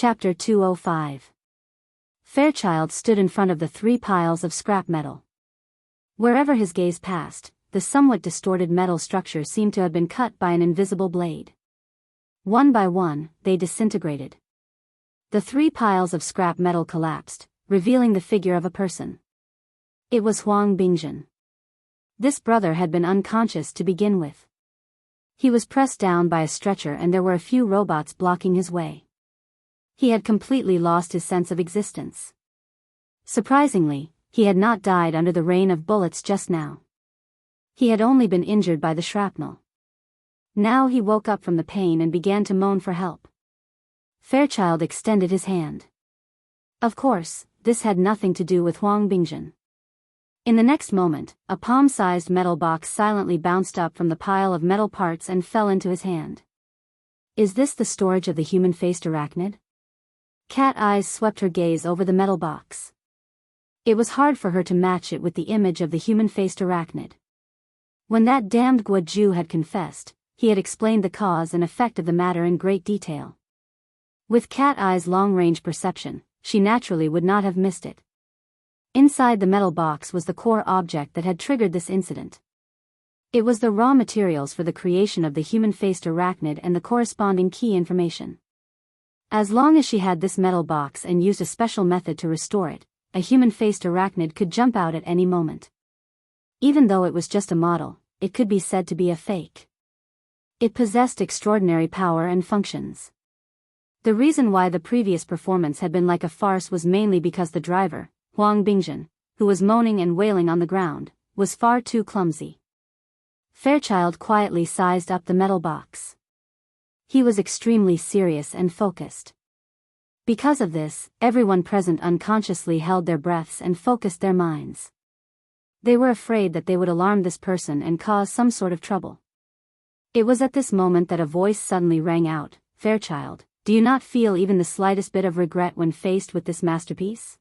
Chapter 205. Fairchild stood in front of the 3 piles of scrap metal. Wherever his gaze passed, the somewhat distorted metal structure seemed to have been cut by an invisible blade. One by one, they disintegrated. The 3 piles of scrap metal collapsed, revealing the figure of a person. It was Huang Bingjin. This brother had been unconscious to begin with. He was pressed down by a stretcher and there were a few robots blocking his way. He had completely lost his sense of existence. Surprisingly, he had not died under the rain of bullets just now. He had only been injured by the shrapnel. Now he woke up from the pain and began to moan for help. Fairchild extended his hand. Of course, this had nothing to do with Huang Bingjin. In the next moment, a palm-sized metal box silently bounced up from the pile of metal parts and fell into his hand. Is this the storage of the human-faced arachnid? Cat eyes swept her gaze over the metal box. It was hard for her to match it with the image of the human-faced arachnid. When that damned Guo had confessed, he had explained the cause and effect of the matter in great detail. With Cat Eye's long-range perception, she naturally would not have missed it. Inside the metal box was the core object that had triggered this incident. It was the raw materials for the creation of the human-faced arachnid and the corresponding key information. As long as she had this metal box and used a special method to restore it, a human-faced arachnid could jump out at any moment. Even though it was just a model, it could be said to be a fake. It possessed extraordinary power and functions. The reason why the previous performance had been like a farce was mainly because the driver, Huang Bingjin, who was moaning and wailing on the ground, was far too clumsy. Fairchild quietly sized up the metal box. He was extremely serious and focused. Because of this, everyone present unconsciously held their breaths and focused their minds. They were afraid that they would alarm this person and cause some sort of trouble. It was at this moment that a voice suddenly rang out, "Fairchild, do you not feel even the slightest bit of regret when faced with this masterpiece?"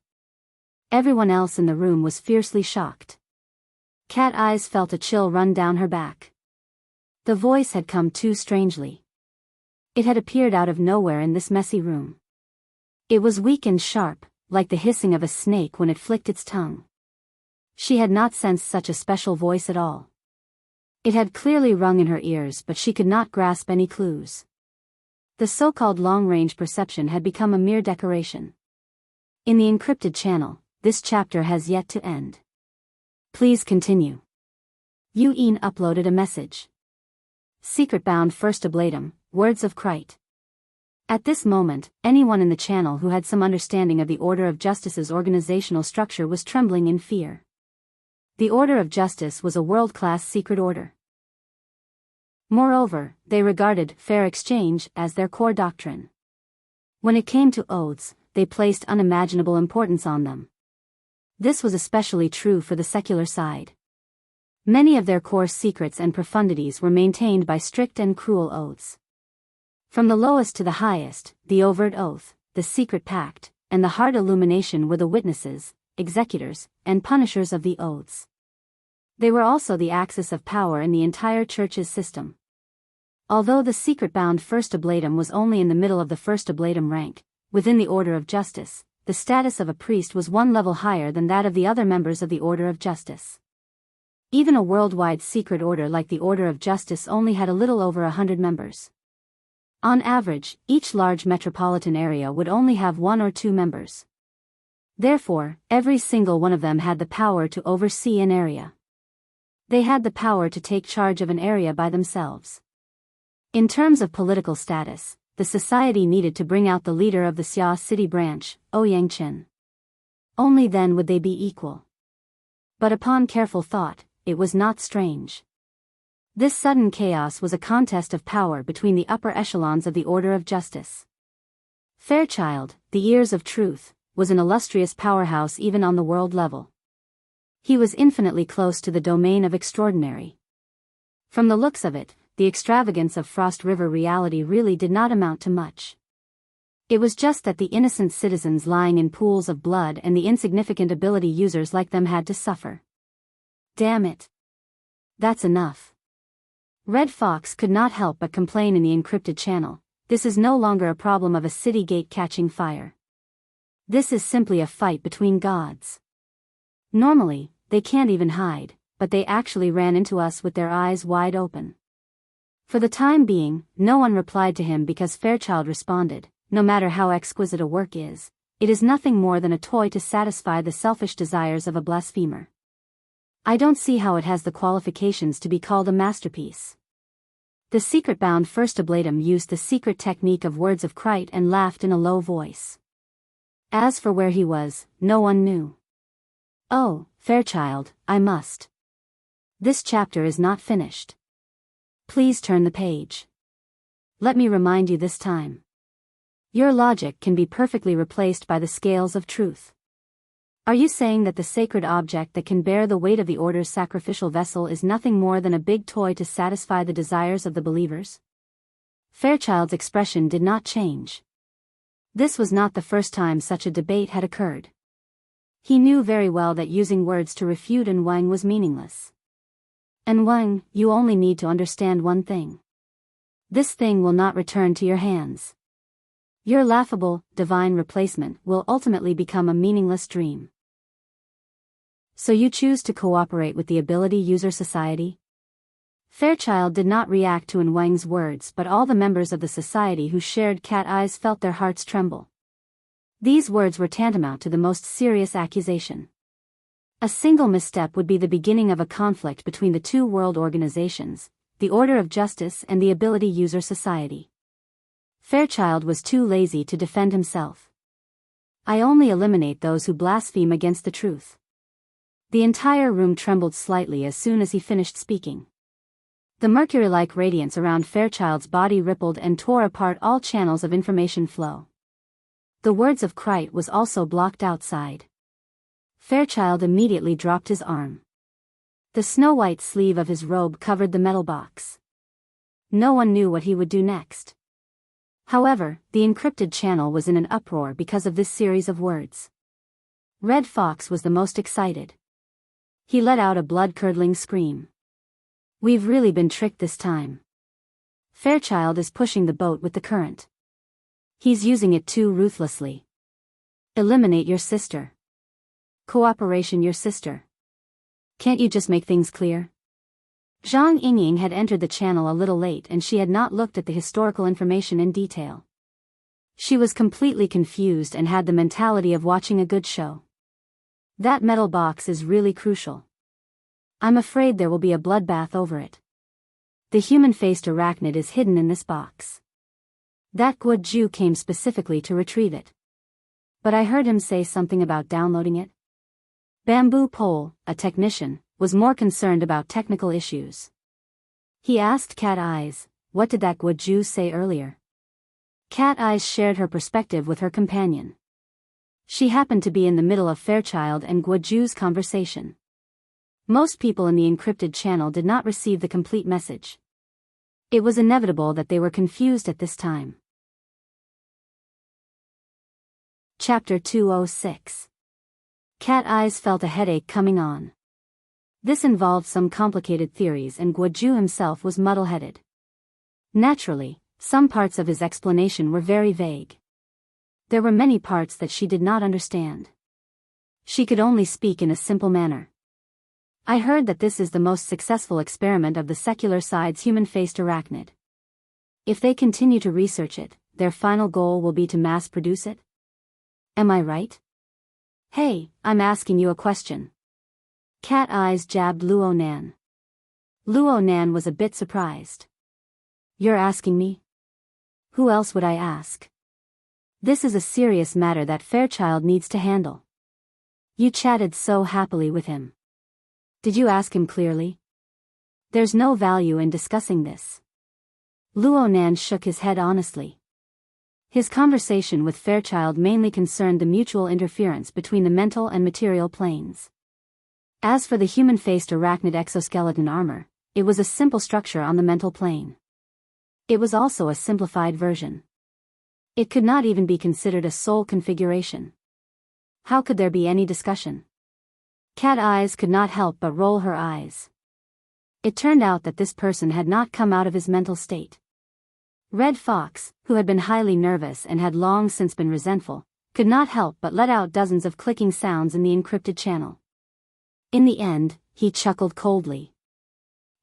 Everyone else in the room was fiercely shocked. Cat Eyes felt a chill run down her back. The voice had come too strangely. It had appeared out of nowhere in this messy room. It was weak and sharp, like the hissing of a snake when it flicked its tongue. She had not sensed such a special voice at all. It had clearly rung in her ears, but she could not grasp any clues. The so-called long-range perception had become a mere decoration. In the encrypted channel, this chapter has yet to end. Please continue. Yu-Yin uploaded a message. Secret-bound first ablatum, words of Krite. At this moment, anyone in the channel who had some understanding of the Order of Justice's organizational structure was trembling in fear. The Order of Justice was a world-class secret order. Moreover, they regarded fair exchange as their core doctrine. When it came to oaths, they placed unimaginable importance on them. This was especially true for the secular side. Many of their core secrets and profundities were maintained by strict and cruel oaths. From the lowest to the highest, the overt oath, the secret pact, and the heart illumination were the witnesses, executors, and punishers of the oaths. They were also the axis of power in the entire church's system. Although the secret-bound first ablatum was only in the middle of the first ablatum rank, within the Order of Justice, the status of a priest was one level higher than that of the other members of the Order of Justice. Even a worldwide secret order like the Order of Justice only had a little over 100 members. On average, each large metropolitan area would only have 1 or 2 members. Therefore, every single one of them had the power to oversee an area. They had the power to take charge of an area by themselves. In terms of political status, the society needed to bring out the leader of the Xia City branch, Ouyangchen. Only then would they be equal. But upon careful thought, it was not strange. This sudden chaos was a contest of power between the upper echelons of the Order of Justice. Fairchild, the Ears of Truth, was an illustrious powerhouse even on the world level. He was infinitely close to the domain of extraordinary. From the looks of it, the extravagance of Frost River reality really did not amount to much. It was just that the innocent citizens lying in pools of blood and the insignificant ability users like them had to suffer. Damn it. That's enough. Red Fox could not help but complain in the encrypted channel. This is no longer a problem of a city gate catching fire. This is simply a fight between gods. Normally, they can't even hide, but they actually ran into us with their eyes wide open. For the time being, no one replied to him because Fairchild responded, no matter how exquisite a work is, it is nothing more than a toy to satisfy the selfish desires of a blasphemer. I don't see how it has the qualifications to be called a masterpiece. The secret-bound First Oblatum used the secret technique of words of Crite and laughed in a low voice. As for where he was, no one knew. Oh, Fairchild, I must. This chapter is not finished. Please turn the page. Let me remind you this time. Your logic can be perfectly replaced by the scales of truth. Are you saying that the sacred object that can bear the weight of the Order's sacrificial vessel is nothing more than a big toy to satisfy the desires of the believers? Fairchild's expression did not change. This was not the first time such a debate had occurred. He knew very well that using words to refute Wang was meaningless. And Wang, you only need to understand one thing. This thing will not return to your hands. Your laughable, divine replacement will ultimately become a meaningless dream. So you choose to cooperate with the Ability User Society? Fairchild did not react to Wang's words, but all the members of the society who shared cat eyes felt their hearts tremble. These words were tantamount to the most serious accusation. A single misstep would be the beginning of a conflict between the two world organizations, the Order of Justice and the Ability User Society. Fairchild was too lazy to defend himself. I only eliminate those who blaspheme against the truth. The entire room trembled slightly as soon as he finished speaking. The mercury-like radiance around Fairchild's body rippled and tore apart all channels of information flow. The words of Crite was also blocked outside. Fairchild immediately dropped his arm. The snow-white sleeve of his robe covered the metal box. No one knew what he would do next. However, the encrypted channel was in an uproar because of this series of words. Red Fox was the most excited. He let out a blood-curdling scream. We've really been tricked this time. Fairchild is pushing the boat with the current. He's using it too ruthlessly. Eliminate your sister. Cooperation your sister. Can't you just make things clear? Zhang Yingying had entered the channel a little late and she had not looked at the historical information in detail. She was completely confused and had the mentality of watching a good show. That metal box is really crucial. I'm afraid there will be a bloodbath over it. The human-faced arachnid is hidden in this box. That Guoju came specifically to retrieve it. But I heard him say something about downloading it. Bamboo Pole, a technician, was more concerned about technical issues. He asked Cat Eyes, what did that Guoju say earlier? Cat Eyes shared her perspective with her companion. She happened to be in the middle of Fairchild and Guoju's conversation. Most people in the encrypted channel did not receive the complete message. It was inevitable that they were confused at this time. Chapter 206. Cat Eyes felt a headache coming on. This involved some complicated theories and Guoju himself was muddle-headed. Naturally, some parts of his explanation were very vague. There were many parts that she did not understand. She could only speak in a simple manner. I heard that this is the most successful experiment of the secular side's human-faced arachnid. If they continue to research it, their final goal will be to mass-produce it? Am I right? Hey, I'm asking you a question. Cat Eyes jabbed Luo Nan. Luo Nan was a bit surprised. You're asking me? Who else would I ask? This is a serious matter that Fairchild needs to handle. You chatted so happily with him. Did you ask him clearly? There's no value in discussing this. Luo Nan shook his head honestly. His conversation with Fairchild mainly concerned the mutual interference between the mental and material planes. As for the human-faced arachnid exoskeleton armor, it was a simple structure on the mental plane. It was also a simplified version. It could not even be considered a soul configuration. How could there be any discussion? Cat Eyes could not help but roll her eyes. It turned out that this person had not come out of his mental state. Red Fox, who had been highly nervous and had long since been resentful, could not help but let out dozens of clicking sounds in the encrypted channel. In the end, he chuckled coldly.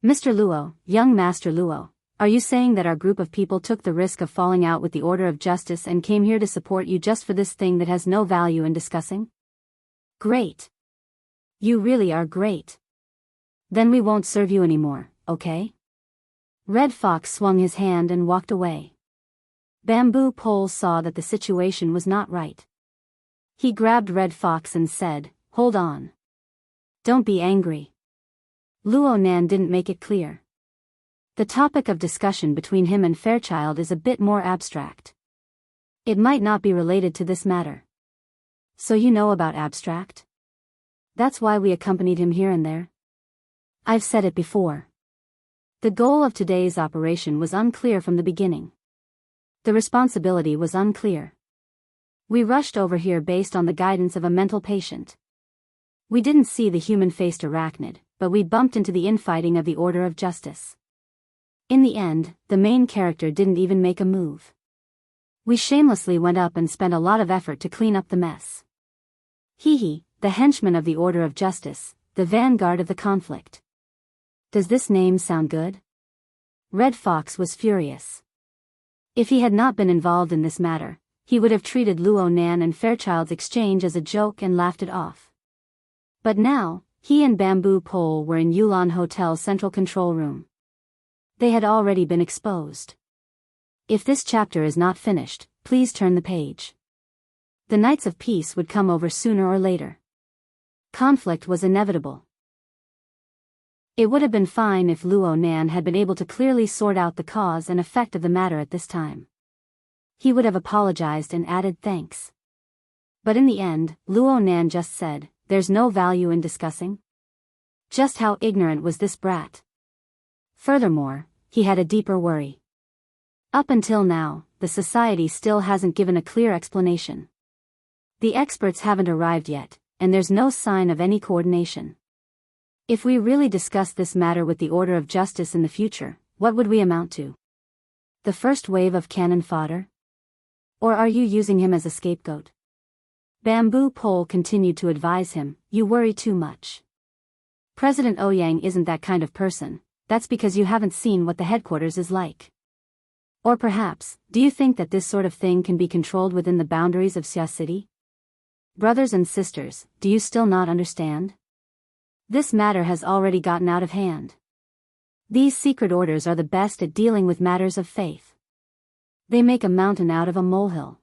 "Mr. Luo, young Master Luo, are you saying that our group of people took the risk of falling out with the Order of Justice and came here to support you just for this thing that has no value in discussing? Great. You really are great. Then we won't serve you anymore, okay?" Red Fox swung his hand and walked away. Bamboo Pole saw that the situation was not right. He grabbed Red Fox and said, "Hold on. Don't be angry." Luo Nan didn't make it clear. The topic of discussion between him and Fairchild is a bit more abstract. It might not be related to this matter. "So you know about abstract? That's why we accompanied him here and there." "I've said it before. The goal of today's operation was unclear from the beginning. The responsibility was unclear. We rushed over here based on the guidance of a mental patient. We didn't see the human-faced arachnid, but we bumped into the infighting of the Order of Justice. In the end, the main character didn't even make a move. We shamelessly went up and spent a lot of effort to clean up the mess. Hee, the henchman of the Order of Justice, the vanguard of the conflict. Does this name sound good?" Red Fox was furious. If he had not been involved in this matter, he would have treated Luo Nan and Fairchild's exchange as a joke and laughed it off. But now, he and Bamboo Pole were in Yulon Hotel's central control room. They had already been exposed. If this chapter is not finished, please turn the page. The Knights of Peace would come over sooner or later. Conflict was inevitable. It would have been fine if Luo Nan had been able to clearly sort out the cause and effect of the matter at this time. He would have apologized and added thanks. But in the end, Luo Nan just said, "There's no value in discussing." Just how ignorant was this brat? Furthermore, he had a deeper worry. Up until now, the society still hasn't given a clear explanation. The experts haven't arrived yet, and there's no sign of any coordination. If we really discuss this matter with the Order of Justice in the future, what would we amount to? The first wave of cannon fodder? Or are you using him as a scapegoat? Bamboo Pole continued to advise him, "You worry too much. President Ouyang isn't that kind of person. That's because you haven't seen what the headquarters is like. Or perhaps, do you think that this sort of thing can be controlled within the boundaries of Xia City? Brothers and sisters, do you still not understand? This matter has already gotten out of hand. These secret orders are the best at dealing with matters of faith. They make a mountain out of a molehill.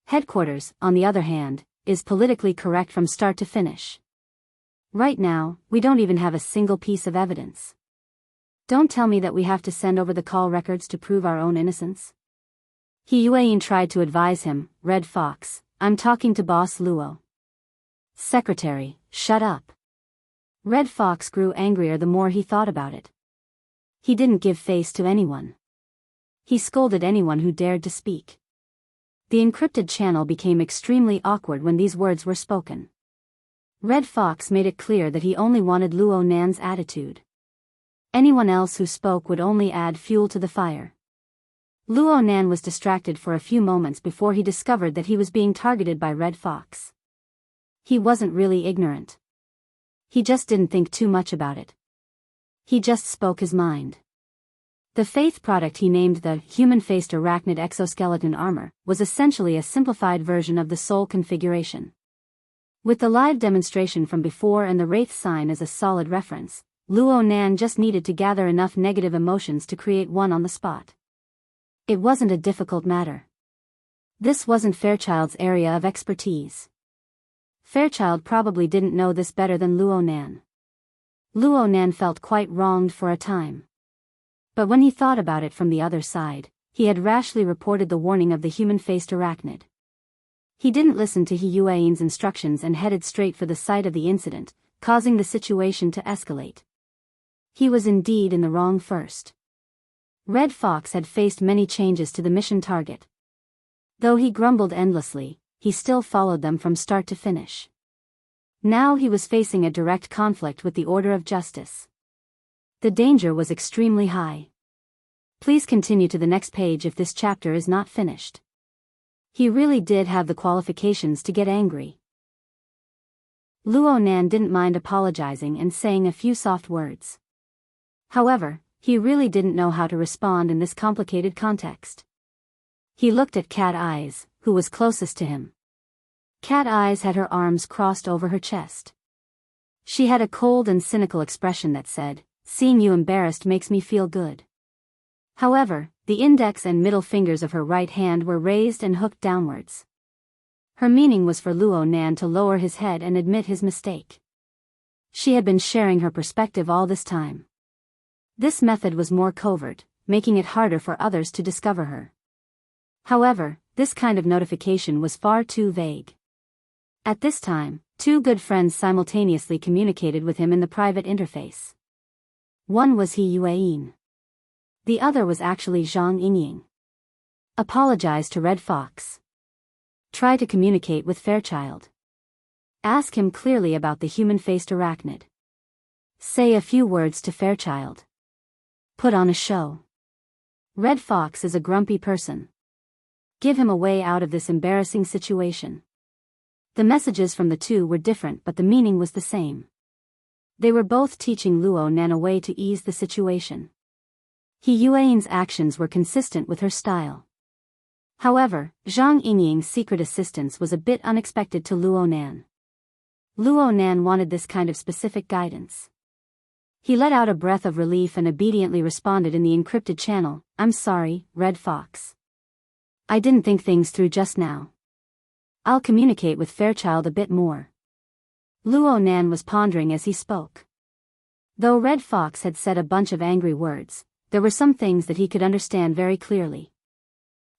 Headquarters, on the other hand, is politically correct from start to finish. Right now, we don't even have a single piece of evidence. Don't tell me that we have to send over the call records to prove our own innocence." Yuan tried to advise him, "Red Fox, I'm talking to Boss Luo." "Secretary, shut up." Red Fox grew angrier the more he thought about it. He didn't give face to anyone. He scolded anyone who dared to speak. The encrypted channel became extremely awkward when these words were spoken. Red Fox made it clear that he only wanted Luo Nan's attitude. Anyone else who spoke would only add fuel to the fire. Luo Nan was distracted for a few moments before he discovered that he was being targeted by Red Fox. He wasn't really ignorant. He just didn't think too much about it. He just spoke his mind. The faith product he named the human-faced arachnid exoskeleton armor was essentially a simplified version of the soul configuration. With the live demonstration from before and the wraith sign as a solid reference, Luo Nan just needed to gather enough negative emotions to create one on the spot. It wasn't a difficult matter. This wasn't Fairchild's area of expertise. Fairchild probably didn't know this better than Luo Nan. Luo Nan felt quite wronged for a time. But when he thought about it from the other side, he had rashly reported the warning of the human-faced arachnid. He didn't listen to Yuan's instructions and headed straight for the site of the incident, causing the situation to escalate. He was indeed in the wrong first. Red Fox had faced many changes to the mission target. Though he grumbled endlessly, he still followed them from start to finish. Now he was facing a direct conflict with the Order of Justice. The danger was extremely high. Please continue to the next page if this chapter is not finished. He really did have the qualifications to get angry. Luo Nan didn't mind apologizing and saying a few soft words. However, he really didn't know how to respond in this complicated context. He looked at Cat Eyes, who was closest to him. Cat Eyes had her arms crossed over her chest. She had a cold and cynical expression that said, "Seeing you embarrassed makes me feel good." However, the index and middle fingers of her right hand were raised and hooked downwards. Her meaning was for Luo Nan to lower his head and admit his mistake. She had been sharing her perspective all this time. This method was more covert, making it harder for others to discover her. However, this kind of notification was far too vague. At this time, two good friends simultaneously communicated with him in the private interface. One was He Yueyin. The other was actually Zhang Yingying. Apologize to Red Fox. Try to communicate with Fairchild. Ask him clearly about the human-faced arachnid. Say a few words to Fairchild. Put on a show. Red Fox is a grumpy person. Give him a way out of this embarrassing situation. The messages from the two were different, but the meaning was the same. They were both teaching Luo Nan a way to ease the situation. He Yueyin's actions were consistent with her style. However, Zhang Yingying's secret assistance was a bit unexpected to Luo Nan. Luo Nan wanted this kind of specific guidance. He let out a breath of relief and obediently responded in the encrypted channel, "I'm sorry, Red Fox. I didn't think things through just now. I'll communicate with Fairchild a bit more." Luo Nan was pondering as he spoke. Though Red Fox had said a bunch of angry words, there were some things that he could understand very clearly.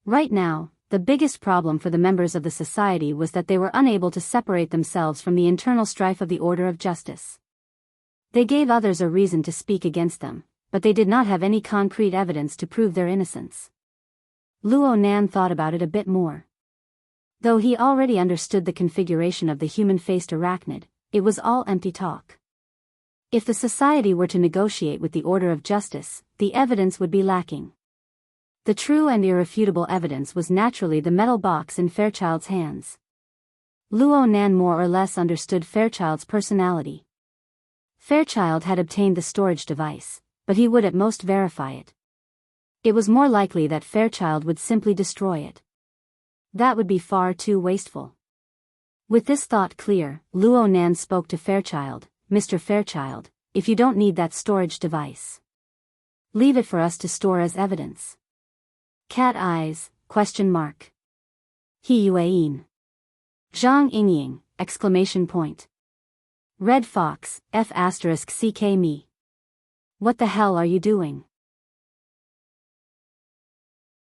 Right now, the biggest problem for the members of the society was that they were unable to separate themselves from the internal strife of the Order of Justice. They gave others a reason to speak against them, but they did not have any concrete evidence to prove their innocence. Luo Nan thought about it a bit more. Though he already understood the configuration of the human-faced arachnid, it was all empty talk. If the society were to negotiate with the Order of Justice, the evidence would be lacking. The true and irrefutable evidence was naturally the metal box in Fairchild's hands. Luo Nan more or less understood Fairchild's personality. Fairchild had obtained the storage device, but he would at most verify it. It was more likely that Fairchild would simply destroy it. That would be far too wasteful. With this thought clear, Luo Nan spoke to Fairchild, "Mr. Fairchild, if you don't need that storage device, leave it for us to store as evidence." Cat Eyes, ? He Yueyin. Zhang Yingying, ! Red Fox, F***ck me. What the hell are you doing?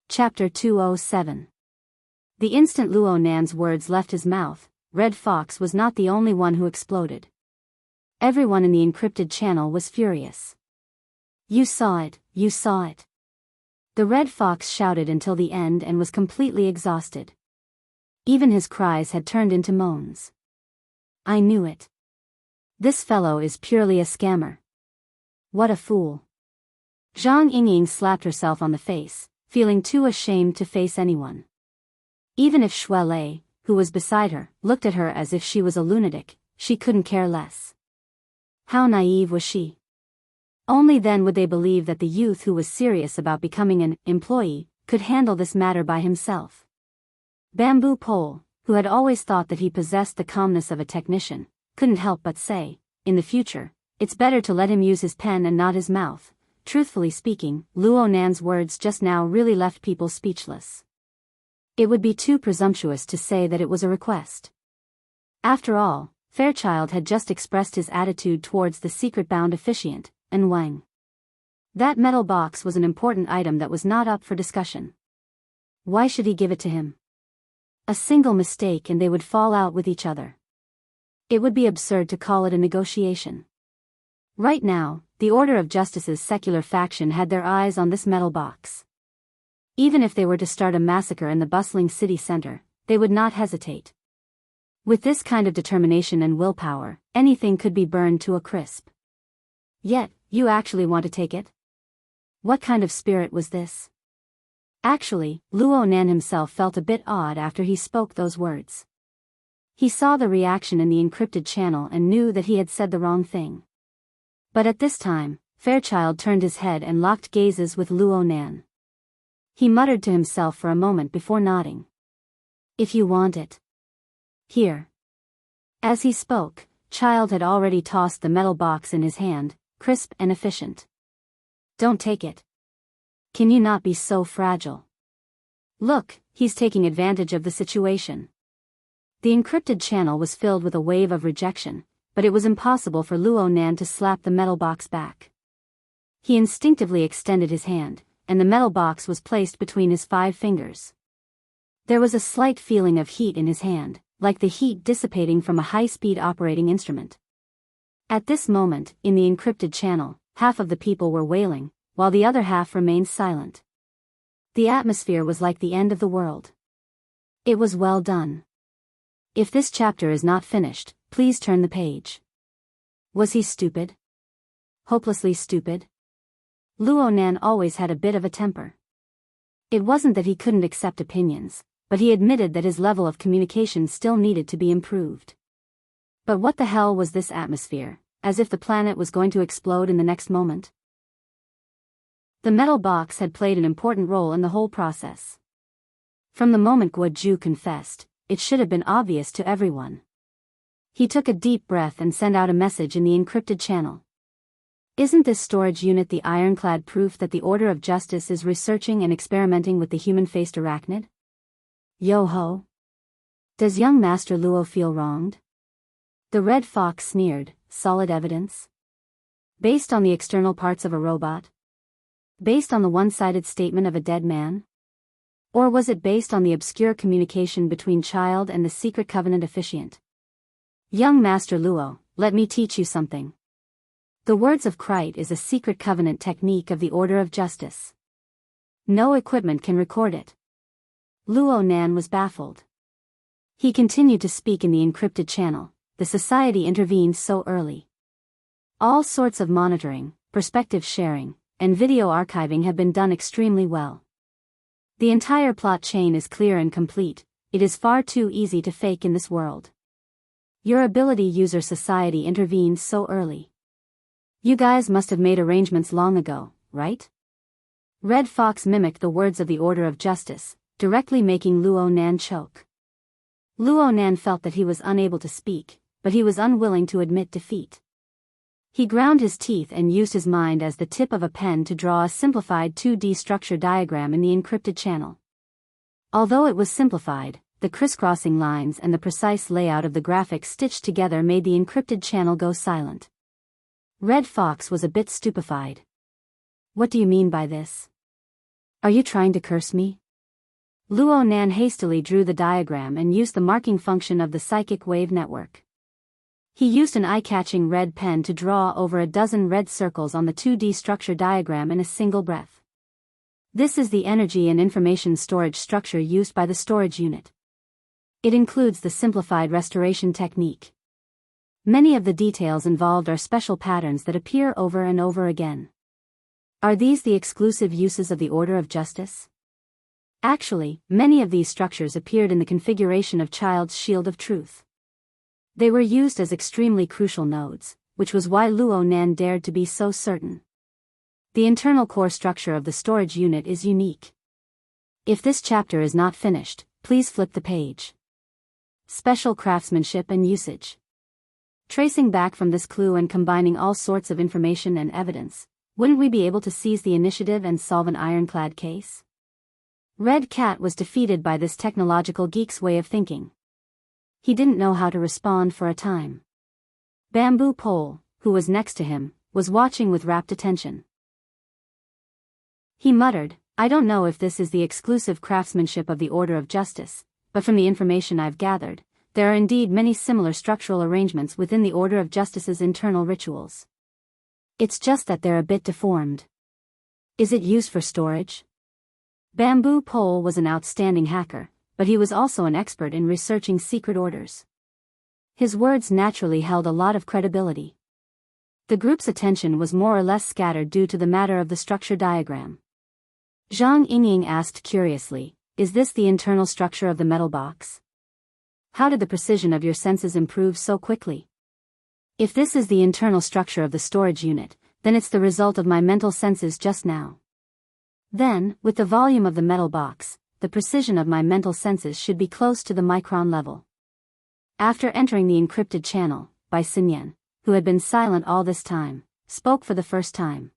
Chapter 207. The instant Luo Nan's words left his mouth, Red Fox was not the only one who exploded. Everyone in the encrypted channel was furious. "You saw it, you saw it." The Red Fox shouted until the end and was completely exhausted. Even his cries had turned into moans. "I knew it. This fellow is purely a scammer. What a fool." Zhang Yingying slapped herself on the face, feeling too ashamed to face anyone. Even if Xue Lei, who was beside her, looked at her as if she was a lunatic, she couldn't care less. How naive was she? Only then would they believe that the youth who was serious about becoming an employee could handle this matter by himself. Bamboo Pole, who had always thought that he possessed the calmness of a technician, couldn't help but say, "In the future, it's better to let him use his pen and not his mouth." Truthfully speaking, Luo Nan's words just now really left people speechless. It would be too presumptuous to say that it was a request. After all, Fairchild had just expressed his attitude towards the secret-bound officiant, and Wang. That metal box was an important item that was not up for discussion. Why should he give it to him? A single mistake and they would fall out with each other. It would be absurd to call it a negotiation. Right now, the Order of Justice's secular faction had their eyes on this metal box. Even if they were to start a massacre in the bustling city center, they would not hesitate. With this kind of determination and willpower, anything could be burned to a crisp. Yet, you actually want to take it? What kind of spirit was this? Actually, Luo Nan himself felt a bit odd after he spoke those words. He saw the reaction in the encrypted channel and knew that he had said the wrong thing. But at this time, Fairchild turned his head and locked gazes with Luo Nan. He muttered to himself for a moment before nodding. If you want it. Here. As he spoke, Child had already tossed the metal box in his hand, crisp and efficient. Don't take it. Can you not be so fragile? Look, he's taking advantage of the situation. The encrypted channel was filled with a wave of rejection, but it was impossible for Luo Nan to slap the metal box back. He instinctively extended his hand, and the metal box was placed between his 5 fingers. There was a slight feeling of heat in his hand, like the heat dissipating from a high-speed operating instrument. At this moment, in the encrypted channel, half of the people were wailing, while the other half remained silent. The atmosphere was like the end of the world. It was well done. If this chapter is not finished, please turn the page. Was he stupid? Hopelessly stupid? Luo Nan always had a bit of a temper. It wasn't that he couldn't accept opinions, but he admitted that his level of communication still needed to be improved. But what the hell was this atmosphere, as if the planet was going to explode in the next moment? The metal box had played an important role in the whole process. From the moment Guo Ju confessed, it should have been obvious to everyone. He took a deep breath and sent out a message in the encrypted channel. Isn't this storage unit the ironclad proof that the Order of Justice is researching and experimenting with the human-faced arachnid? Yo-ho! Does young Master Luo feel wronged? The Red Fox sneered, solid evidence? Based on the external parts of a robot? Based on the one-sided statement of a dead man? Or was it based on the obscure communication between Child and the secret covenant officiant? Young Master Luo, let me teach you something. The words of Krite is a secret covenant technique of the Order of Justice. No equipment can record it. Luo Nan was baffled. He continued to speak in the encrypted channel. The society intervened so early. All sorts of monitoring, perspective sharing, and video archiving have been done extremely well. The entire plot chain is clear and complete. It is far too easy to fake in this world. Your ability user society intervened so early. You guys must have made arrangements long ago, right? Red Fox mimicked the words of the Order of Justice, directly making Luo Nan choke. Luo Nan felt that he was unable to speak, but he was unwilling to admit defeat. He ground his teeth and used his mind as the tip of a pen to draw a simplified 2D structure diagram in the encrypted channel. Although it was simplified, the crisscrossing lines and the precise layout of the graphics stitched together made the encrypted channel go silent. Red Fox was a bit stupefied. What do you mean by this? Are you trying to curse me? Luo Nan hastily drew the diagram and used the marking function of the psychic wave network. He used an eye-catching red pen to draw over a dozen red circles on the 2D structure diagram in a single breath. This is the energy and information storage structure used by the storage unit. It includes the simplified restoration technique. Many of the details involved are special patterns that appear over and over again. Are these the exclusive uses of the Order of Justice? Actually, many of these structures appeared in the configuration of Child's Shield of Truth. They were used as extremely crucial nodes, which was why Luo Nan dared to be so certain. The internal core structure of the storage unit is unique. If this chapter is not finished, please flip the page. Special craftsmanship and usage. Tracing back from this clue and combining all sorts of information and evidence, wouldn't we be able to seize the initiative and solve an ironclad case? Red Cat was defeated by this technological geek's way of thinking. He didn't know how to respond for a time. Bamboo Pole, who was next to him, was watching with rapt attention. He muttered, I don't know if this is the exclusive craftsmanship of the Order of Justice, but from the information I've gathered, there are indeed many similar structural arrangements within the Order of Justice's internal rituals. It's just that they're a bit deformed. Is it used for storage? Bamboo Pole was an outstanding hacker, but he was also an expert in researching secret orders. His words naturally held a lot of credibility. The group's attention was more or less scattered due to the matter of the structure diagram. Zhang Yingying asked curiously, "Is this the internal structure of the metal box? How did the precision of your senses improve so quickly?" "If this is the internal structure of the storage unit, then it's the result of my mental senses just now. Then, with the volume of the metal box, the precision of my mental senses should be close to the micron level." After entering the encrypted channel, Bai Xinyan, who had been silent all this time, spoke for the first time.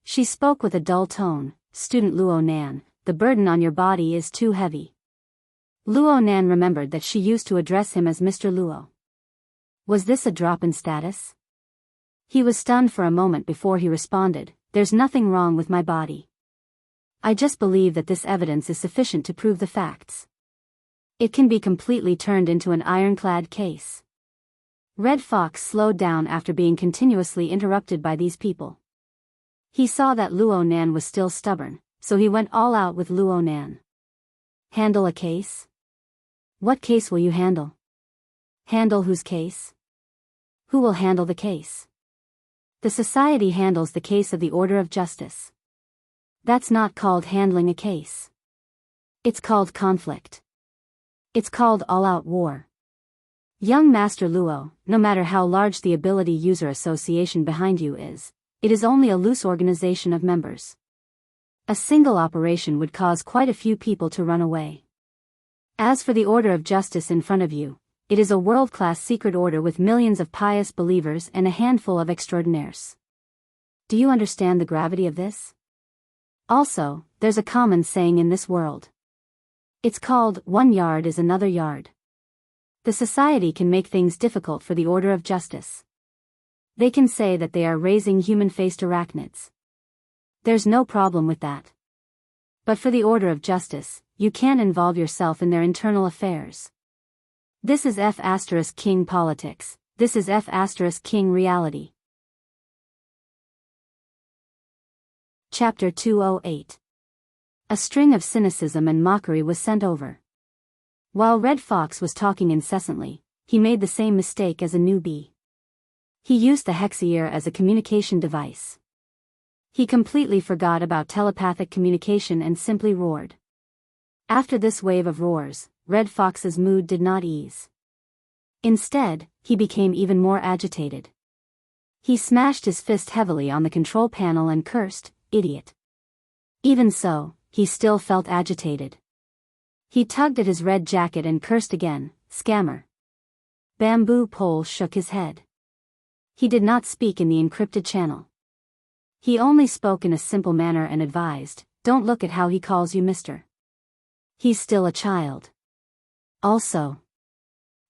She spoke with a dull tone, "Student Luo Nan, the burden on your body is too heavy." Luo Nan remembered that she used to address him as Mr. Luo. Was this a drop in status? He was stunned for a moment before he responded, "There's nothing wrong with my body. I just believe that this evidence is sufficient to prove the facts. It can be completely turned into an ironclad case." Red Fox slowed down after being continuously interrupted by these people. He saw that Luo Nan was still stubborn, so he went all out with Luo Nan. "Handle a case? What case will you handle? Handle whose case? Who will handle the case? The society handles the case of the Order of Justice. That's not called handling a case. It's called conflict. It's called all-out war. Young Master Luo, no matter how large the ability user association behind you is, it is only a loose organization of members. A single operation would cause quite a few people to run away. As for the Order of Justice in front of you, it is a world-class secret order with millions of pious believers and a handful of extraordinaires. Do you understand the gravity of this? Also, there's a common saying in this world. It's called, 1 yard is another yard. The society can make things difficult for the Order of Justice. They can say that they are raising human-faced arachnids. There's no problem with that. But for the Order of Justice, you can't involve yourself in their internal affairs. This is F*King politics, this is F*King reality. Chapter 208. A string of cynicism and mockery was sent over. While Red Fox was talking incessantly, he made the same mistake as a newbie. He used the Hexier as a communication device. He completely forgot about telepathic communication and simply roared. After this wave of roars, Red Fox's mood did not ease. Instead, he became even more agitated. He smashed his fist heavily on the control panel and cursed, "Idiot." Even so, he still felt agitated. He tugged at his red jacket and cursed again, "Scammer." Bamboo Pole shook his head. He did not speak in the encrypted channel. He only spoke in a simple manner and advised, "Don't look at how he calls you mister. He's still a child. Also,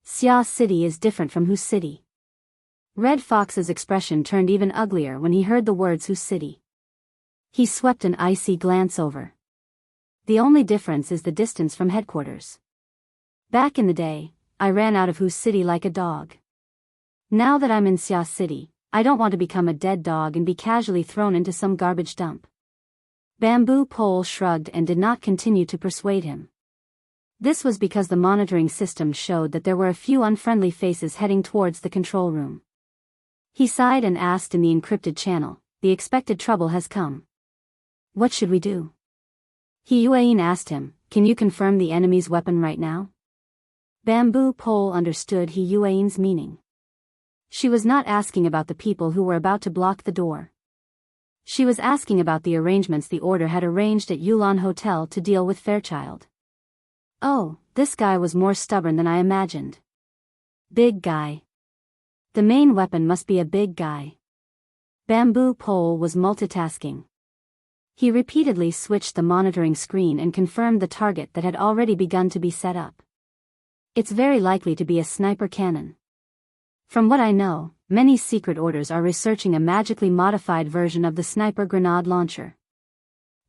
Xia City is different from whose city." Red Fox's expression turned even uglier when he heard the words whose city. He swept an icy glance over. The only difference is the distance from headquarters. Back in the day, I ran out of whose city like a dog. Now that I'm in Xia City, I don't want to become a dead dog and be casually thrown into some garbage dump. Bamboo Pole shrugged and did not continue to persuade him. This was because the monitoring system showed that there were a few unfriendly faces heading towards the control room. He sighed and asked in the encrypted channel, "The expected trouble has come. What should we do?" He Yuan asked him, "Can you confirm the enemy's weapon right now?" Bamboo Pole understood He Yuan's meaning. She was not asking about the people who were about to block the door. She was asking about the arrangements the Order had arranged at Yulan Hotel to deal with Fairchild. Oh, this guy was more stubborn than I imagined. Big guy. The main weapon must be a big guy. Bamboo Pole was multitasking. He repeatedly switched the monitoring screen and confirmed the target that had already begun to be set up. It's very likely to be a sniper cannon. From what I know, many secret orders are researching a magically modified version of the sniper grenade launcher.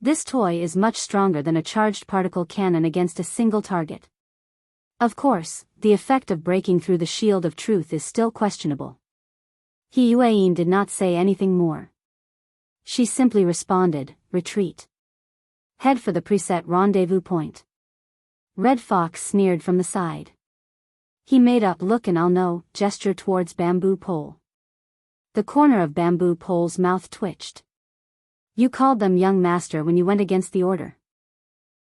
This toy is much stronger than a charged particle cannon against a single target. Of course, the effect of breaking through the shield of truth is still questionable. He Yuan did not say anything more. She simply responded, "Retreat. Head for the preset rendezvous point." Red Fox sneered from the side. He made up look and I'll know gesture towards Bamboo Pole. The corner of Bamboo Pole's mouth twitched. You called them young master when you went against the order.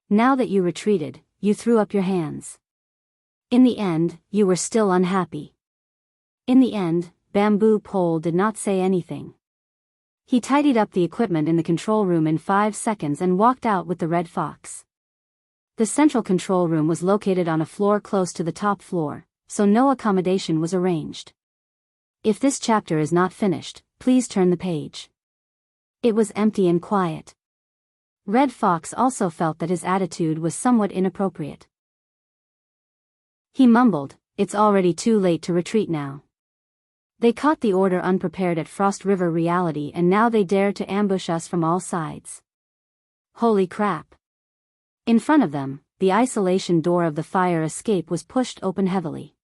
Now that you retreated, you threw up your hands. In the end, you were still unhappy. In the end, Bamboo Pole did not say anything. He tidied up the equipment in the control room in 5 seconds and walked out with the Red Fox. The central control room was located on a floor close to the top floor, so no accommodation was arranged. If this chapter is not finished, please turn the page. It was empty and quiet. Red Fox also felt that his attitude was somewhat inappropriate. He mumbled, "It's already too late to retreat now. They caught the order unprepared at Frost River Reality and now they dare to ambush us from all sides. Holy crap." In front of them, the isolation door of the fire escape was pushed open heavily.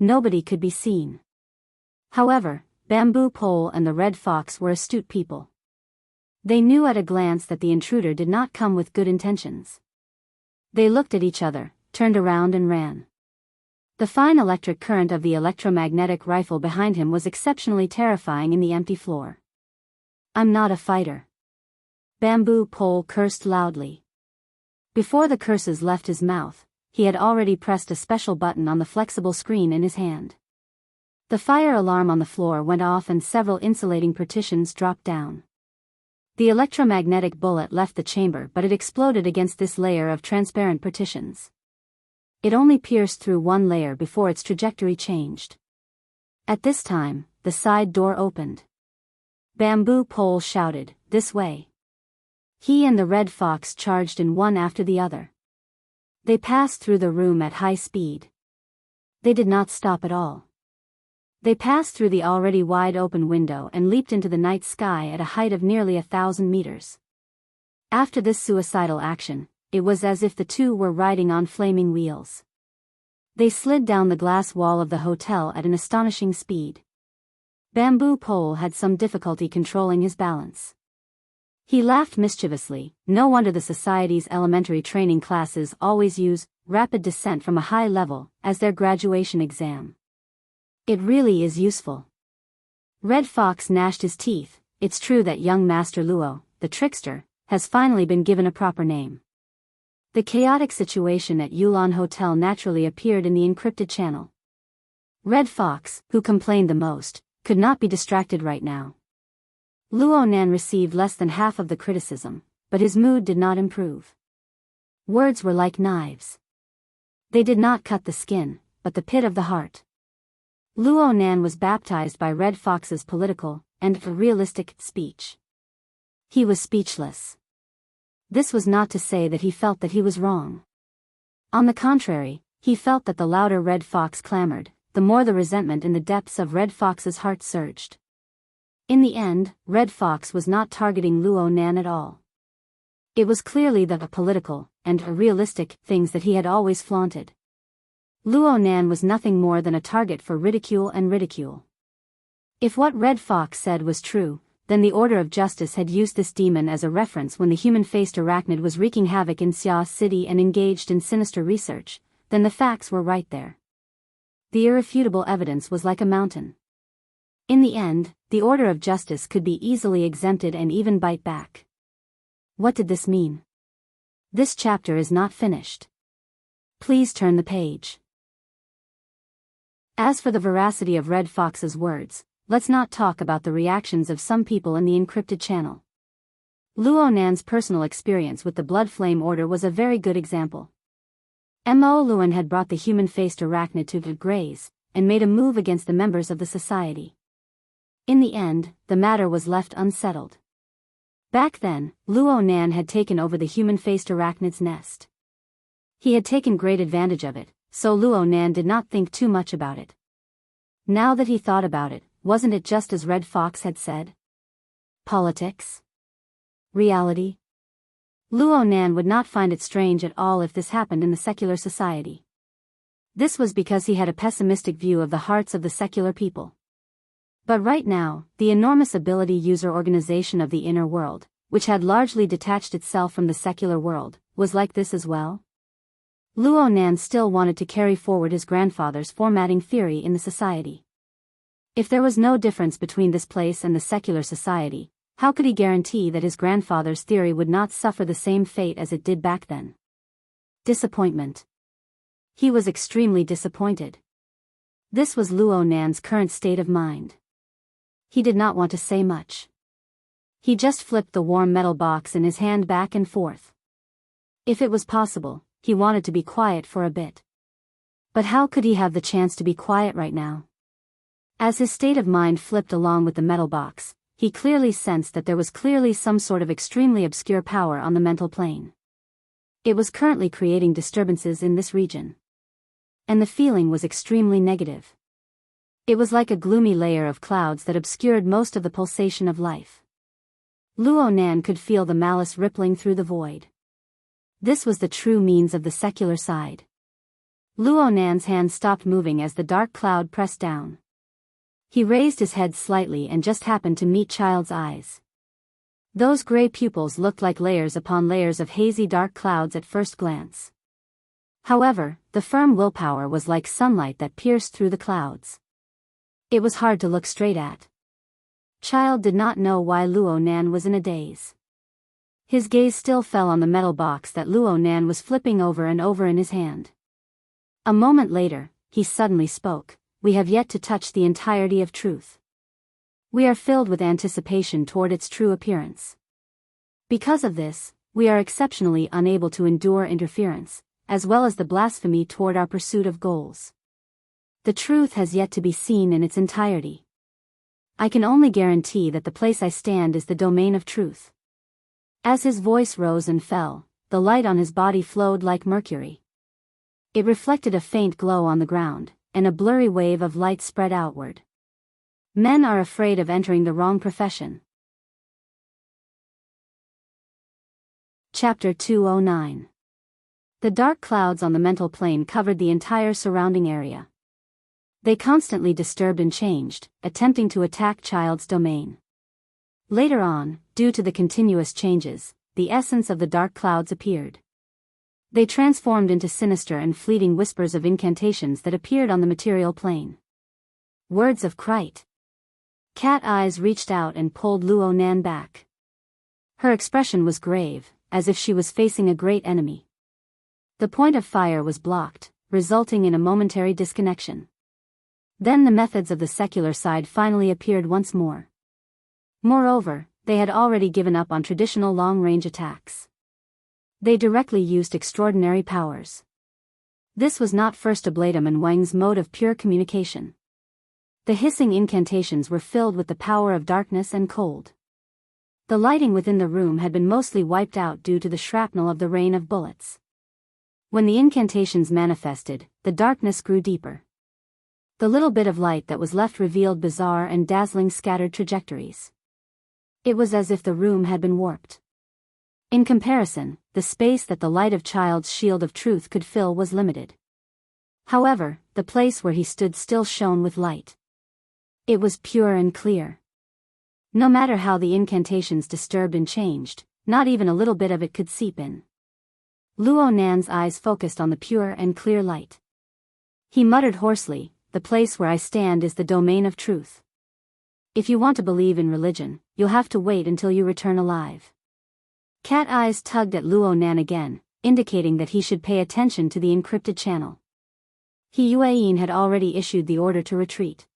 Nobody could be seen. However, Bamboo Pole and the Red Fox were astute people. They knew at a glance that the intruder did not come with good intentions. They looked at each other, turned around and ran. The fine electric current of the electromagnetic rifle behind him was exceptionally terrifying in the empty floor. "I'm not a fighter." Bamboo Pole cursed loudly. Before the curses left his mouth, he had already pressed a special button on the flexible screen in his hand. The fire alarm on the floor went off and several insulating partitions dropped down. The electromagnetic bullet left the chamber, but it exploded against this layer of transparent partitions. It only pierced through one layer before its trajectory changed. At this time, the side door opened. Bamboo Pole shouted, "This way." He and the Red Fox charged in one after the other. They passed through the room at high speed. They did not stop at all. They passed through the already wide-open window and leaped into the night sky at a height of nearly 1,000 meters. After this suicidal action, it was as if the two were riding on flaming wheels. They slid down the glass wall of the hotel at an astonishing speed. Bamboo Pole had some difficulty controlling his balance. He laughed mischievously. No wonder the Society's elementary training classes always use rapid descent from a high level as their graduation exam. It really is useful. Red Fox gnashed his teeth. It's true that young Master Luo, the trickster, has finally been given a proper name. The chaotic situation at Yulon Hotel naturally appeared in the encrypted channel. Red Fox, who complained the most, could not be distracted right now. Luo Nan received less than half of the criticism, but his mood did not improve. Words were like knives. They did not cut the skin, but the pit of the heart. Luo Nan was baptized by Red Fox's political and realistic speech. He was speechless. This was not to say that he felt that he was wrong. On the contrary, he felt that the louder Red Fox clamored, the more the resentment in the depths of Red Fox's heart surged. In the end, Red Fox was not targeting Luo Nan at all. It was clearly the political and realistic things that he had always flaunted. Luo Nan was nothing more than a target for ridicule and ridicule. If what Red Fox said was true, then the Order of Justice had used this demon as a reference when the human-faced arachnid was wreaking havoc in Xia City and engaged in sinister research, then the facts were right there. The irrefutable evidence was like a mountain. In the end, the Order of Justice could be easily exempted and even bite back. What did this mean? This chapter is not finished. Please turn the page. As for the veracity of Red Fox's words, let's not talk about the reactions of some people in the encrypted channel. Luo Nan's personal experience with the Blood Flame Order was a very good example. Mo Luan had brought the human-faced arachnid to graze, and made a move against the members of the society. In the end, the matter was left unsettled. Back then, Luo Nan had taken over the human-faced arachnid's nest. He had taken great advantage of it, so Luo Nan did not think too much about it. Now that he thought about it, wasn't it just as Red Fox had said? Politics? Reality? Luo Nan would not find it strange at all if this happened in the secular society. This was because he had a pessimistic view of the hearts of the secular people. But right now, the enormous ability user organization of the inner world, which had largely detached itself from the secular world, was like this as well. Luo Nan still wanted to carry forward his grandfather's formatting theory in the society. If there was no difference between this place and the secular society, how could he guarantee that his grandfather's theory would not suffer the same fate as it did back then? Disappointment. He was extremely disappointed. This was Luo Nan's current state of mind. He did not want to say much. He just flipped the warm metal box in his hand back and forth. If it was possible, he wanted to be quiet for a bit. But how could he have the chance to be quiet right now? As his state of mind flipped along with the metal box, he clearly sensed that there was clearly some sort of extremely obscure power on the mental plane. It was currently creating disturbances in this region. And the feeling was extremely negative. It was like a gloomy layer of clouds that obscured most of the pulsation of life. Luo Nan could feel the malice rippling through the void. This was the true means of the secular side. Luo Nan's hand stopped moving as the dark cloud pressed down. He raised his head slightly and just happened to meet Child's eyes. Those gray pupils looked like layers upon layers of hazy dark clouds at first glance. However, the firm willpower was like sunlight that pierced through the clouds. It was hard to look straight at. Child did not know why Luo Nan was in a daze. His gaze still fell on the metal box that Luo Nan was flipping over and over in his hand. A moment later, he suddenly spoke. We have yet to touch the entirety of truth. We are filled with anticipation toward its true appearance. Because of this, we are exceptionally unable to endure interference, as well as the blasphemy toward our pursuit of goals. The truth has yet to be seen in its entirety. I can only guarantee that the place I stand is the domain of truth. As his voice rose and fell, the light on his body flowed like mercury. It reflected a faint glow on the ground, and a blurry wave of light spread outward. Men are afraid of entering the wrong profession. Chapter 209. The dark clouds on the mental plane covered the entire surrounding area. They constantly disturbed and changed, attempting to attack Child's domain. Later on, due to the continuous changes, the essence of the dark clouds appeared. They transformed into sinister and fleeting whispers of incantations that appeared on the material plane. Words of Krite. Cat Eyes reached out and pulled Luo Nan back. Her expression was grave, as if she was facing a great enemy. The point of fire was blocked, resulting in a momentary disconnection. Then the methods of the secular side finally appeared once more. Moreover, they had already given up on traditional long-range attacks. They directly used extraordinary powers. This was not First Ablatum and Wang's mode of pure communication. The hissing incantations were filled with the power of darkness and cold. The lighting within the room had been mostly wiped out due to the shrapnel of the rain of bullets. When the incantations manifested, the darkness grew deeper. The little bit of light that was left revealed bizarre and dazzling scattered trajectories. It was as if the room had been warped. In comparison, the space that the light of Child's shield of truth could fill was limited. However, the place where he stood still shone with light. It was pure and clear. No matter how the incantations disturbed and changed, not even a little bit of it could seep in. Luo Nan's eyes focused on the pure and clear light. He muttered hoarsely, "The place where I stand is the domain of truth. If you want to believe in religion, you'll have to wait until you return alive." Cat Eyes tugged at Luo Nan again, indicating that he should pay attention to the encrypted channel. He Yueyin had already issued the order to retreat.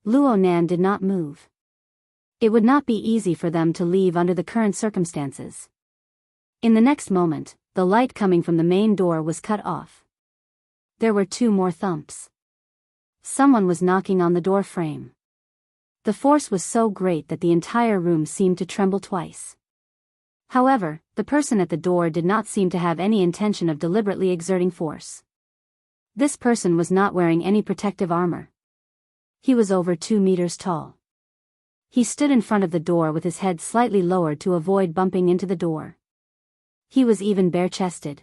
Luo Nan did not move. It would not be easy for them to leave under the current circumstances. In the next moment, the light coming from the main door was cut off. There were 2 more thumps. Someone was knocking on the door frame. The force was so great that the entire room seemed to tremble twice. However, the person at the door did not seem to have any intention of deliberately exerting force. This person was not wearing any protective armor. He was over 2 meters tall. He stood in front of the door with his head slightly lowered to avoid bumping into the door. He was even bare-chested.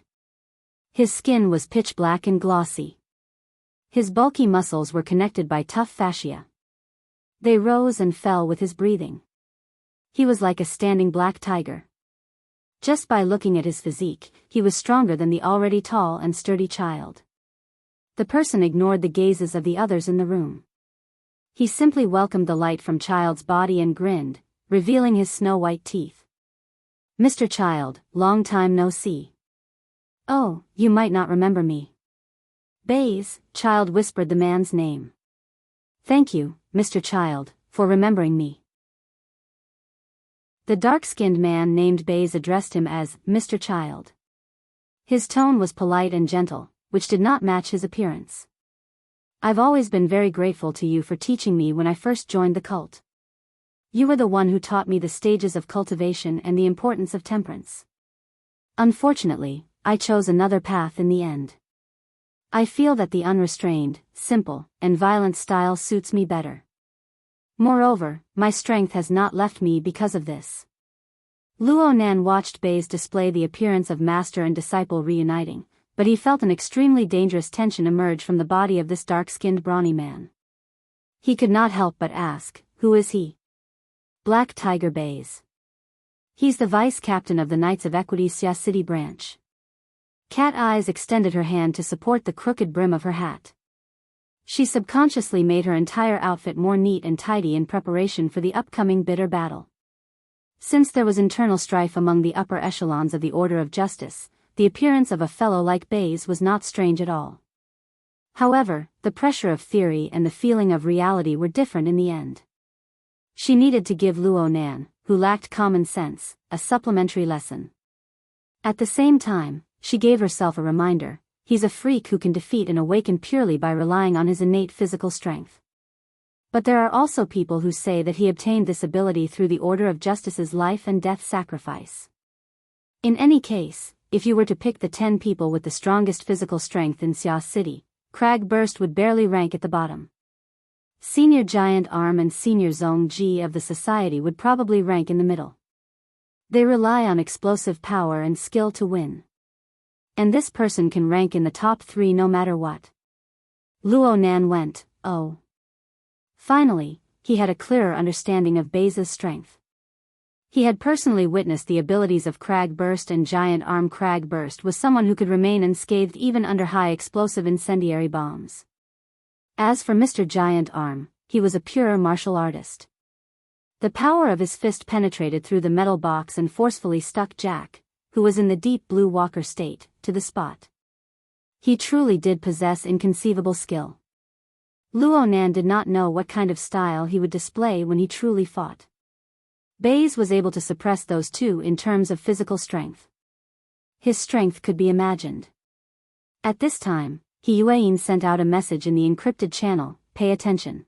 His skin was pitch black and glossy. His bulky muscles were connected by tough fascia. They rose and fell with his breathing. He was like a standing black tiger. Just by looking at his physique, he was stronger than the already tall and sturdy Child. The person ignored the gazes of the others in the room. He simply welcomed the light from Child's body and grinned, revealing his snow-white teeth. "Mr. Child, long time no see." "Oh, you might not remember me." "Baze," Child whispered the man's name. "Thank you, Mr. Child, for remembering me." The dark-skinned man named Baze addressed him as Mr. Child. His tone was polite and gentle, which did not match his appearance. "I've always been very grateful to you for teaching me when I first joined the cult. You were the one who taught me the stages of cultivation and the importance of temperance. Unfortunately, I chose another path in the end. I feel that the unrestrained, simple, and violent style suits me better. Moreover, my strength has not left me because of this." Luo Nan watched Baze display the appearance of master and disciple reuniting, but he felt an extremely dangerous tension emerge from the body of this dark-skinned brawny man. He could not help but ask, "Who is he?" "Black Tiger Baze. He's the vice captain of the Knights of Equity's Xia City branch." Cat Eyes extended her hand to support the crooked brim of her hat. She subconsciously made her entire outfit more neat and tidy in preparation for the upcoming bitter battle. Since there was internal strife among the upper echelons of the Order of Justice, the appearance of a fellow like Baze was not strange at all. However, the pressure of theory and the feeling of reality were different in the end. She needed to give Luo Nan, who lacked common sense, a supplementary lesson. At the same time, she gave herself a reminder: he's a freak who can defeat and awaken purely by relying on his innate physical strength. But there are also people who say that he obtained this ability through the Order of Justice's life and death sacrifice. In any case, if you were to pick the 10 people with the strongest physical strength in Xia City, Crag Burst would barely rank at the bottom. Senior Giant Arm and Senior Zong Ji of the society would probably rank in the middle. They rely on explosive power and skill to win. And this person can rank in the top 3 no matter what. Luo Nan went, "Oh." Finally, he had a clearer understanding of Baze's strength. He had personally witnessed the abilities of Crag Burst and Giant Arm. Crag Burst was someone who could remain unscathed even under high explosive incendiary bombs. As for Mr. Giant Arm, he was a pure martial artist. The power of his fist penetrated through the metal box and forcefully stuck Jack, who was in the deep blue walker state, to the spot. He truly did possess inconceivable skill. Luo Nan did not know what kind of style he would display when he truly fought. Baze was able to suppress those two in terms of physical strength. His strength could be imagined. At this time, He Yuan sent out a message in the encrypted channel: "Pay attention.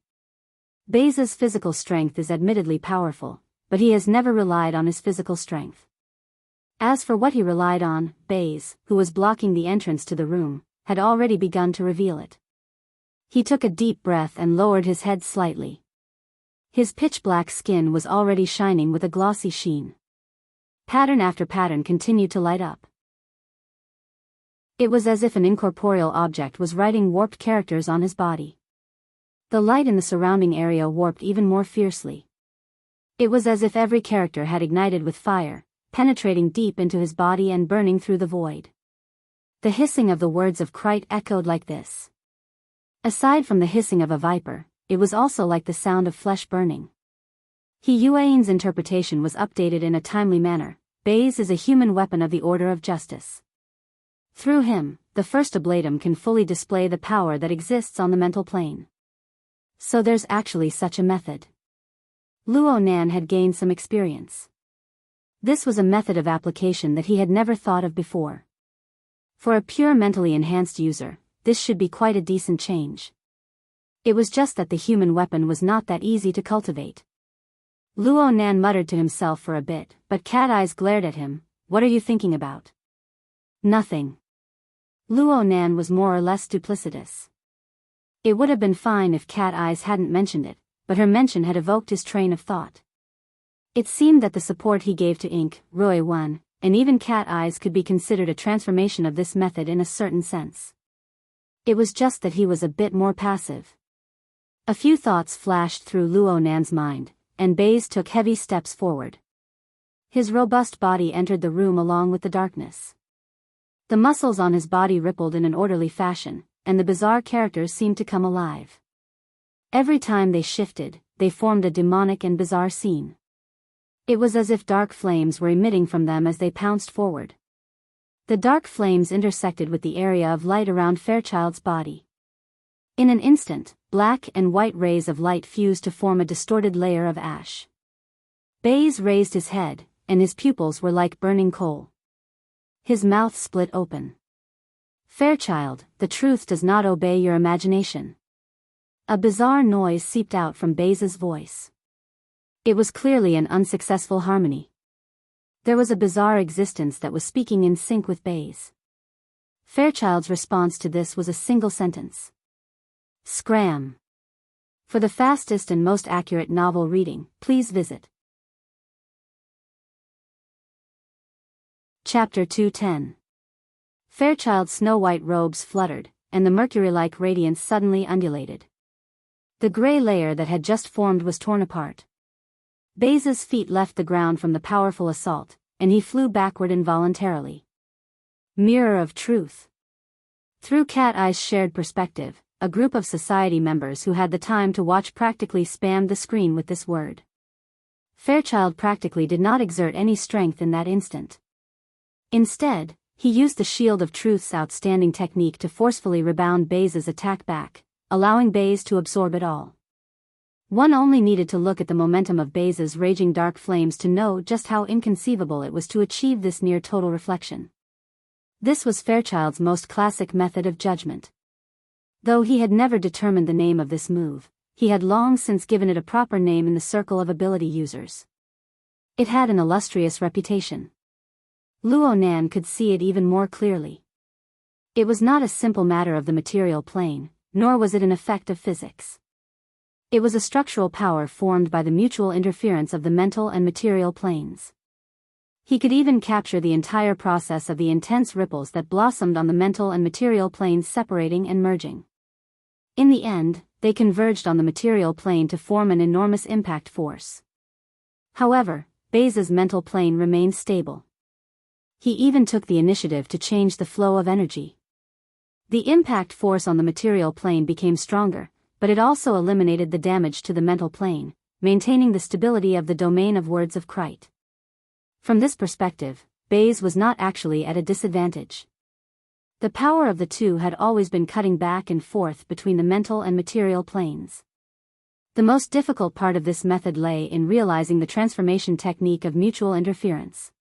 Baze's physical strength is admittedly powerful, but he has never relied on his physical strength." As for what he relied on, Baze, who was blocking the entrance to the room, had already begun to reveal it. He took a deep breath and lowered his head slightly. His pitch-black skin was already shining with a glossy sheen. Pattern after pattern continued to light up. It was as if an incorporeal object was writing warped characters on his body. The light in the surrounding area warped even more fiercely. It was as if every character had ignited with fire, penetrating deep into his body and burning through the void. The hissing of the words of Krite echoed like this. Aside from the hissing of a viper, it was also like the sound of flesh burning. He Yuan's interpretation was updated in a timely manner: Baze is a human weapon of the Order of Justice. Through him, the first ablatum can fully display the power that exists on the mental plane. So there's actually such a method. Luo Nan had gained some experience. This was a method of application that he had never thought of before. For a pure mentally enhanced user, this should be quite a decent change. It was just that the human weapon was not that easy to cultivate. Luo Nan muttered to himself for a bit, but Cat Eyes glared at him. "What are you thinking about?" "Nothing." Luo Nan was more or less duplicitous. It would have been fine if Cat Eyes hadn't mentioned it, but her mention had evoked his train of thought. It seemed that the support he gave to Inc. Roy 1, and even Cat Eyes could be considered a transformation of this method in a certain sense. It was just that he was a bit more passive. A few thoughts flashed through Luo Nan's mind, and Baze took heavy steps forward. His robust body entered the room along with the darkness. The muscles on his body rippled in an orderly fashion, and the bizarre characters seemed to come alive. Every time they shifted, they formed a demonic and bizarre scene. It was as if dark flames were emitting from them as they pounced forward. The dark flames intersected with the area of light around Fairchild's body. In an instant, black and white rays of light fused to form a distorted layer of ash. Baze raised his head, and his pupils were like burning coal. His mouth split open. Fairchild, the truth does not obey your imagination. A bizarre noise seeped out from Baze's voice. It was clearly an unsuccessful harmony. There was a bizarre existence that was speaking in sync with Baze. Fairchild's response to this was a single sentence. Scram. For the fastest and most accurate novel reading, please visit Chapter 210. Fairchild's snow-white robes fluttered, and the mercury-like radiance suddenly undulated. The gray layer that had just formed was torn apart. Baze's feet left the ground from the powerful assault, and he flew backward involuntarily. Mirror of truth. Through Cat Eye's shared perspective, a group of society members who had the time to watch practically spammed the screen with this word. Fairchild practically did not exert any strength in that instant. Instead, he used the Shield of Truth's outstanding technique to forcefully rebound Baze's attack back, allowing Baze to absorb it all. One only needed to look at the momentum of Baze's raging dark flames to know just how inconceivable it was to achieve this near-total reflection. This was Fairchild's most classic method of judgment. Though he had never determined the name of this move, he had long since given it a proper name in the circle of ability users. It had an illustrious reputation. Luo Nan could see it even more clearly. It was not a simple matter of the material plane, nor was it an effect of physics. It was a structural power formed by the mutual interference of the mental and material planes. He could even capture the entire process of the intense ripples that blossomed on the mental and material planes separating and merging. In the end, they converged on the material plane to form an enormous impact force. However, Baze's mental plane remained stable. He even took the initiative to change the flow of energy. The impact force on the material plane became stronger, but it also eliminated the damage to the mental plane, maintaining the stability of the domain of words of Krite. From this perspective, Baze was not actually at a disadvantage. The power of the two had always been cutting back and forth between the mental and material planes. The most difficult part of this method lay in realizing the transformation technique of mutual interference.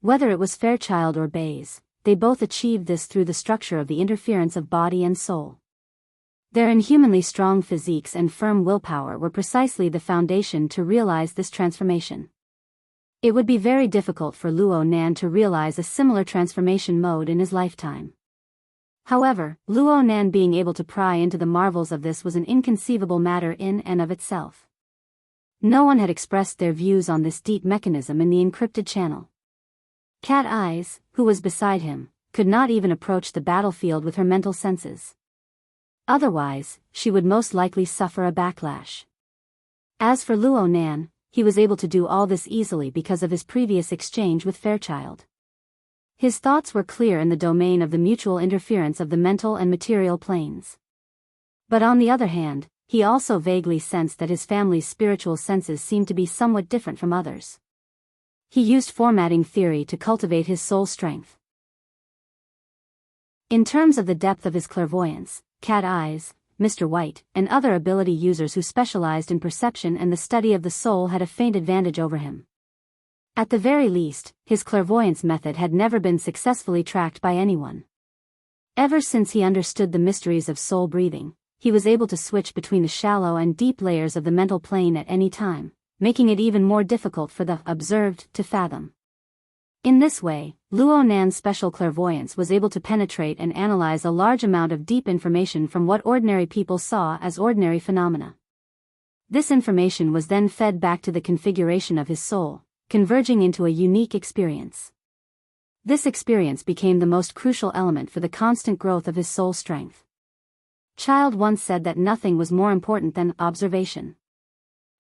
Whether it was Fairchild or Baze, they both achieved this through the structure of the interference of body and soul. Their inhumanly strong physiques and firm willpower were precisely the foundation to realize this transformation. It would be very difficult for Luo Nan to realize a similar transformation mode in his lifetime. However, Luo Nan being able to pry into the marvels of this was an inconceivable matter in and of itself. No one had expressed their views on this deep mechanism in the encrypted channel. Cat Eyes, who was beside him, could not even approach the battlefield with her mental senses. Otherwise, she would most likely suffer a backlash. As for Luo Nan, he was able to do all this easily because of his previous exchange with Fairchild. His thoughts were clear in the domain of the mutual interference of the mental and material planes. But on the other hand, he also vaguely sensed that his family's spiritual senses seemed to be somewhat different from others. He used formatting theory to cultivate his soul strength. In terms of the depth of his clairvoyance, Cat Eyes, Mr. White, and other ability users who specialized in perception and the study of the soul had a faint advantage over him. At the very least, his clairvoyance method had never been successfully tracked by anyone. Ever since he understood the mysteries of soul breathing, he was able to switch between the shallow and deep layers of the mental plane at any time, making it even more difficult for the observed to fathom. In this way, Luo Nan's special clairvoyance was able to penetrate and analyze a large amount of deep information from what ordinary people saw as ordinary phenomena. This information was then fed back to the configuration of his soul, converging into a unique experience. This experience became the most crucial element for the constant growth of his soul strength. Child once said that nothing was more important than observation.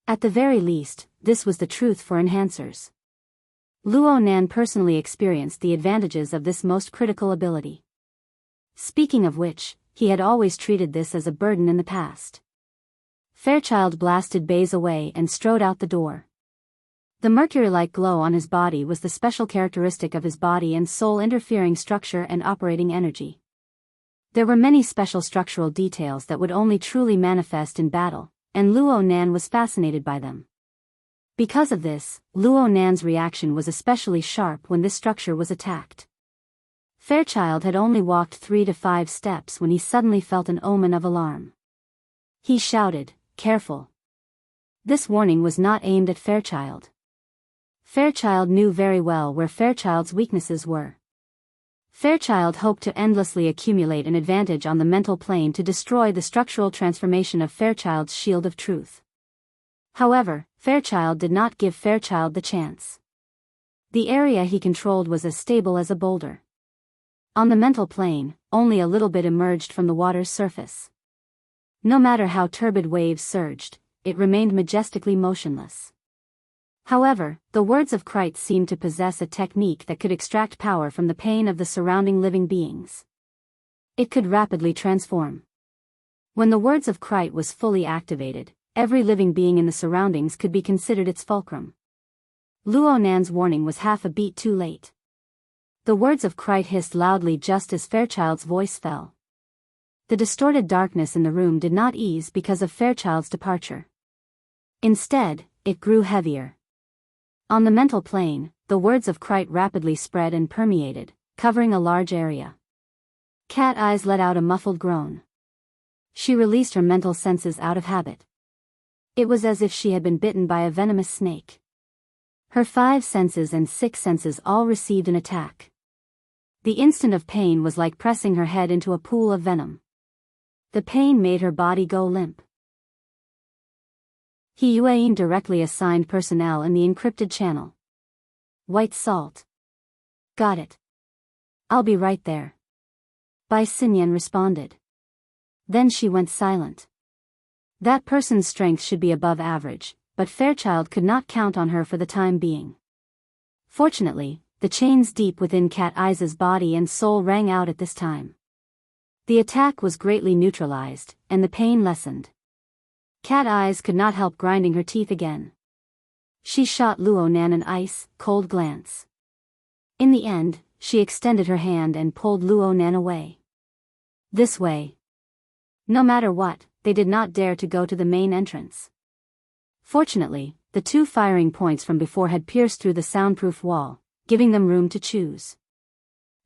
At the very least, this was the truth for enhancers. Luo Nan personally experienced the advantages of this most critical ability. Speaking of which, he had always treated this as a burden in the past. Fairchild blasted Baze away and strode out the door. The mercury-like glow on his body was the special characteristic of his body and soul interfering structure and operating energy. There were many special structural details that would only truly manifest in battle, and Luo Nan was fascinated by them. Because of this, Luo Nan's reaction was especially sharp when this structure was attacked. Fairchild had only walked 3 to 5 steps when he suddenly felt an omen of alarm. He shouted, "Careful!" This warning was not aimed at Fairchild. Fairchild knew very well where Fairchild's weaknesses were. Fairchild hoped to endlessly accumulate an advantage on the mental plane to destroy the structural transformation of Fairchild's shield of truth. However, Fairchild did not give Fairchild the chance. The area he controlled was as stable as a boulder. On the mental plane, only a little bit emerged from the water's surface. No matter how turbid waves surged, it remained majestically motionless. However, the words of Krite seemed to possess a technique that could extract power from the pain of the surrounding living beings. It could rapidly transform. When the words of Krite was fully activated, every living being in the surroundings could be considered its fulcrum. Luo Nan's warning was half a beat too late. The words of Krite hissed loudly just as Fairchild's voice fell. The distorted darkness in the room did not ease because of Fairchild's departure. Instead, it grew heavier. On the mental plane, the words of Krite rapidly spread and permeated, covering a large area. Cat Eyes let out a muffled groan. She released her mental senses out of habit. It was as if she had been bitten by a venomous snake. Her 5 senses and 6 senses all received an attack. The instant of pain was like pressing her head into a pool of venom. The pain made her body go limp. He Yuan directly assigned personnel in the encrypted channel. White Salt. Got it. I'll be right there. Bai Xinyan responded. Then she went silent. That person's strength should be above average, but Fairchild could not count on her for the time being. Fortunately, the chains deep within Cat Eyes' body and soul rang out at this time. The attack was greatly neutralized, and the pain lessened. Cat Eyes could not help grinding her teeth again. She shot Luo Nan an ice-cold glance. In the end, she extended her hand and pulled Luo Nan away. This way. No matter what, they did not dare to go to the main entrance. Fortunately, the 2 firing points from before had pierced through the soundproof wall, giving them room to choose.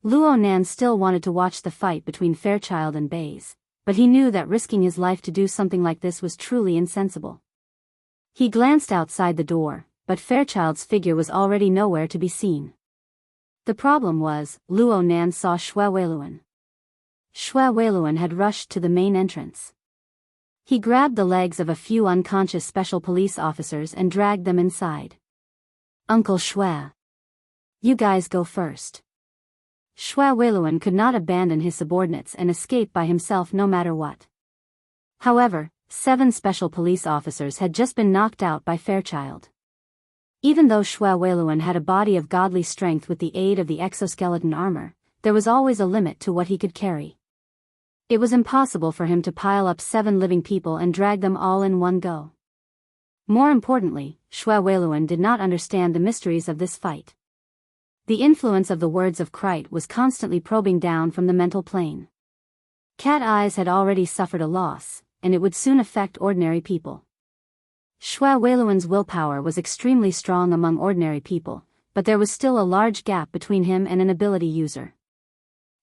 Luo Nan still wanted to watch the fight between Fairchild and Baze, but he knew that risking his life to do something like this was truly insensible. He glanced outside the door, but Fairchild's figure was already nowhere to be seen. The problem was, Luo Nan saw Xue Weiluan. Xue Weiluan had rushed to the main entrance. He grabbed the legs of a few unconscious special police officers and dragged them inside. "Uncle Xue. You guys go first." Xue Weiluan could not abandon his subordinates and escape by himself no matter what. However, 7 special police officers had just been knocked out by Fairchild. Even though Xue Weiluan had a body of godly strength with the aid of the exoskeleton armor, there was always a limit to what he could carry. It was impossible for him to pile up 7 living people and drag them all in one go. More importantly, Xue Weiluan did not understand the mysteries of this fight. The influence of the words of Krite was constantly probing down from the mental plane. Cat Eyes had already suffered a loss, and it would soon affect ordinary people. Xue Weiluan's willpower was extremely strong among ordinary people, but there was still a large gap between him and an ability user.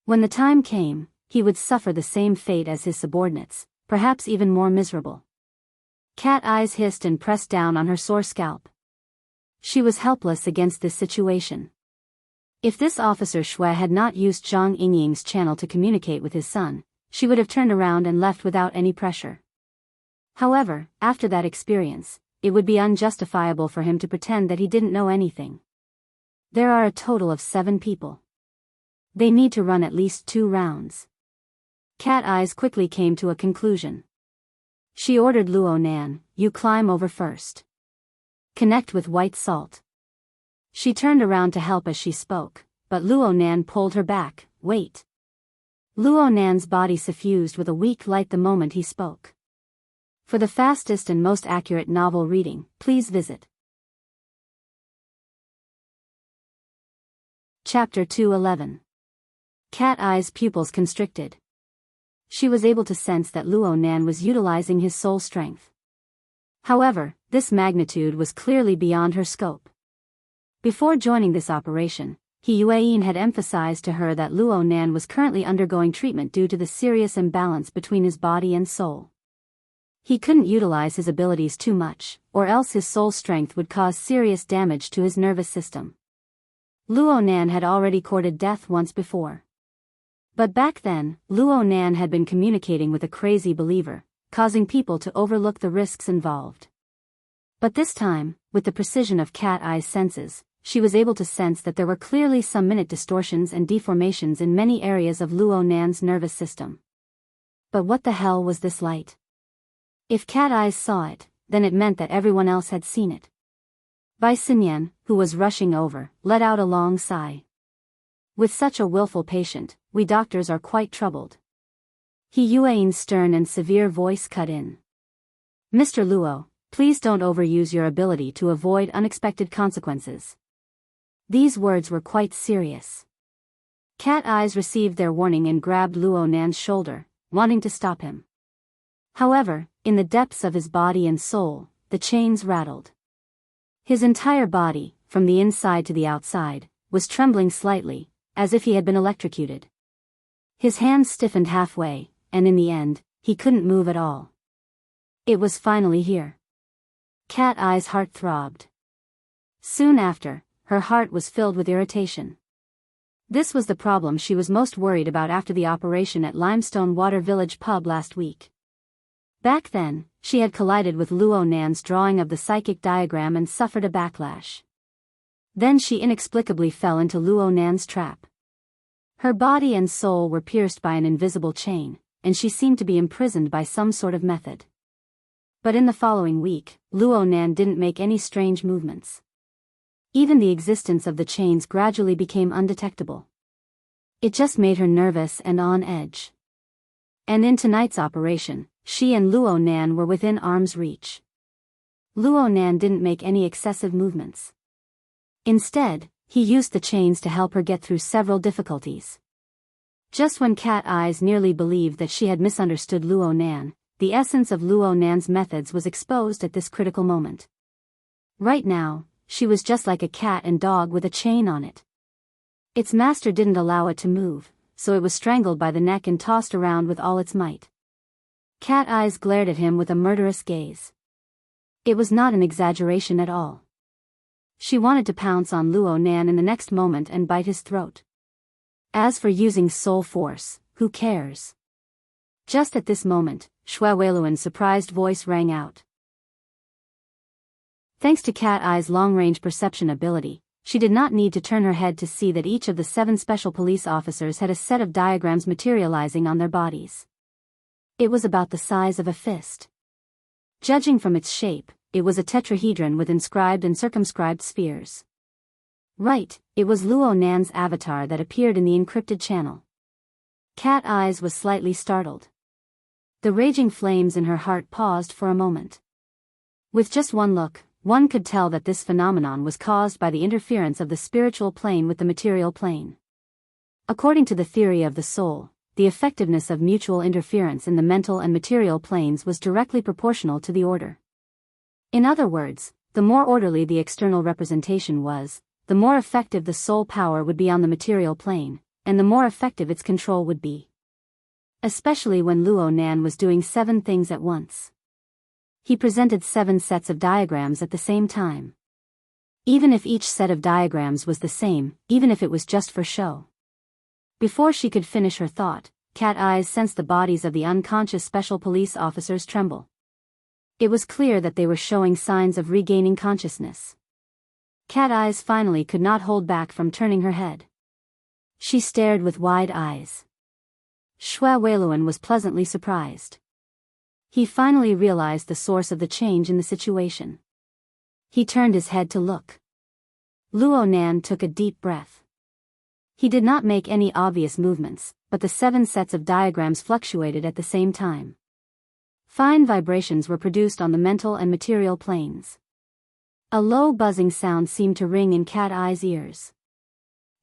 When the time came, he would suffer the same fate as his subordinates, perhaps even more miserable. Cat Eyes hissed and pressed down on her sore scalp. She was helpless against this situation. If this officer Xue had not used Zhang Yingying's channel to communicate with his son, she would have turned around and left without any pressure. However, after that experience, it would be unjustifiable for him to pretend that he didn't know anything. There are a total of 7 people. They need to run at least 2 rounds. Cat Eyes quickly came to a conclusion. She ordered Luo Nan, "You climb over first. Connect with White Salt." She turned around to help as she spoke, but Luo Nan pulled her back. "Wait." Luo Nan's body suffused with a weak light the moment he spoke. For the fastest and most accurate novel reading, please visit Chapter 211. Cat Eye's pupils constricted. She was able to sense that Luo Nan was utilizing his soul strength. However, this magnitude was clearly beyond her scope. Before joining this operation, He Yueyin had emphasized to her that Luo Nan was currently undergoing treatment due to the serious imbalance between his body and soul. He couldn't utilize his abilities too much, or else his soul strength would cause serious damage to his nervous system. Luo Nan had already courted death once before. But back then, Luo Nan had been communicating with a crazy believer, causing people to overlook the risks involved. But this time, with the precision of Cat Eye's senses, she was able to sense that there were clearly some minute distortions and deformations in many areas of Luo Nan's nervous system. But what the hell was this light? If Cat Eyes saw it, then it meant that everyone else had seen it. Bai Xinyan, who was rushing over, let out a long sigh. With such a willful patient, we doctors are quite troubled. He Yuein's stern and severe voice cut in. Mr. Luo, please don't overuse your ability to avoid unexpected consequences. These words were quite serious. Cat Eyes received their warning and grabbed Luo Nan's shoulder, wanting to stop him. However, in the depths of his body and soul, the chains rattled. His entire body, from the inside to the outside, was trembling slightly, as if he had been electrocuted. His hands stiffened halfway, and in the end, he couldn't move at all. It was finally here. Cat Eye's heart throbbed. Soon after, her heart was filled with irritation. This was the problem she was most worried about after the operation at Limestone Water Village pub last week. Back then, she had collided with Luo Nan's drawing of the psychic diagram and suffered a backlash. Then she inexplicably fell into Luo Nan's trap. Her body and soul were pierced by an invisible chain, and she seemed to be imprisoned by some sort of method. But in the following week, Luo Nan didn't make any strange movements. Even the existence of the chains gradually became undetectable. It just made her nervous and on edge. And in tonight's operation, she and Luo Nan were within arm's reach. Luo Nan didn't make any excessive movements. Instead, he used the chains to help her get through several difficulties. Just when Cat Eyes nearly believed that she had misunderstood Luo Nan, the essence of Luo Nan's methods was exposed at this critical moment. Right now, she was just like a cat and dog with a chain on it. Its master didn't allow it to move, so it was strangled by the neck and tossed around with all its might. Cat Eyes glared at him with a murderous gaze. It was not an exaggeration at all. She wanted to pounce on Luo Nan in the next moment and bite his throat. As for using soul force, who cares? Just at this moment, Shui Weiluan's surprised voice rang out. Thanks to Cat Eye's long-range perception ability, she did not need to turn her head to see that each of the 7 special police officers had a set of diagrams materializing on their bodies. It was about the size of a fist. Judging from its shape, it was a tetrahedron with inscribed and circumscribed spheres. Right, it was Luo Nan's avatar that appeared in the encrypted channel. Cat Eyes was slightly startled. The raging flames in her heart paused for a moment. With just one look, one could tell that this phenomenon was caused by the interference of the spiritual plane with the material plane. According to the theory of the soul, the effectiveness of mutual interference in the mental and material planes was directly proportional to the order. In other words, the more orderly the external representation was, the more effective the soul power would be on the material plane, and the more effective its control would be. Especially when Luo Nan was doing 7 things at once. He presented 7 sets of diagrams at the same time. Even if each set of diagrams was the same, even if it was just for show. Before she could finish her thought, Cat Eyes sensed the bodies of the unconscious special police officers tremble. It was clear that they were showing signs of regaining consciousness. Cat Eyes finally could not hold back from turning her head. She stared with wide eyes. Shui Weiluan was pleasantly surprised. He finally realized the source of the change in the situation. He turned his head to look. Luo Nan took a deep breath. He did not make any obvious movements, but the 7 sets of diagrams fluctuated at the same time. Fine vibrations were produced on the mental and material planes. A low buzzing sound seemed to ring in Cat Eye's ears.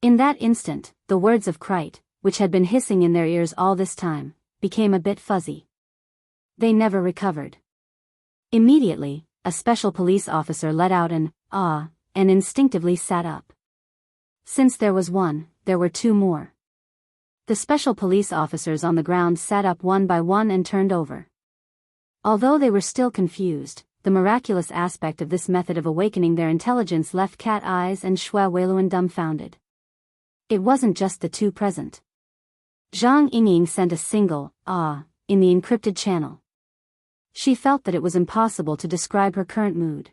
In that instant, the words of Krite, which had been hissing in their ears all this time, became a bit fuzzy. They never recovered. Immediately, a special police officer let out an "ah" and instinctively sat up. Since there was one, there were two more. The special police officers on the ground sat up one by one and turned over. Although they were still confused, the miraculous aspect of this method of awakening their intelligence left Cat Eyes and Xue Weiluan dumbfounded. It wasn't just the two present. Zhang Yingying sent a single "ah" in the encrypted channel. She felt that it was impossible to describe her current mood.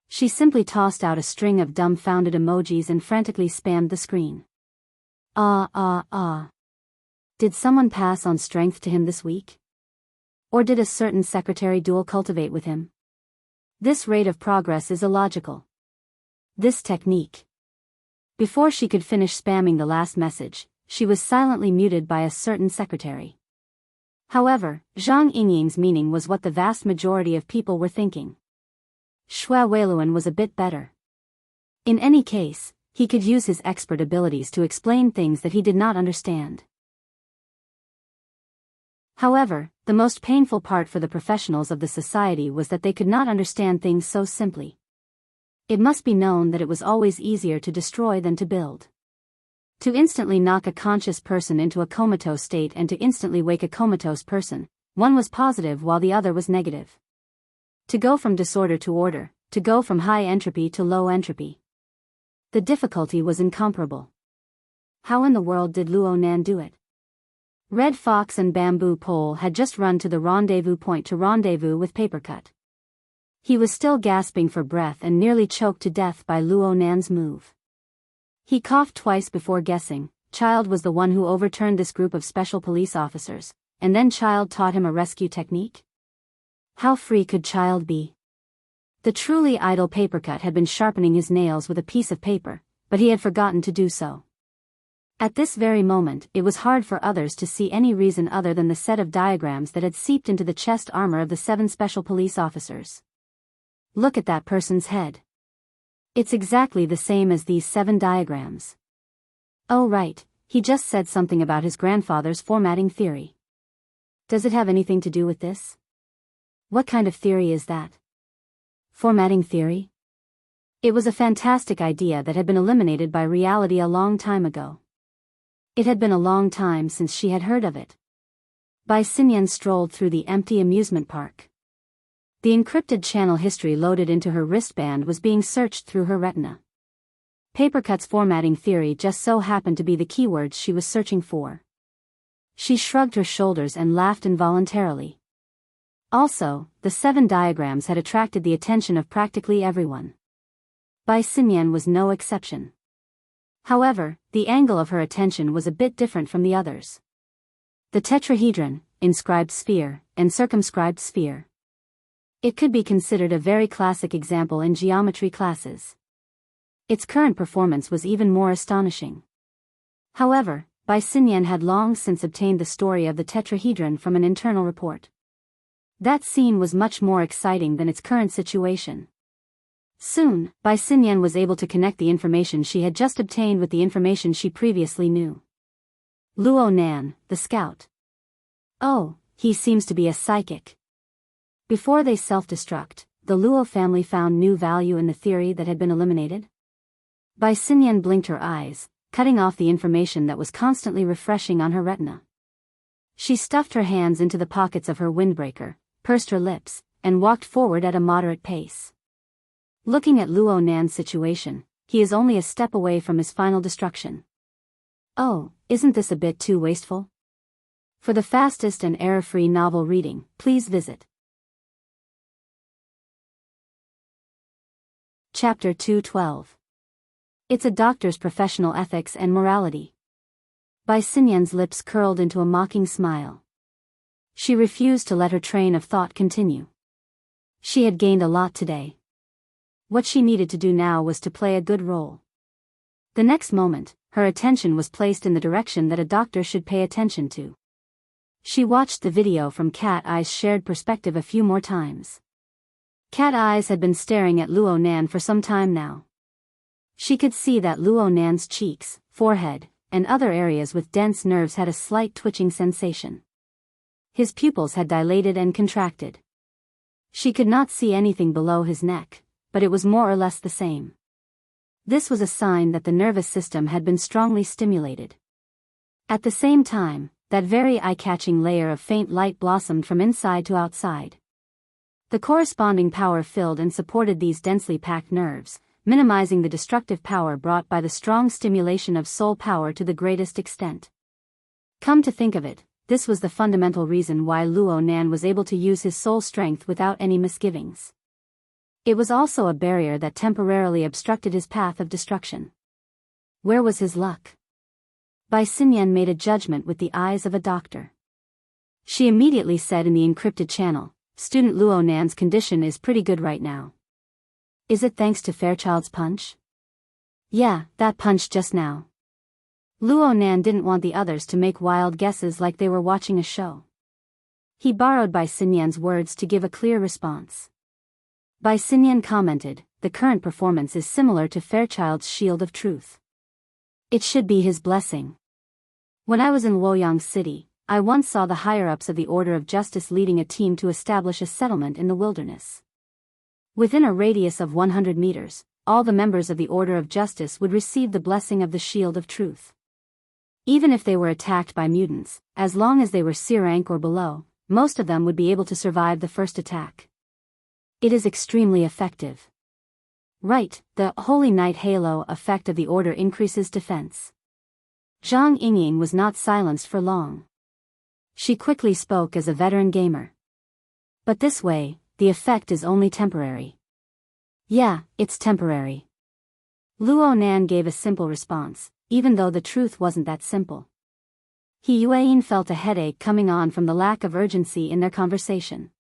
She simply tossed out a string of dumbfounded emojis and frantically spammed the screen. Ah ah ah. Did someone pass on strength to him this week? Or did a certain secretary dual cultivate with him? This rate of progress is illogical. This technique. Before she could finish spamming the last message, she was silently muted by a certain secretary. However, Zhang Yingying's meaning was what the vast majority of people were thinking. Xue Weiluan was a bit better. In any case, he could use his expert abilities to explain things that he did not understand. However, the most painful part for the professionals of the society was that they could not understand things so simply. It must be known that it was always easier to destroy than to build. To instantly knock a conscious person into a comatose state and to instantly wake a comatose person, one was positive while the other was negative. To go from disorder to order, to go from high entropy to low entropy. The difficulty was incomparable. How in the world did Luo Nan do it? Red Fox and Bamboo Pole had just run to the rendezvous point to rendezvous with Papercut. He was still gasping for breath and nearly choked to death by Luo Nan's move. He coughed twice before guessing. Child was the one who overturned this group of special police officers, and then Child taught him a rescue technique? How free could Child be? The truly idle Papercut had been sharpening his nails with a piece of paper, but he had forgotten to do so. At this very moment, it was hard for others to see any reason other than the set of diagrams that had seeped into the chest armor of the 7 special police officers. Look at that person's head. It's exactly the same as these 7 diagrams. Oh right, he just said something about his grandfather's formatting theory. Does it have anything to do with this? What kind of theory is that? Formatting theory? It was a fantastic idea that had been eliminated by reality a long time ago. It had been a long time since she had heard of it. Bai Xinyan strolled through the empty amusement park. The encrypted channel history loaded into her wristband was being searched through her retina. Papercut's formatting theory just so happened to be the keywords she was searching for. She shrugged her shoulders and laughed involuntarily. Also, the 7 diagrams had attracted the attention of practically everyone. Bai Xinyan was no exception. However, the angle of her attention was a bit different from the others. The tetrahedron, inscribed sphere, and circumscribed sphere. It could be considered a very classic example in geometry classes. Its current performance was even more astonishing. However, Bai Xinyan had long since obtained the story of the tetrahedron from an internal report. That scene was much more exciting than its current situation. Soon, Bai Xinyan was able to connect the information she had just obtained with the information she previously knew. Luo Nan, the scout. Oh, he seems to be a psychic. Before they self-destruct, the Luo family found new value in the theory that had been eliminated? Bai Xinyan blinked her eyes, cutting off the information that was constantly refreshing on her retina. She stuffed her hands into the pockets of her windbreaker, pursed her lips, and walked forward at a moderate pace. Looking at Luo Nan's situation, he is only a step away from his final destruction. Oh, isn't this a bit too wasteful? For the fastest and error-free novel reading, please visit Chapter 212. It's a doctor's professional ethics and morality. Bai Xinyan's lips curled into a mocking smile. She refused to let her train of thought continue. She had gained a lot today. What she needed to do now was to play a good role. The next moment, her attention was placed in the direction that a doctor should pay attention to. She watched the video from Cat Eye's shared perspective a few more times. Cat Eyes had been staring at Luo Nan for some time now. She could see that Luo Nan's cheeks, forehead, and other areas with dense nerves had a slight twitching sensation. His pupils had dilated and contracted. She could not see anything below his neck, but it was more or less the same. This was a sign that the nervous system had been strongly stimulated. At the same time, that very eye-catching layer of faint light blossomed from inside to outside. The corresponding power filled and supported these densely packed nerves, minimizing the destructive power brought by the strong stimulation of soul power to the greatest extent. Come to think of it, this was the fundamental reason why Luo Nan was able to use his soul strength without any misgivings. It was also a barrier that temporarily obstructed his path of destruction. Where was his luck? Bai Xinyan made a judgment with the eyes of a doctor. She immediately said in the encrypted channel, "Student Luo Nan's condition is pretty good right now." "Is it thanks to Fairchild's punch?" "Yeah, that punch just now." Luo Nan didn't want the others to make wild guesses like they were watching a show. He borrowed Bai Xinyan's words to give a clear response. Bai Xinyan commented, "The current performance is similar to Fairchild's Shield of Truth. It should be his blessing. When I was in Luoyang City, I once saw the higher-ups of the Order of Justice leading a team to establish a settlement in the wilderness. Within a radius of 100 meters, all the members of the Order of Justice would receive the blessing of the Shield of Truth. Even if they were attacked by mutants, as long as they were C rank or below, most of them would be able to survive the first attack. It is extremely effective. Right, the Holy Night Halo effect of the Order increases defense." Zhang Yingying was not silenced for long. She quickly spoke as a veteran gamer. "But this way, the effect is only temporary." "Yeah, it's temporary." Luo Nan gave a simple response, even though the truth wasn't that simple. He Yueyin felt a headache coming on from the lack of urgency in their conversation.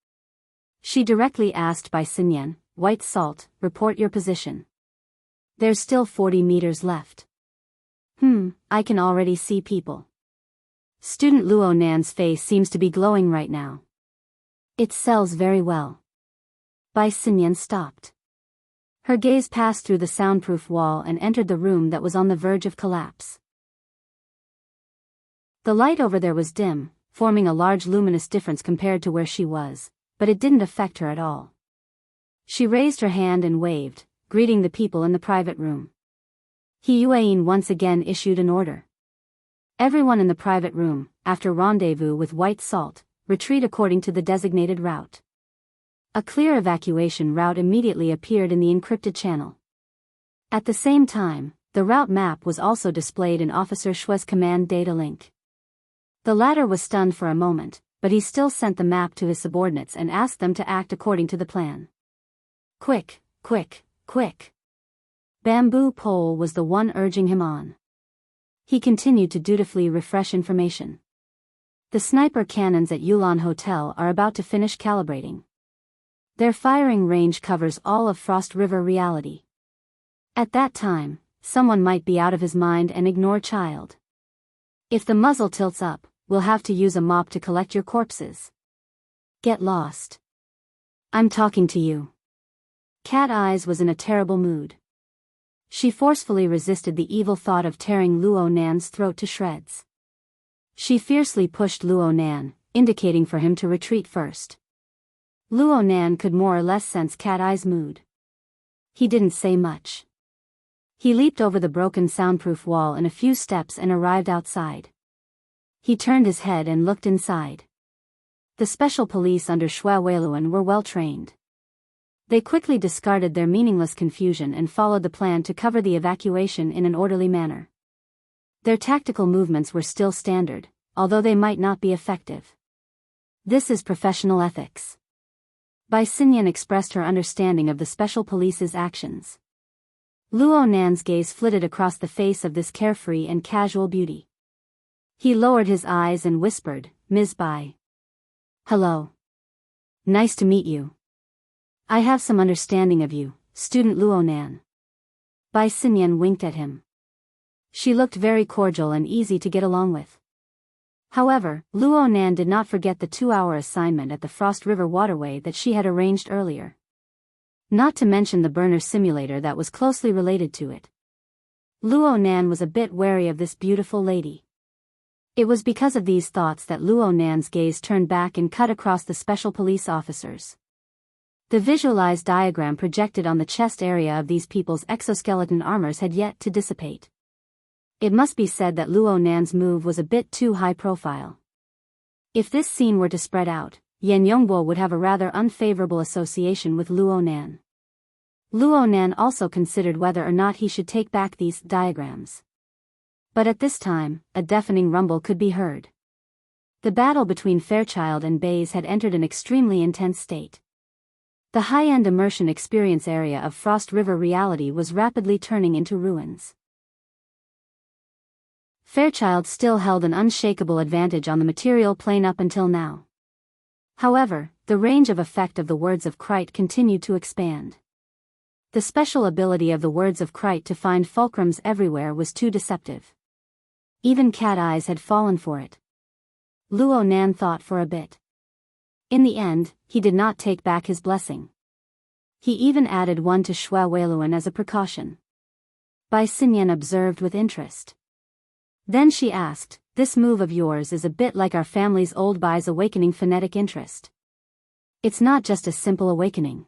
She directly asked Bai Xinyan, "White Salt, report your position." "There's still 40 meters left." I can already see people." Student Luo Nan's face seems to be glowing right now. "It sells very well." Bai Xinyan stopped. Her gaze passed through the soundproof wall and entered the room that was on the verge of collapse. The light over there was dim, forming a large luminous difference compared to where she was, but it didn't affect her at all. She raised her hand and waved, greeting the people in the private room. He Yueyin once again issued an order. "Everyone in the private room, after rendezvous with White Salt, retreat according to the designated route." A clear evacuation route immediately appeared in the encrypted channel. At the same time, the route map was also displayed in Officer Shue's command data link. The latter was stunned for a moment, but he still sent the map to his subordinates and asked them to act according to the plan. Quick, quick, quick. Bamboo Pole was the one urging him on. He continued to dutifully refresh information. The sniper cannons at Yulan Hotel are about to finish calibrating. Their firing range covers all of Frost River reality. At that time, someone might be out of his mind and ignore Child. If the muzzle tilts up, we'll have to use a mop to collect your corpses. Get lost. I'm talking to you. Cat Eyes was in a terrible mood. She forcefully resisted the evil thought of tearing Luo Nan's throat to shreds. She fiercely pushed Luo Nan, indicating for him to retreat first. Luo Nan could more or less sense Cat Eye's mood. He didn't say much. He leaped over the broken soundproof wall in a few steps and arrived outside. He turned his head and looked inside. The special police under Xue Weiluan were well trained. They quickly discarded their meaningless confusion and followed the plan to cover the evacuation in an orderly manner. Their tactical movements were still standard, although they might not be effective. This is professional ethics. Bai Xinyan expressed her understanding of the special police's actions. Luo Nan's gaze flitted across the face of this carefree and casual beauty. He lowered his eyes and whispered, "Ms. Bai. Hello. Nice to meet you. I have some understanding of you, student Luo Nan." Bai Xinyan winked at him. She looked very cordial and easy to get along with. However, Luo Nan did not forget the 2-hour assignment at the Frost River waterway that she had arranged earlier. Not to mention the burner simulator that was closely related to it. Luo Nan was a bit wary of this beautiful lady. It was because of these thoughts that Luo Nan's gaze turned back and cut across the special police officers. The visualized diagram projected on the chest area of these people's exoskeleton armors had yet to dissipate. It must be said that Luo Nan's move was a bit too high profile. If this scene were to spread out, Yan Yongbo would have a rather unfavorable association with Luo Nan. Luo Nan also considered whether or not he should take back these diagrams. But at this time, a deafening rumble could be heard. The battle between Fairchild and Baze had entered an extremely intense state. The high-end immersion experience area of Frost River reality was rapidly turning into ruins. Fairchild still held an unshakable advantage on the material plane up until now. However, the range of effect of the words of Krite continued to expand. The special ability of the words of Krite to find fulcrums everywhere was too deceptive. Even cat eyes had fallen for it. Luo Nan thought for a bit. In the end, he did not take back his blessing. He even added one to Shui Weiluan as a precaution. Bai Xinyan observed with interest. Then she asked, "This move of yours is a bit like our family's old Bai's awakening phonetic interest. It's not just a simple awakening.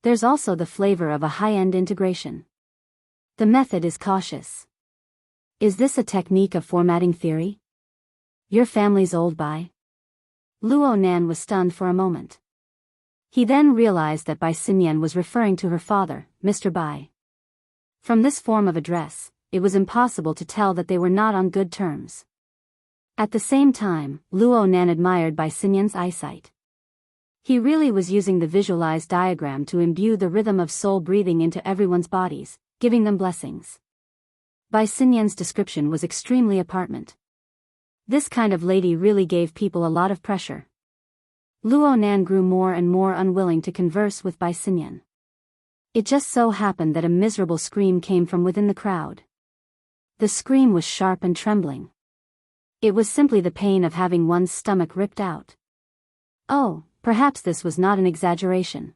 There's also the flavor of a high-end integration. The method is cautious. Is this a technique of formatting theory? Your family's old Bai?" Luo Nan was stunned for a moment. He then realized that Bai Xinyan was referring to her father, Mr. Bai. From this form of address, it was impossible to tell that they were not on good terms. At the same time, Luo Nan admired Bai Xinyan's eyesight. He really was using the visualized diagram to imbue the rhythm of soul breathing into everyone's bodies, giving them blessings. Bai Xinyan's description was extremely apartment. This kind of lady really gave people a lot of pressure. Luo Nan grew more and more unwilling to converse with Bai Xinyan. It just so happened that a miserable scream came from within the crowd. The scream was sharp and trembling. It was simply the pain of having one's stomach ripped out. Oh, perhaps this was not an exaggeration.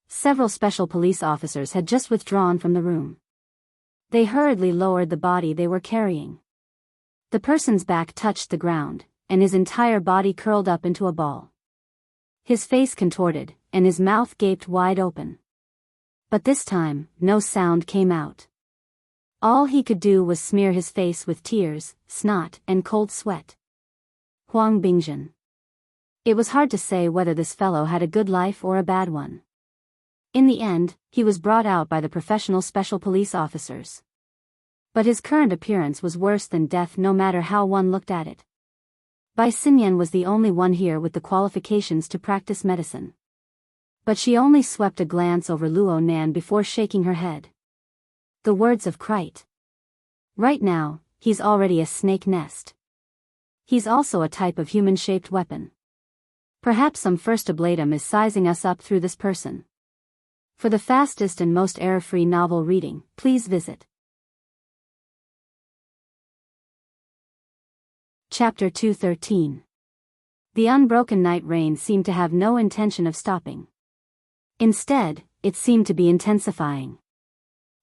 Several special police officers had just withdrawn from the room. They hurriedly lowered the body they were carrying. The person's back touched the ground, and his entire body curled up into a ball. His face contorted, and his mouth gaped wide open. But this time, no sound came out. All he could do was smear his face with tears, snot, and cold sweat. Huang Bingzhen. It was hard to say whether this fellow had a good life or a bad one. In the end, he was brought out by the professional special police officers. But his current appearance was worse than death no matter how one looked at it. Bai Xinyan was the only one here with the qualifications to practice medicine. But she only swept a glance over Luo Nan before shaking her head. The words of Krite. Right now, he's already a snake nest. He's also a type of human-shaped weapon. Perhaps some first ablatum is sizing us up through this person. For the fastest and most error-free novel reading, please visit Chapter 213. The unbroken night rain seemed to have no intention of stopping. Instead, it seemed to be intensifying.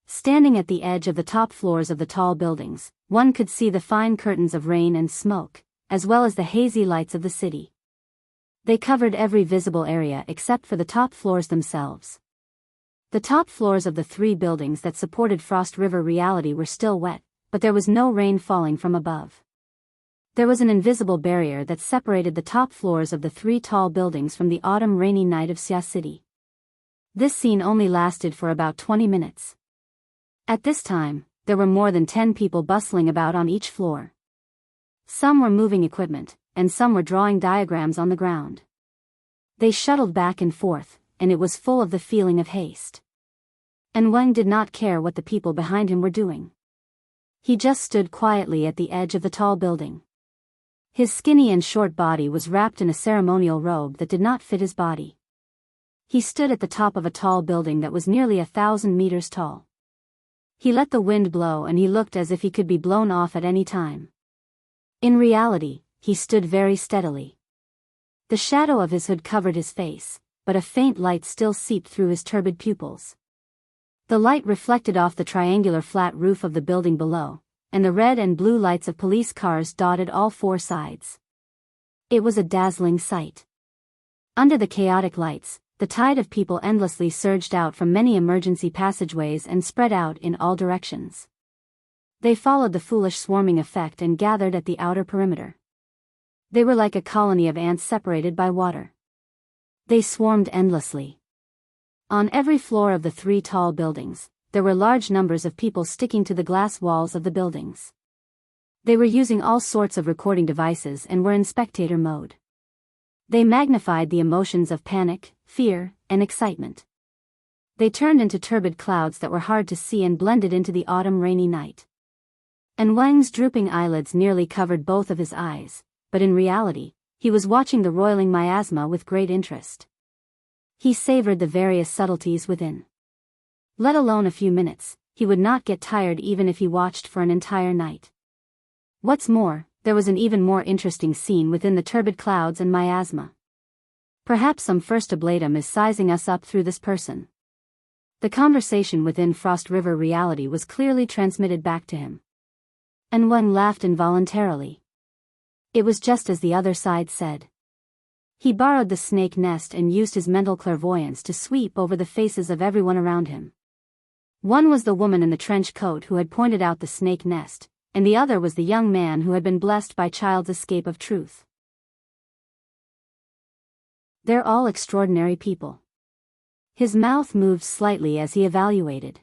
Standing at the edge of the top floors of the tall buildings, one could see the fine curtains of rain and smoke, as well as the hazy lights of the city. They covered every visible area except for the top floors themselves. The top floors of the 3 buildings that supported Frost River reality were still wet, but there was no rain falling from above. There was an invisible barrier that separated the top floors of the 3 tall buildings from the autumn rainy night of Xia City. This scene only lasted for about 20 minutes. At this time, there were more than 10 people bustling about on each floor. Some were moving equipment, and some were drawing diagrams on the ground. They shuttled back and forth, and it was full of the feeling of haste. And Wang did not care what the people behind him were doing. He just stood quietly at the edge of the tall building. His skinny and short body was wrapped in a ceremonial robe that did not fit his body. He stood at the top of a tall building that was nearly 1,000 meters tall. He let the wind blow and he looked as if he could be blown off at any time. In reality, he stood very steadily. The shadow of his hood covered his face, but a faint light still seeped through his turbid pupils. The light reflected off the triangular flat roof of the building below, and the red and blue lights of police cars dotted all four sides. It was a dazzling sight. Under the chaotic lights, the tide of people endlessly surged out from many emergency passageways and spread out in all directions. They followed the foolish swarming effect and gathered at the outer perimeter. They were like a colony of ants separated by water. They swarmed endlessly. On every floor of the three tall buildings, there were large numbers of people sticking to the glass walls of the buildings. They were using all sorts of recording devices and were in spectator mode. They magnified the emotions of panic, fear, and excitement. They turned into turbid clouds that were hard to see and blended into the autumn rainy night. And Wang's drooping eyelids nearly covered both of his eyes, but in reality, he was watching the roiling miasma with great interest. He savored the various subtleties within. Let alone a few minutes, he would not get tired even if he watched for an entire night. What's more, there was an even more interesting scene within the turbid clouds and miasma. Perhaps some first ablatum is sizing us up through this person. The conversation within Frost River reality was clearly transmitted back to him. And Wang laughed involuntarily. It was just as the other side said. He borrowed the snake nest and used his mental clairvoyance to sweep over the faces of everyone around him. One was the woman in the trench coat who had pointed out the snake nest, and the other was the young man who had been blessed by Child's escape of truth. They're all extraordinary people. His mouth moved slightly as he evaluated.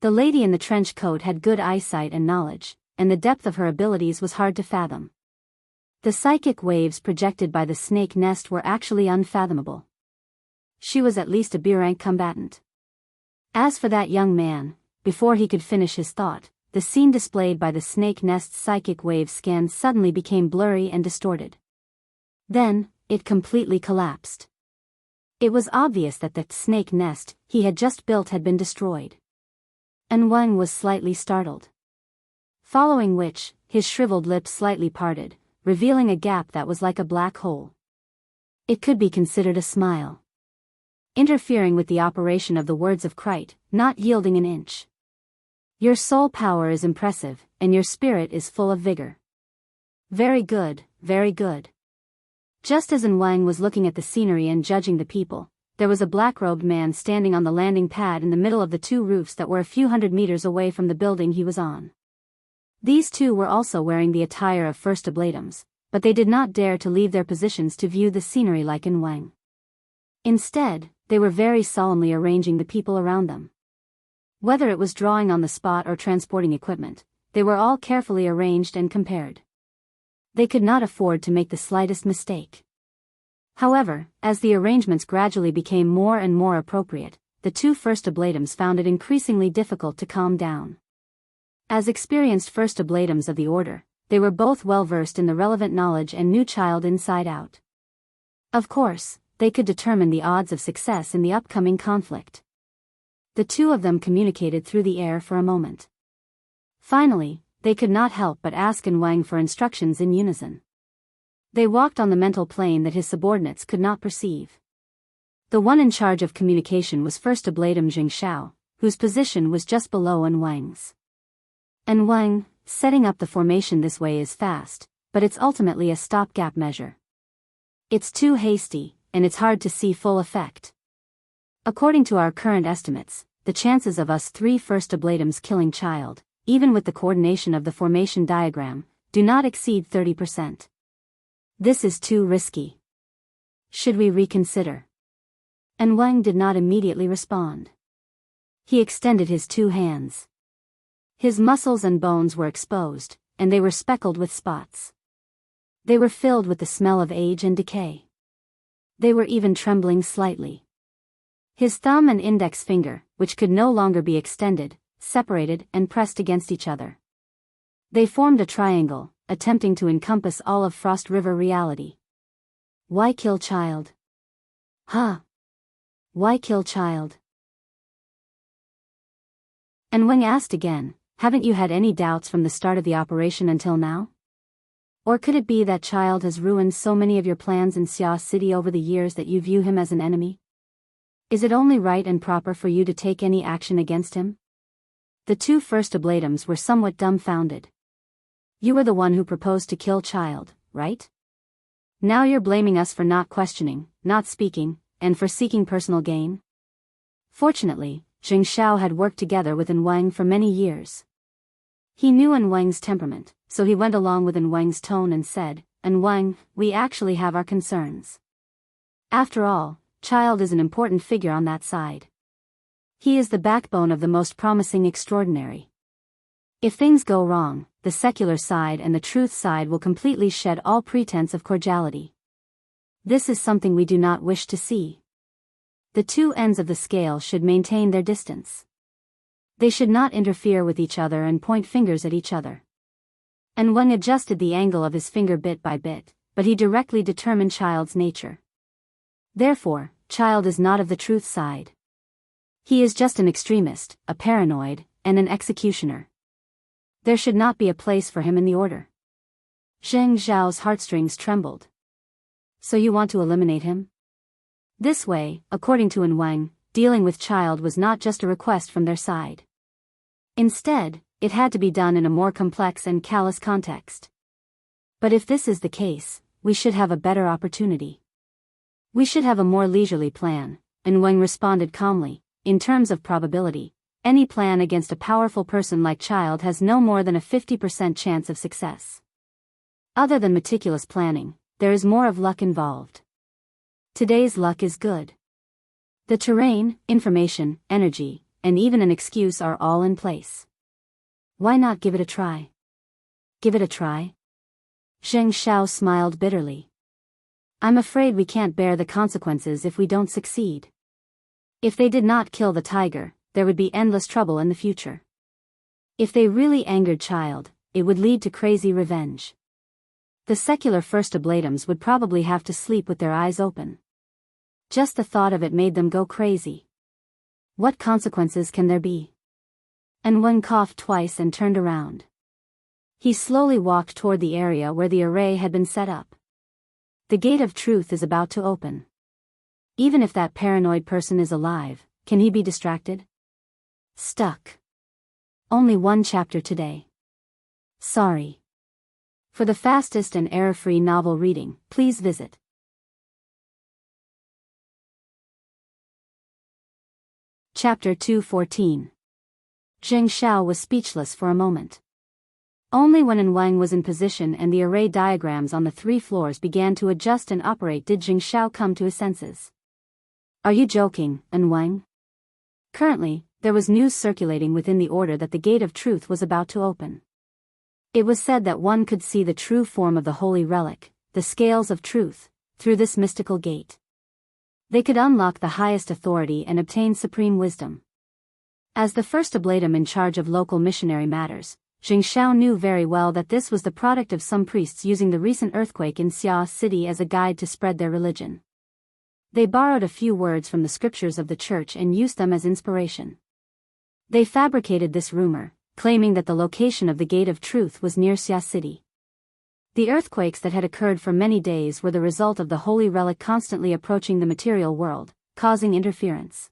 The lady in the trench coat had good eyesight and knowledge, and the depth of her abilities was hard to fathom. The psychic waves projected by the snake nest were actually unfathomable. She was at least a B-rank combatant. As for that young man, before he could finish his thought, the scene displayed by the snake nest's psychic wave scan suddenly became blurry and distorted. Then, it completely collapsed. It was obvious that the snake nest he had just built had been destroyed. And Wang was slightly startled. Following which, his shriveled lips slightly parted, revealing a gap that was like a black hole. It could be considered a smile. Interfering with the operation of the words of Krite, not yielding an inch. Your soul power is impressive, and your spirit is full of vigor. Very good, very good. Just as Wang was looking at the scenery and judging the people, there was a black-robed man standing on the landing pad in the middle of the two roofs that were a few hundred meters away from the building he was on. These two were also wearing the attire of first ablatums, but they did not dare to leave their positions to view the scenery like Wang. Instead, they were very solemnly arranging the people around them. Whether it was drawing on the spot or transporting equipment, they were all carefully arranged and compared. They could not afford to make the slightest mistake. However, as the arrangements gradually became more and more appropriate, the two first ablatums found it increasingly difficult to calm down. As experienced first ablatums of the order, they were both well versed in the relevant knowledge and knew Child inside out. Of course, they could determine the odds of success in the upcoming conflict. The two of them communicated through the air for a moment. Finally, they could not help but ask Wang for instructions in unison. They walked on the mental plane that his subordinates could not perceive. The one in charge of communication was first ablatum Jing Xiao, whose position was just below Wang's. Wang, setting up the formation this way is fast, but it's ultimately a stopgap measure. It's too hasty, and it's hard to see full effect. According to our current estimates, the chances of us three first ablatums killing Child, even with the coordination of the formation diagram, do not exceed 30%. This is too risky. Should we reconsider? Wang did not immediately respond. He extended his two hands. His muscles and bones were exposed, and they were speckled with spots. They were filled with the smell of age and decay. They were even trembling slightly. His thumb and index finger, which could no longer be extended, separated and pressed against each other. They formed a triangle, attempting to encompass all of Frost River reality. Why kill Child? Huh? Why kill Child? Wang asked again, haven't you had any doubts from the start of the operation until now? Or could it be that child has ruined so many of your plans in Xia City over the years that you view him as an enemy? Is it only right and proper for you to take any action against him? The two first oblatums were somewhat dumbfounded. You were the one who proposed to kill child, right? Now you're blaming us for not questioning, not speaking, and for seeking personal gain? Fortunately, Jing Xiao had worked together with An Wang for many years. He knew An Wang's temperament, so he went along with An Wang's tone and said, An Wang, we actually have our concerns. After all, child is an important figure on that side. He is the backbone of the most promising extraordinary. If things go wrong, the secular side and the truth side will completely shed all pretense of cordiality. This is something we do not wish to see. The two ends of the scale should maintain their distance. They should not interfere with each other and point fingers at each other. And Wang adjusted the angle of his finger bit by bit, but he directly determined child's nature. Therefore, child is not of the truth side. He is just an extremist, a paranoid, and an executioner. There should not be a place for him in the order. Zheng Zhao's heartstrings trembled. So you want to eliminate him? This way, according to An Wang, dealing with child was not just a request from their side. Instead, it had to be done in a more complex and callous context. But if this is the case, we should have a better opportunity. We should have a more leisurely plan, An Wang responded calmly. In terms of probability, any plan against a powerful person like child has no more than a 50% chance of success. Other than meticulous planning, there is more of luck involved. Today's luck is good. The terrain, information, energy, and even an excuse are all in place. Why not give it a try? Give it a try? Zheng Xiao smiled bitterly. I'm afraid we can't bear the consequences if we don't succeed. If they did not kill the tiger, there would be endless trouble in the future. If they really angered child, it would lead to crazy revenge. The secular first oblatums would probably have to sleep with their eyes open. Just the thought of it made them go crazy. What consequences can there be? And Wen coughed twice and turned around. He slowly walked toward the area where the array had been set up. The gate of truth is about to open. Even if that paranoid person is alive, can he be distracted? Stuck. Only one chapter today. Sorry. For the fastest and error-free novel reading, please visit Chapter 214. Zheng Xiao was speechless for a moment. Only when An Wang was in position and the array diagrams on the 3 floors began to adjust and operate did Zheng Xiao come to his senses. Are you joking, An Wang? Currently, there was news circulating within the order that the gate of truth was about to open. It was said that one could see the true form of the holy relic, the scales of truth, through this mystical gate. They could unlock the highest authority and obtain supreme wisdom. As the first oblatum in charge of local missionary matters, Zheng Xiao knew very well that this was the product of some priests using the recent earthquake in Xia City as a guide to spread their religion. They borrowed a few words from the scriptures of the church and used them as inspiration. They fabricated this rumor, claiming that the location of the Gate of Truth was near Xia City. The earthquakes that had occurred for many days were the result of the holy relic constantly approaching the material world, causing interference.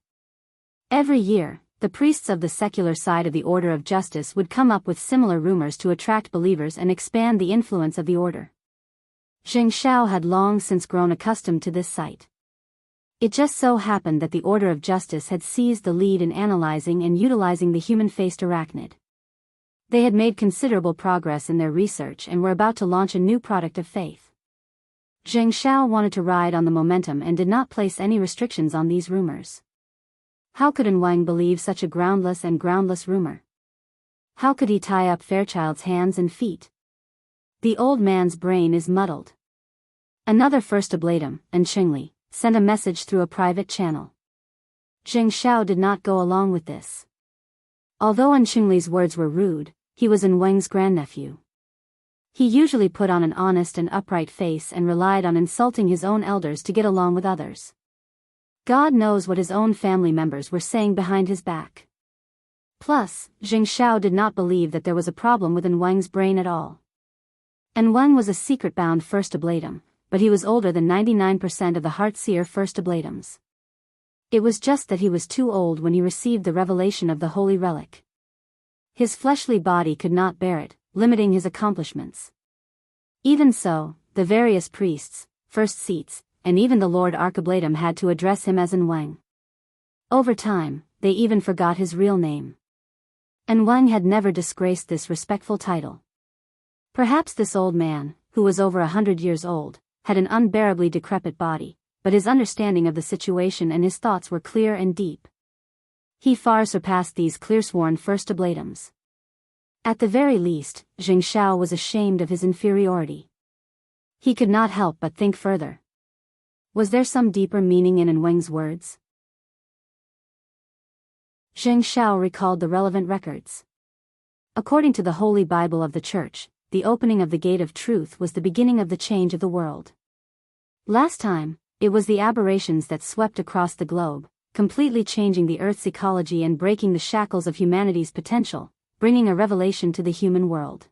Every year, the priests of the secular side of the Order of Justice would come up with similar rumors to attract believers and expand the influence of the order. Zheng Xiao had long since grown accustomed to this sight. It just so happened that the Order of Justice had seized the lead in analyzing and utilizing the human-faced arachnid. They had made considerable progress in their research and were about to launch a new product of faith. Zheng Xiao wanted to ride on the momentum and did not place any restrictions on these rumors. How could An Wang believe such a groundless rumor? How could he tie up Fairchild's hands and feet? The old man's brain is muddled. Another first oblatum, Enchanting, sent a message through a private channel. Zheng Xiao did not go along with this. Although Enchanting's words were rude, he was An Wang's grandnephew. He usually put on an honest and upright face and relied on insulting his own elders to get along with others. God knows what his own family members were saying behind his back. Plus, Zheng Xiao did not believe that there was a problem with An Wang's brain at all. And Wang was a secret-bound First Ablatum, but he was older than 99% of the Heartseer First Ablatums. It was just that he was too old when he received the revelation of the holy relic. His fleshly body could not bear it, limiting his accomplishments. Even so, the various priests, first seats, and even the Lord Archiblatum had to address him as Wang. Over time, they even forgot his real name. And Wang had never disgraced this respectful title. Perhaps this old man, who was over 100 years old, had an unbearably decrepit body, but his understanding of the situation and his thoughts were clear and deep. He far surpassed these clear-sworn First Ablatums. At the very least, Zheng Xiao was ashamed of his inferiority. He could not help but think further. Was there some deeper meaning in Wang's words? Zheng Xiao recalled the relevant records. According to the Holy Bible of the Church, the opening of the Gate of Truth was the beginning of the change of the world. Last time, it was the aberrations that swept across the globe, completely changing the Earth's ecology and breaking the shackles of humanity's potential, bringing a revelation to the human world.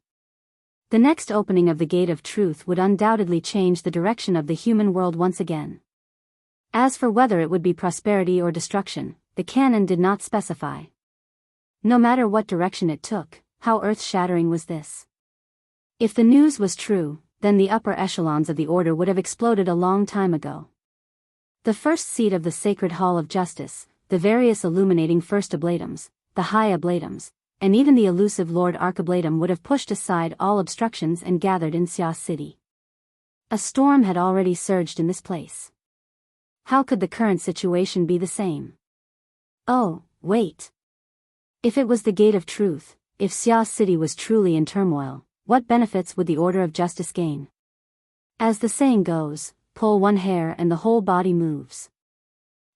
The next opening of the Gate of Truth would undoubtedly change the direction of the human world once again. As for whether it would be prosperity or destruction, the canon did not specify. No matter what direction it took, how earth-shattering was this? If the news was true, then the upper echelons of the order would have exploded a long time ago. The first seat of the Sacred Hall of Justice, the various illuminating First Ablatums, the High Ablatums, and even the elusive Lord Archiblatum would have pushed aside all obstructions and gathered in Xia City. A storm had already surged in this place. How could the current situation be the same? Oh, wait. If it was the Gate of Truth, if Xia City was truly in turmoil, what benefits would the Order of Justice gain? As the saying goes, pull one hair and the whole body moves.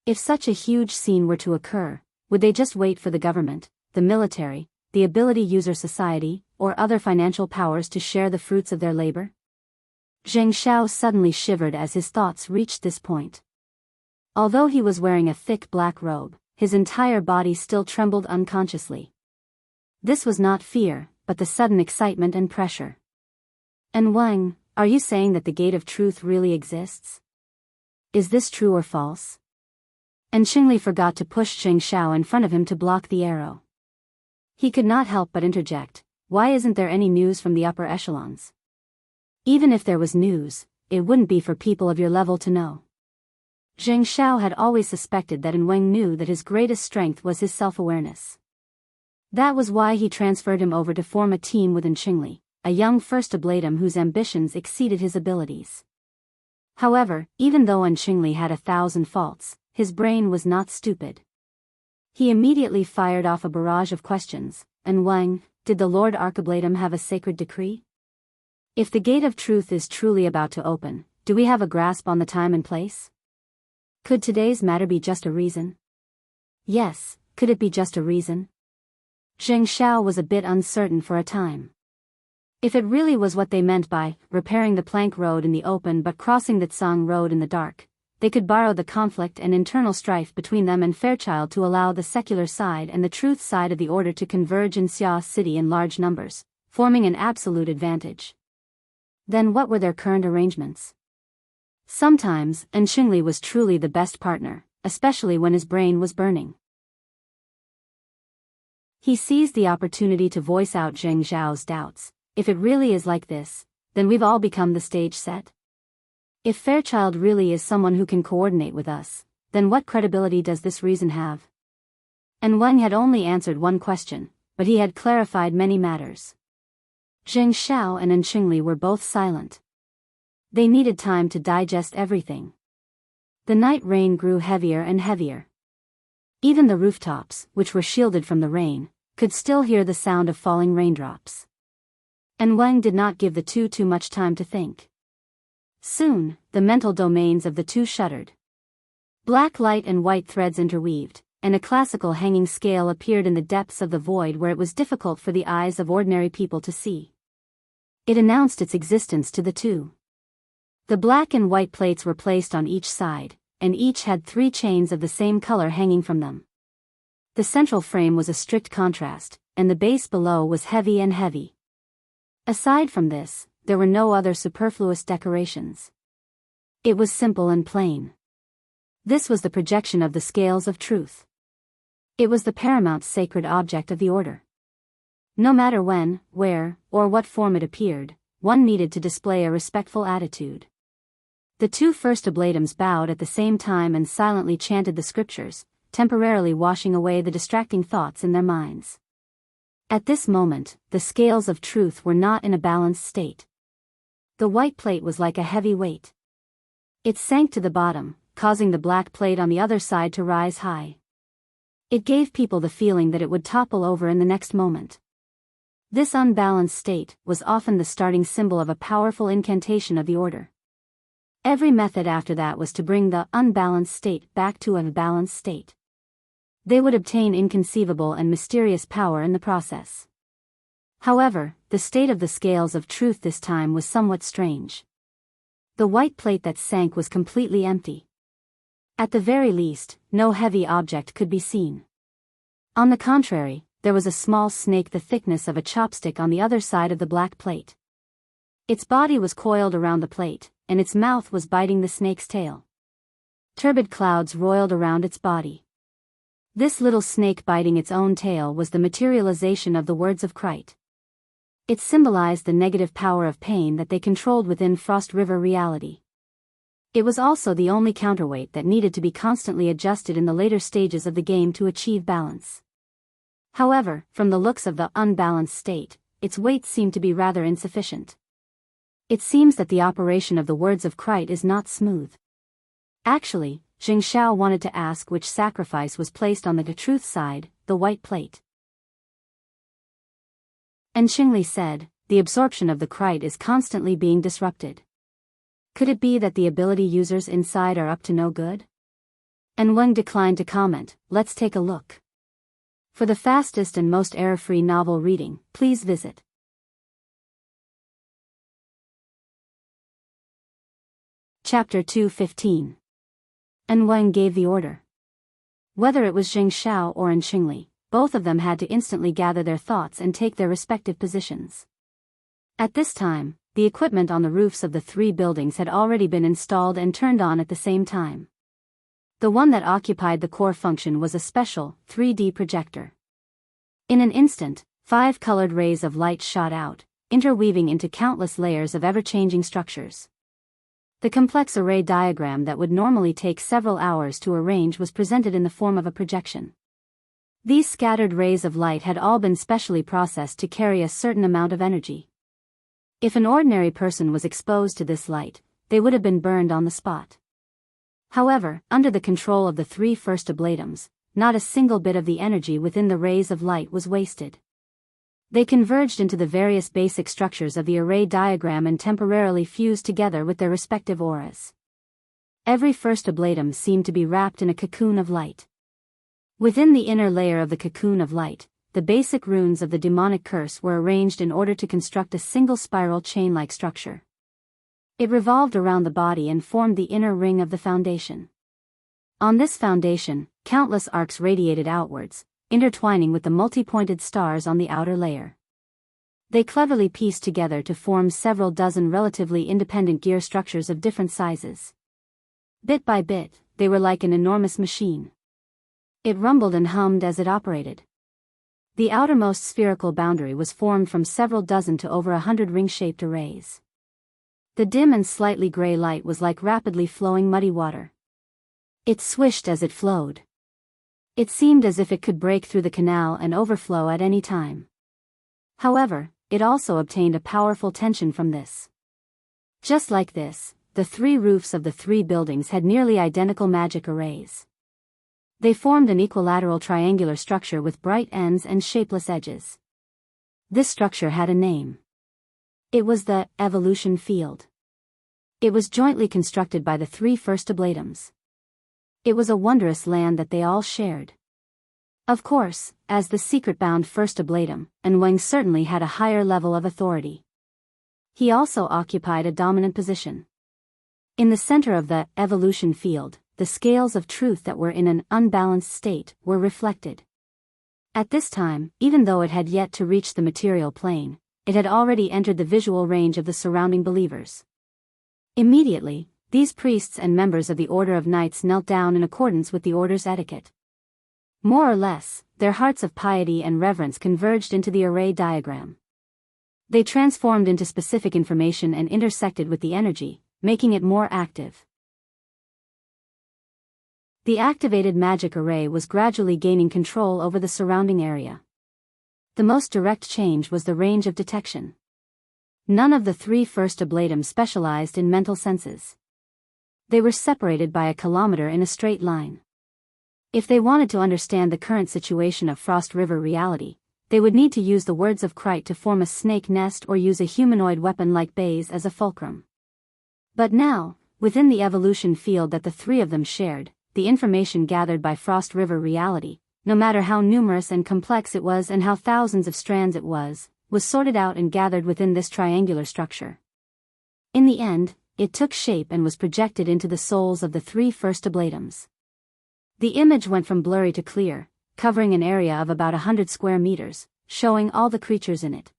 If such a huge scene were to occur, would they just wait for the government, the military, the ability user society, or other financial powers to share the fruits of their labor? Zheng Xiao suddenly shivered as his thoughts reached this point. Although he was wearing a thick black robe, his entire body still trembled unconsciously. This was not fear, but the sudden excitement and pressure. And Wang, are you saying that the Gate of Truth really exists? Is this true or false? And Qingli forgot to push Zheng Xiao in front of him to block the arrow. He could not help but interject, why isn't there any news from the upper echelons? Even if there was news, it wouldn't be for people of your level to know. Zheng Xiao had always suspected that Wang knew that his greatest strength was his self-awareness. That was why he transferred him over to form a team with Qingli, a young First Ablatum whose ambitions exceeded his abilities. However, even though Qingli had 1,000 faults, his brain was not stupid. He immediately fired off a barrage of questions. And Wang, did the Lord Archiblatum have a sacred decree? If the Gate of Truth is truly about to open, do we have a grasp on the time and place? Could today's matter be just a reason? Yes, could it be just a reason? Zheng Xiao was a bit uncertain for a time. If it really was what they meant by repairing the plank road in the open but crossing the Tsang road in the dark, they could borrow the conflict and internal strife between them and Fairchild to allow the secular side and the truth side of the order to converge in Xia City in large numbers, forming an absolute advantage. Then what were their current arrangements? Sometimes, Qingli was truly the best partner, especially when his brain was burning. He seized the opportunity to voice out Zheng Xiao's doubts. If it really is like this, then we've all become the stage set. If Fairchild really is someone who can coordinate with us, then what credibility does this reason have? And Wang had only answered one question, but he had clarified many matters. Zheng Xiao and Qingli were both silent. They needed time to digest everything. The night rain grew heavier and heavier. Even the rooftops, which were shielded from the rain, could still hear the sound of falling raindrops. And Wang did not give the two too much time to think. Soon, the mental domains of the two shuddered. Black light and white threads interweaved, and a classical hanging scale appeared in the depths of the void where it was difficult for the eyes of ordinary people to see. It announced its existence to the two. The black and white plates were placed on each side, and each had 3 chains of the same color hanging from them. The central frame was a strict contrast, and the base below was heavy and heavy. Aside from this, there were no other superfluous decorations. It was simple and plain. This was the projection of the scales of truth. It was the paramount sacred object of the order. No matter when, where, or what form it appeared, one needed to display a respectful attitude. The two first oblatums bowed at the same time and silently chanted the scriptures, temporarily washing away the distracting thoughts in their minds. At this moment, the scales of truth were not in a balanced state. The white plate was like a heavy weight. It sank to the bottom, causing the black plate on the other side to rise high. It gave people the feeling that it would topple over in the next moment. This unbalanced state was often the starting symbol of a powerful incantation of the order. Every method after that was to bring the unbalanced state back to a balanced state. They would obtain inconceivable and mysterious power in the process. However, the state of the scales of truth this time was somewhat strange. The white plate that sank was completely empty. At the very least, no heavy object could be seen. On the contrary, there was a small snake the thickness of a chopstick on the other side of the black plate. Its body was coiled around the plate, and its mouth was biting the snake's tail. Turbid clouds roiled around its body. This little snake biting its own tail was the materialization of the words of Christ. It symbolized the negative power of pain that they controlled within Frost River reality. It was also the only counterweight that needed to be constantly adjusted in the later stages of the game to achieve balance. However, from the looks of the unbalanced state, its weight seemed to be rather insufficient. It seems that the operation of the words of Christ is not smooth. Actually, Jing Xiao wanted to ask which sacrifice was placed on the truth side, the white plate. And Qingli said, the absorption of the Christ is constantly being disrupted. Could it be that the ability users inside are up to no good? And Wang declined to comment. Let's take a look. For the fastest and most error-free novel reading, please visit Chapter 2:15. And Wang gave the order. Whether it was Jing Xiao or Qingli, both of them had to instantly gather their thoughts and take their respective positions. At this time, the equipment on the roofs of the three buildings had already been installed and turned on at the same time. The one that occupied the core function was a special, 3D projector. In an instant, 5 colored rays of light shot out, interweaving into countless layers of ever-changing structures. The complex array diagram that would normally take several hours to arrange was presented in the form of a projection. These scattered rays of light had all been specially processed to carry a certain amount of energy. If an ordinary person was exposed to this light, they would have been burned on the spot. However, under the control of the 3 first oblatums, not a single bit of the energy within the rays of light was wasted. They converged into the various basic structures of the array diagram and temporarily fused together with their respective auras. Every first oblatum seemed to be wrapped in a cocoon of light. Within the inner layer of the cocoon of light, the basic runes of the demonic curse were arranged in order to construct a single spiral chain-like structure. It revolved around the body and formed the inner ring of the foundation. On this foundation, countless arcs radiated outwards, intertwining with the multi-pointed stars on the outer layer. They cleverly pieced together to form several dozen relatively independent gear structures of different sizes. Bit by bit, they were like an enormous machine. It rumbled and hummed as it operated. The outermost spherical boundary was formed from several dozen to over 100 ring-shaped arrays. The dim and slightly gray light was like rapidly flowing muddy water. It swished as it flowed. It seemed as if it could break through the canal and overflow at any time. However, it also obtained a powerful tension from this. Just like this, the 3 roofs of the 3 buildings had nearly identical magic arrays. They formed an equilateral triangular structure with bright ends and shapeless edges. This structure had a name. It was the evolution field. It was jointly constructed by the 3 first oblatums. It was a wondrous land that they all shared. Of course, as the secret-bound first oblatum, and Wang certainly had a higher level of authority. He also occupied a dominant position. In the center of the evolution field, the scales of truth that were in an unbalanced state were reflected. At this time, even though it had yet to reach the material plane, it had already entered the visual range of the surrounding believers. Immediately, these priests and members of the Order of Knights knelt down in accordance with the order's etiquette. More or less, their hearts of piety and reverence converged into the array diagram. They transformed into specific information and intersected with the energy, making it more active. The activated magic array was gradually gaining control over the surrounding area. The most direct change was the range of detection. None of the 3 first ablatums specialized in mental senses. They were separated by a kilometer in a straight line. If they wanted to understand the current situation of Frost River reality, they would need to use the words of Krite to form a snake nest or use a humanoid weapon like Baze as a fulcrum. But now, within the evolution field that the 3 of them shared, the information gathered by Frost River reality, no matter how numerous and complex it was and how thousands of strands it was sorted out and gathered within this triangular structure. In the end, it took shape and was projected into the souls of the 3 first ablatums. The image went from blurry to clear, covering an area of about 100 square meters, showing all the creatures in it.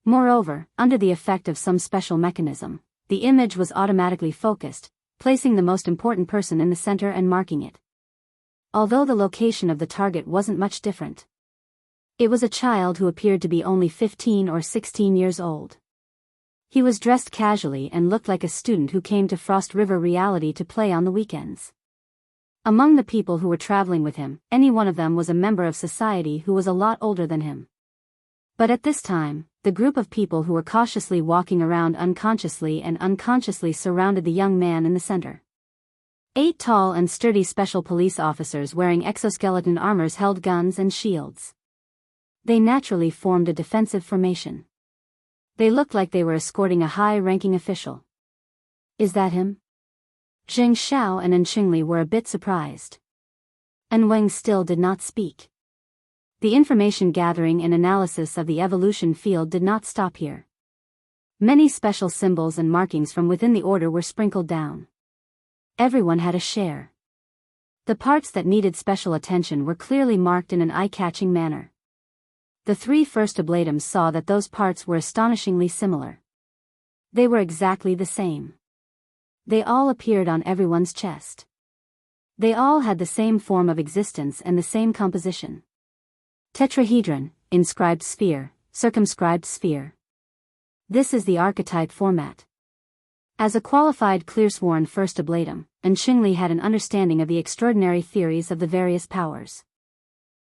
Moreover, under the effect of some special mechanism, the image was automatically focused, placing the most important person in the center and marking it. Although the location of the target wasn't much different. It was a child who appeared to be only 15 or 16 years old. He was dressed casually and looked like a student who came to Frost River reality to play on the weekends. Among the people who were traveling with him, any one of them was a member of society who was a lot older than him. But at this time, the group of people who were cautiously walking around unconsciously surrounded the young man in the center. 8 tall and sturdy special police officers wearing exoskeleton armors held guns and shields. They naturally formed a defensive formation. They looked like they were escorting a high-ranking official. Is that him? Zheng Xiao and Enchanting were a bit surprised. And Wang still did not speak. The information gathering and analysis of the evolution field did not stop here. Many special symbols and markings from within the order were sprinkled down. Everyone had a share. The parts that needed special attention were clearly marked in an eye-catching manner. The 3 first ablatums saw that those parts were astonishingly similar. They were exactly the same. They all appeared on everyone's chest. They all had the same form of existence and the same composition. Tetrahedron, inscribed sphere, circumscribed sphere. This is the archetype format. As a qualified clearsworn first ablatum, Enchanting had an understanding of the extraordinary theories of the various powers.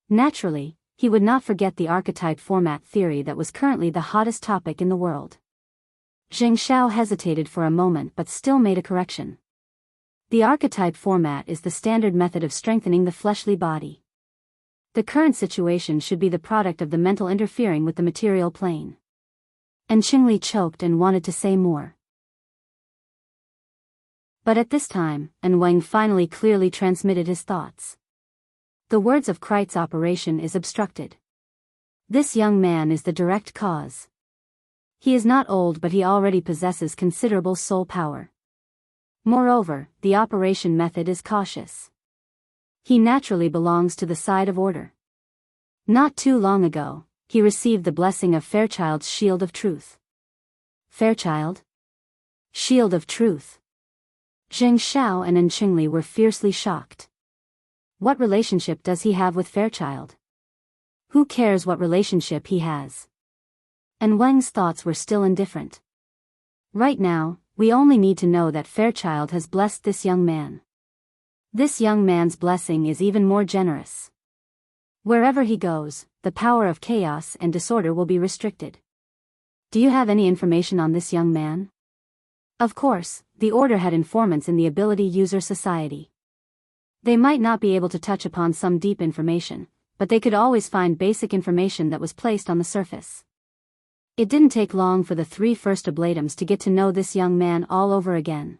Naturally, he would not forget the archetype format theory that was currently the hottest topic in the world. Zheng Xiao hesitated for a moment but still made a correction. The archetype format is the standard method of strengthening the fleshly body. The current situation should be the product of the mental interfering with the material plane. Enchanting choked and wanted to say more. But at this time, Wang finally clearly transmitted his thoughts. The words of Krite's operation is obstructed. This young man is the direct cause. He is not old but he already possesses considerable soul power. Moreover, the operation method is cautious. He naturally belongs to the side of order. Not too long ago, he received the blessing of Fairchild's Shield of Truth. Fairchild? Shield of Truth. Zheng Xiao and Enchanting were fiercely shocked. What relationship does he have with Fairchild? Who cares what relationship he has? And Wang's thoughts were still indifferent. Right now, we only need to know that Fairchild has blessed this young man. This young man's blessing is even more generous. Wherever he goes, the power of chaos and disorder will be restricted. Do you have any information on this young man? Of course, the Order had informants in the Ability User Society. They might not be able to touch upon some deep information, but they could always find basic information that was placed on the surface. It didn't take long for the 3 first ablatums to get to know this young man all over again.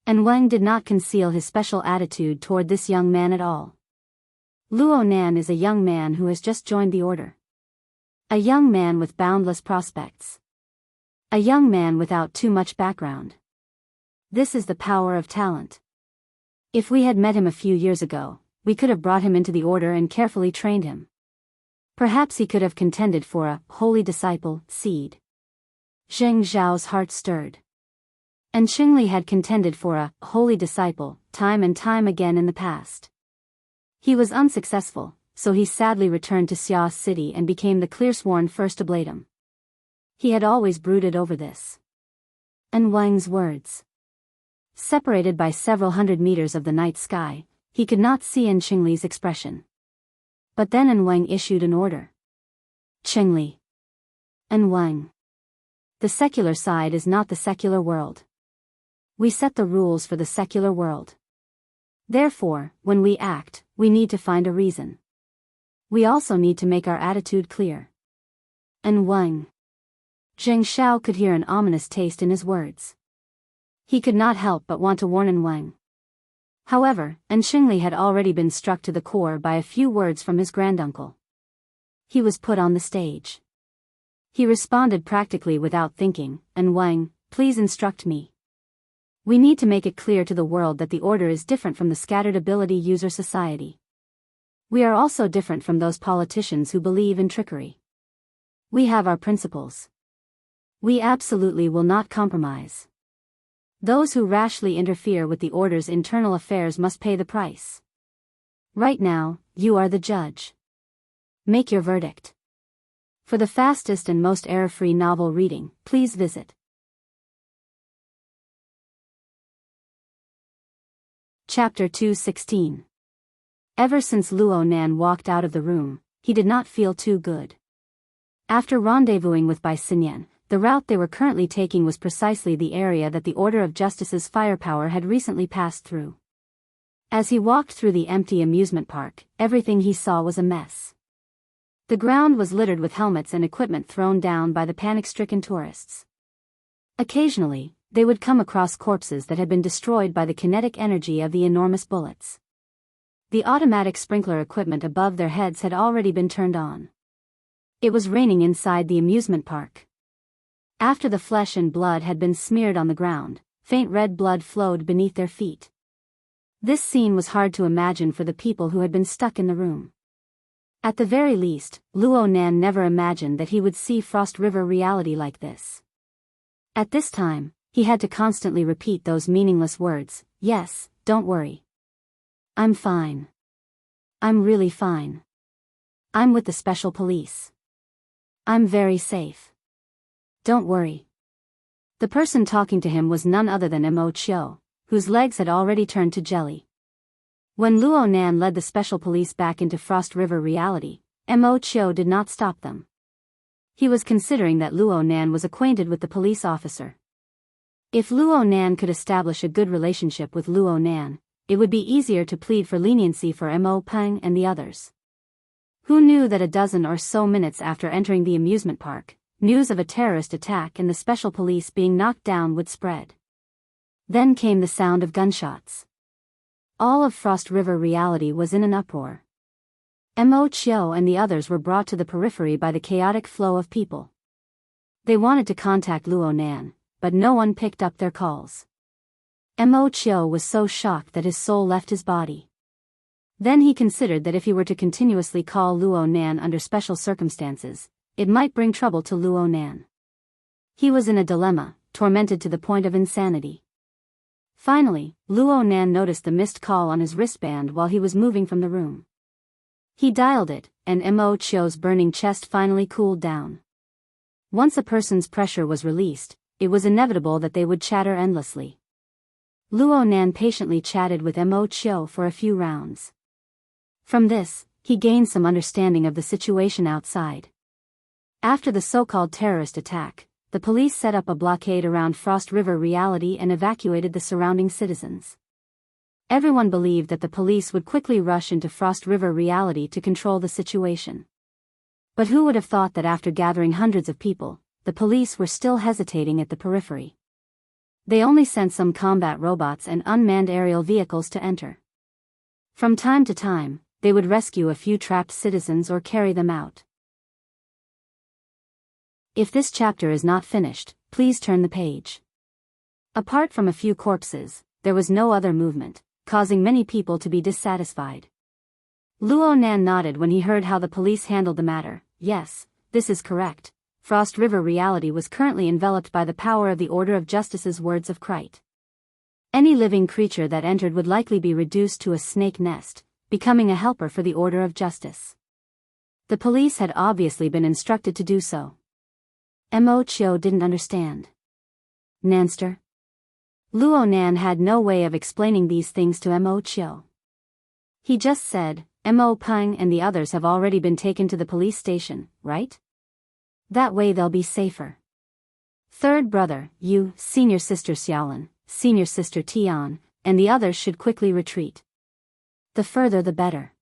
And Wang did not conceal his special attitude toward this young man at all. Luo Nan is a young man who has just joined the Order. A young man with boundless prospects. A young man without too much background. This is the power of talent. If we had met him a few years ago, we could have brought him into the Order and carefully trained him. Perhaps he could have contended for a holy disciple seed. Zheng Zhao's heart stirred. And Qingli had contended for a holy disciple time and time again in the past. He was unsuccessful, so he sadly returned to Xia City and became the clear-sworn first oblatum. He had always brooded over this. And Wang's words. Separated by several hundred meters of the night sky, he could not see Qingli's expression. But then Wang issued an order. Qingli. Wang. The secular side is not the secular world. We set the rules for the secular world. Therefore, when we act, we need to find a reason. We also need to make our attitude clear. Wang. Zheng Xiao could hear an ominous taste in his words. He could not help but want to warn Wang. However, Qingli had already been struck to the core by a few words from his granduncle. He was put on the stage. He responded practically without thinking, Wang, please instruct me. We need to make it clear to the world that the order is different from the scattered ability user society. We are also different from those politicians who believe in trickery. We have our principles. We absolutely will not compromise. Those who rashly interfere with the order's internal affairs must pay the price. Right now, you are the judge. Make your verdict. For the fastest and most error-free novel reading, please visit Chapter 216. Ever since Luo Nan walked out of the room, he did not feel too good. After rendezvousing with Bai Xinyan, the route they were currently taking was precisely the area that the Order of Justice's firepower had recently passed through. As he walked through the empty amusement park, everything he saw was a mess. The ground was littered with helmets and equipment thrown down by the panic-stricken tourists. Occasionally, they would come across corpses that had been destroyed by the kinetic energy of the enormous bullets. The automatic sprinkler equipment above their heads had already been turned on. It was raining inside the amusement park. After the flesh and blood had been smeared on the ground, faint red blood flowed beneath their feet. This scene was hard to imagine for the people who had been stuck in the room. At the very least, Luo Nan never imagined that he would see Frost River reality like this. At this time, he had to constantly repeat those meaningless words, yes, don't worry. I'm fine. I'm really fine. I'm with the special police. I'm very safe. Don't worry. The person talking to him was none other than Mo Chiu, whose legs had already turned to jelly. When Luo Nan led the special police back into Frost River reality, Mo Chiu did not stop them. He was considering that Luo Nan was acquainted with the police officer. If Luo Nan could establish a good relationship with Luo Nan, it would be easier to plead for leniency for Mo Peng and the others. Who knew that a dozen or so minutes after entering the amusement park, news of a terrorist attack and the special police being knocked down would spread. Then came the sound of gunshots. All of Frost River reality was in an uproar. Mo Chiu and the others were brought to the periphery by the chaotic flow of people. They wanted to contact Luo Nan, but no one picked up their calls. Mo Chiu was so shocked that his soul left his body. Then he considered that if he were to continuously call Luo Nan under special circumstances, it might bring trouble to Luo Nan. He was in a dilemma, tormented to the point of insanity. Finally, Luo Nan noticed the missed call on his wristband while he was moving from the room. He dialed it, and Mo Chiu's burning chest finally cooled down. Once a person's pressure was released, it was inevitable that they would chatter endlessly. Luo Nan patiently chatted with Mo Chiu for a few rounds. From this, he gained some understanding of the situation outside. After the so-called terrorist attack, the police set up a blockade around Frost River reality and evacuated the surrounding citizens. Everyone believed that the police would quickly rush into Frost River reality to control the situation. But who would have thought that after gathering hundreds of people, the police were still hesitating at the periphery? They only sent some combat robots and unmanned aerial vehicles to enter. From time to time, they would rescue a few trapped citizens or carry them out. If this chapter is not finished, please turn the page. Apart from a few corpses, there was no other movement, causing many people to be dissatisfied. Luo Nan nodded when he heard how the police handled the matter. Yes, this is correct. Frost River reality was currently enveloped by the power of the Order of Justice's words of Krite. Any living creature that entered would likely be reduced to a snake nest, becoming a helper for the Order of Justice. The police had obviously been instructed to do so. Mo Chio didn't understand. Nanster? Luo Nan had no way of explaining these things to Mo Chio. He just said, Mo Peng and the others have already been taken to the police station, right? That way they'll be safer. Third brother, you, senior sister Xiaolin, senior sister Tian, and the others should quickly retreat. The further the better.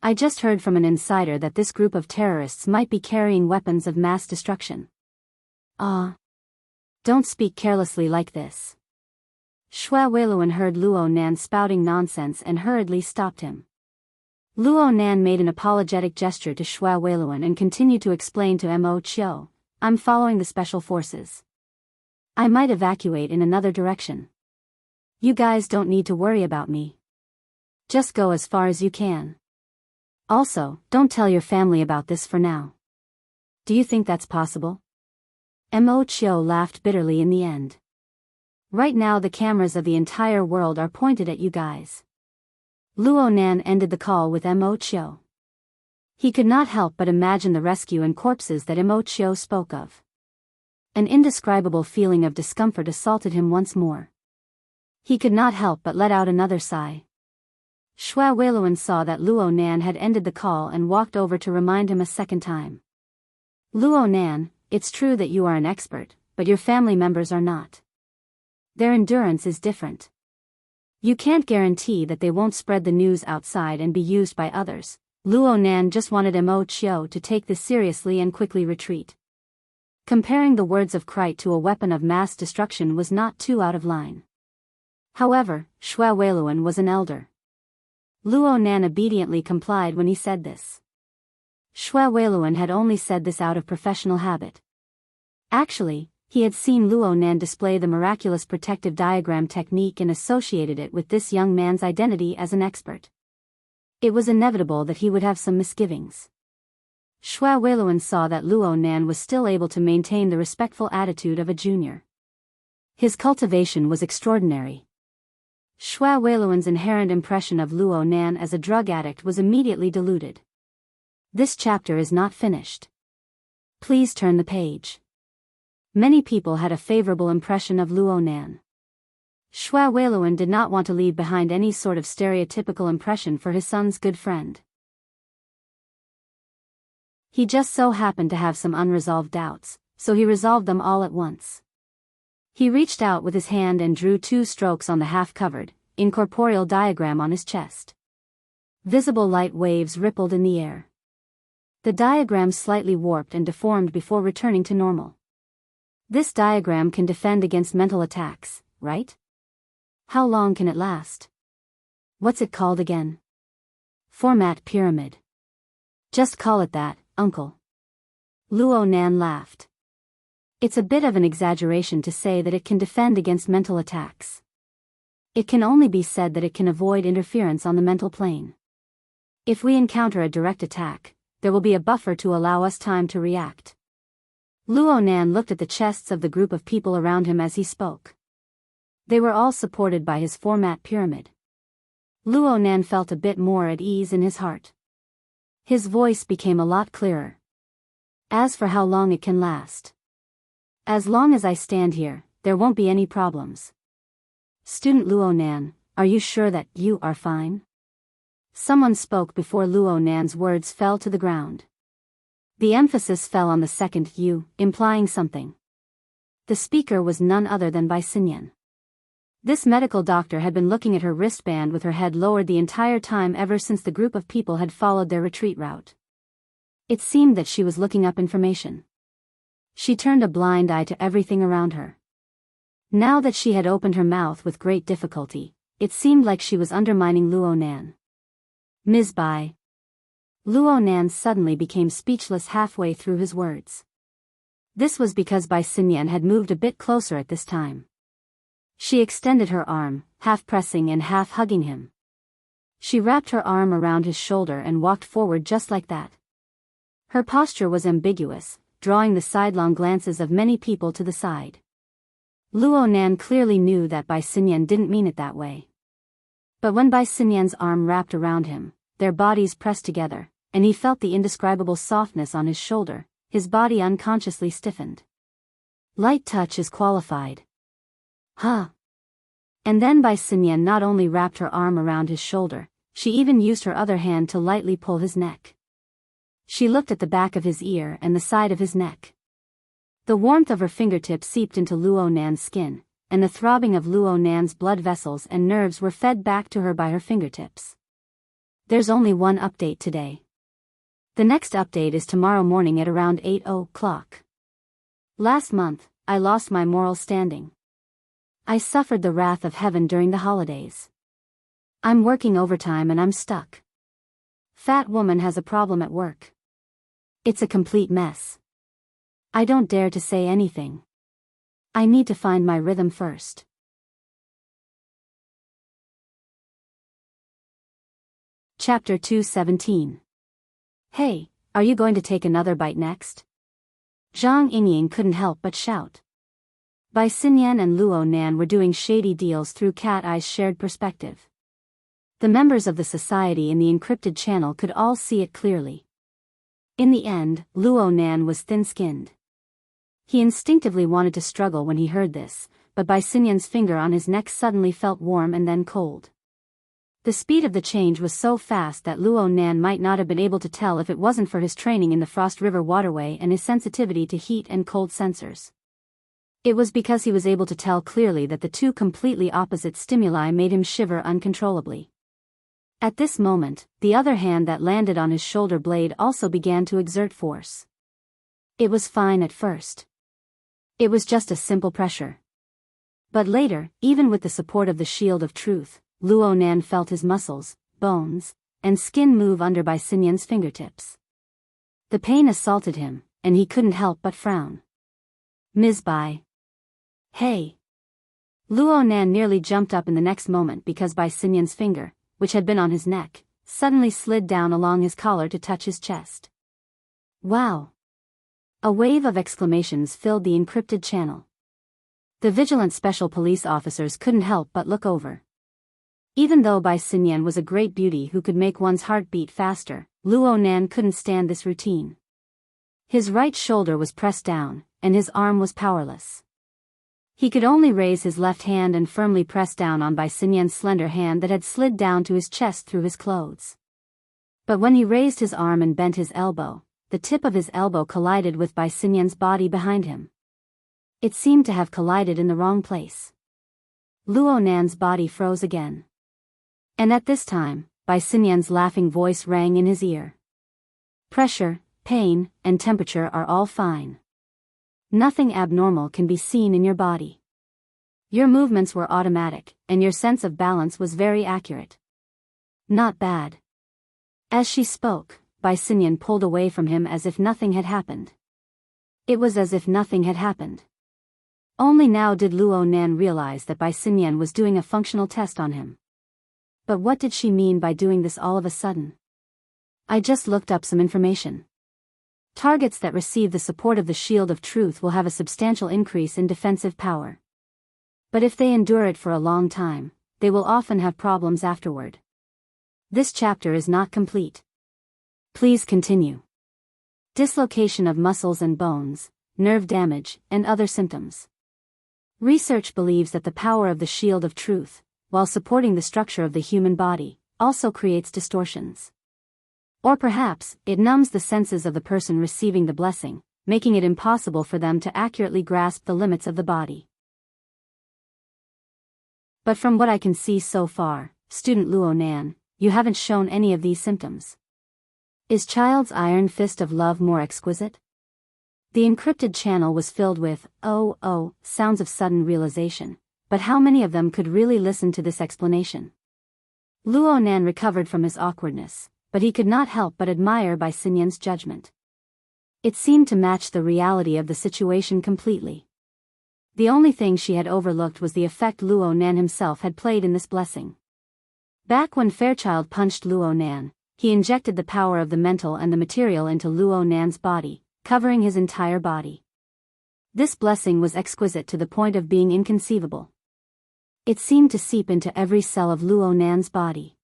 I just heard from an insider that this group of terrorists might be carrying weapons of mass destruction. Don't speak carelessly like this. Xue Weiluan heard Luo Nan spouting nonsense and hurriedly stopped him. Luo Nan made an apologetic gesture to Xue Weiluan and continued to explain to Mo Chio, I'm following the special forces. I might evacuate in another direction. You guys don't need to worry about me. Just go as far as you can. Also, don't tell your family about this for now. Do you think that's possible? Mo Chio laughed bitterly in the end. Right now the cameras of the entire world are pointed at you guys. Luo Nan ended the call with Mo Chio. He could not help but imagine the rescue and corpses that Mo Chio spoke of. An indescribable feeling of discomfort assaulted him once more. He could not help but let out another sigh. Xue Weiluan saw that Luo Nan had ended the call and walked over to remind him a second time. Luo Nan, it's true that you are an expert, but your family members are not. Their endurance is different. You can't guarantee that they won't spread the news outside and be used by others. Luo Nan just wanted Mo Chio to take this seriously and quickly retreat. Comparing the words of Krite to a weapon of mass destruction was not too out of line. However, Xue Weiluan was an elder. Luo Nan obediently complied when he said this. Xue Weiluan had only said this out of professional habit. Actually, he had seen Luo Nan display the miraculous protective diagram technique and associated it with this young man's identity as an expert. It was inevitable that he would have some misgivings. Xue Weiluan saw that Luo Nan was still able to maintain the respectful attitude of a junior. His cultivation was extraordinary. Xue Weiluan's inherent impression of Luo Nan as a drug addict was immediately diluted. This chapter is not finished. Please turn the page. Many people had a favorable impression of Luo Nan. Xue Weiluan did not want to leave behind any sort of stereotypical impression for his son's good friend. He just so happened to have some unresolved doubts, so he resolved them all at once. He reached out with his hand and drew 2 strokes on the half-covered, incorporeal diagram on his chest. Visible light waves rippled in the air. The diagram slightly warped and deformed before returning to normal. This diagram can defend against mental attacks, right? How long can it last? What's it called again? Format pyramid. Just call it that, uncle. Luo Nan laughed. It's a bit of an exaggeration to say that it can defend against mental attacks. It can only be said that it can avoid interference on the mental plane. If we encounter a direct attack, there will be a buffer to allow us time to react. Luo Nan looked at the chests of the group of people around him as he spoke. They were all supported by his format pyramid. Luo Nan felt a bit more at ease in his heart. His voice became a lot clearer. As for how long it can last. As long as I stand here, there won't be any problems. Student Luo Nan, are you sure that you are fine? Someone spoke before Luo Nan's words fell to the ground. The emphasis fell on the second you, implying something. The speaker was none other than Bai Xinyan. This medical doctor had been looking at her wristband with her head lowered the entire time ever since the group of people had followed their retreat route. It seemed that she was looking up information. She turned a blind eye to everything around her. Now that she had opened her mouth with great difficulty, it seemed like she was undermining Luo Nan. Ms. Bai. Luo Nan suddenly became speechless halfway through his words. This was because Bai Xinyan had moved a bit closer at this time. She extended her arm, half pressing and half hugging him. She wrapped her arm around his shoulder and walked forward just like that. Her posture was ambiguous, drawing the sidelong glances of many people to the side. Luo Nan clearly knew that Bai Xinyan didn't mean it that way. But when Bai Xinyan's arm wrapped around him, their bodies pressed together, and he felt the indescribable softness on his shoulder, his body unconsciously stiffened. Light touch is qualified. Huh. And then Bai Xinyan not only wrapped her arm around his shoulder, she even used her other hand to lightly pull his neck. She looked at the back of his ear and the side of his neck. The warmth of her fingertips seeped into Luo Nan's skin, and the throbbing of Luo Nan's blood vessels and nerves were fed back to her by her fingertips. There's only one update today. The next update is tomorrow morning at around 8 o'clock. Last month, I lost my moral standing. I suffered the wrath of heaven during the holidays. I'm working overtime and I'm stuck. Fat woman has a problem at work. It's a complete mess. I don't dare to say anything. I need to find my rhythm first. Chapter 217. Hey, are you going to take another bite next? Zhang Yingying couldn't help but shout. Bai Xinyan and Luo Nan were doing shady deals through Cat Eye's shared perspective. The members of the society in the encrypted channel could all see it clearly. In the end, Luo Nan was thin-skinned. He instinctively wanted to struggle when he heard this, but Bai Xinyan's finger on his neck suddenly felt warm and then cold. The speed of the change was so fast that Luo Nan might not have been able to tell if it wasn't for his training in the Frost River waterway and his sensitivity to heat and cold sensors. It was because he was able to tell clearly that the two completely opposite stimuli made him shiver uncontrollably. At this moment, the other hand that landed on his shoulder blade also began to exert force. It was fine at first. It was just a simple pressure. But later, even with the support of the shield of truth, Luo Nan felt his muscles, bones, and skin move under Bai Xinyan's fingertips. The pain assaulted him, and he couldn't help but frown. Ms. Bai. Hey! Luo Nan nearly jumped up in the next moment because Bai Xinyan's finger, which had been on his neck, suddenly slid down along his collar to touch his chest. Wow! A wave of exclamations filled the encrypted channel. The vigilant special police officers couldn't help but look over. Even though Bai Xinyan was a great beauty who could make one's heart beat faster, Luo Nan couldn't stand this routine. His right shoulder was pressed down, and his arm was powerless. He could only raise his left hand and firmly press down on Bai Xinyan's slender hand that had slid down to his chest through his clothes. But when he raised his arm and bent his elbow, the tip of his elbow collided with Bai Xinyan's body behind him. It seemed to have collided in the wrong place. Luo Nan's body froze again. And at this time, Bai Xinyan's laughing voice rang in his ear. Pressure, pain, and temperature are all fine. Nothing abnormal can be seen in your body. Your movements were automatic, and your sense of balance was very accurate. Not bad. As she spoke, Bai Xinyan pulled away from him as if nothing had happened. It was as if nothing had happened. Only now did Luo Nan realize that Bai Xinyan was doing a functional test on him. But what did she mean by doing this all of a sudden? I just looked up some information. Targets that receive the support of the Shield of Truth will have a substantial increase in defensive power. But if they endure it for a long time, they will often have problems afterward. This chapter is not complete. Please continue. Dislocation of muscles and bones, nerve damage, and other symptoms. Research believes that the power of the Shield of Truth, while supporting the structure of the human body, also creates distortions. Or perhaps, it numbs the senses of the person receiving the blessing, making it impossible for them to accurately grasp the limits of the body. But from what I can see so far, student Luo Nan, you haven't shown any of these symptoms. Is Child's iron fist of love more exquisite? The encrypted channel was filled with, sounds of sudden realization, but how many of them could really listen to this explanation? Luo Nan recovered from his awkwardness, but he could not help but admire Bai Xinyan's judgment. It seemed to match the reality of the situation completely. The only thing she had overlooked was the effect Luo Nan himself had played in this blessing. Back when Fairchild punched Luo Nan, he injected the power of the mental and the material into Luo Nan's body, covering his entire body. This blessing was exquisite to the point of being inconceivable. It seemed to seep into every cell of Luo Nan's body.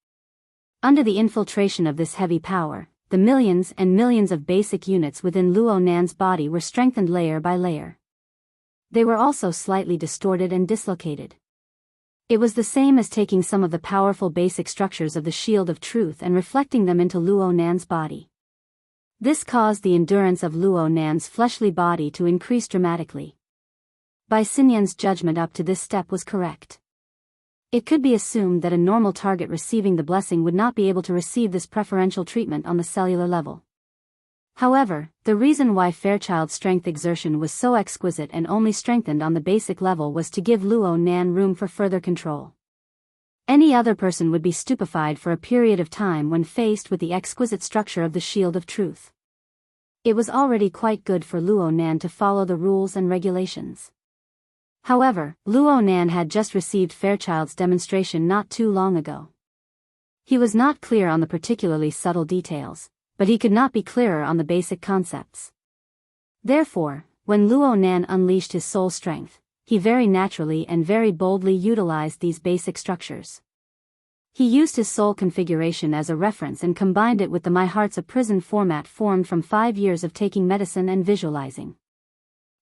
Under the infiltration of this heavy power, the millions and millions of basic units within Luo Nan's body were strengthened layer by layer. They were also slightly distorted and dislocated. It was the same as taking some of the powerful basic structures of the Shield of Truth and reflecting them into Luo Nan's body. This caused the endurance of Luo Nan's fleshly body to increase dramatically. Bai Xinyan's judgment up to this step was correct. It could be assumed that a normal target receiving the blessing would not be able to receive this preferential treatment on the cellular level. However, the reason why Fairchild's strength exertion was so exquisite and only strengthened on the basic level was to give Luo Nan room for further control. Any other person would be stupefied for a period of time when faced with the exquisite structure of the Shield of Truth. It was already quite good for Luo Nan to follow the rules and regulations. However, Luo Nan had just received Fairchild's demonstration not too long ago. He was not clear on the particularly subtle details, but he could not be clearer on the basic concepts. Therefore, when Luo Nan unleashed his soul strength, he very naturally and very boldly utilized these basic structures. He used his soul configuration as a reference and combined it with the My Heart's a Prison format formed from 5 years of taking medicine and visualizing.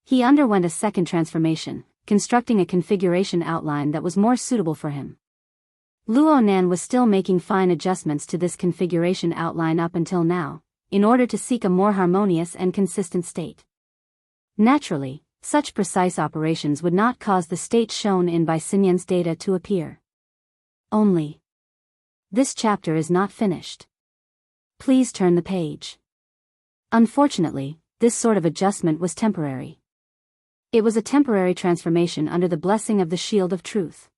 He underwent a second transformation, constructing a configuration outline that was more suitable for him. Luo Nan was still making fine adjustments to this configuration outline up until now, in order to seek a more harmonious and consistent state. Naturally, such precise operations would not cause the state shown in Bai Xinyan's data to appear. Only. This chapter is not finished. Please turn the page. Unfortunately, this sort of adjustment was temporary. It was a temporary transformation under the blessing of the Shield of Truth.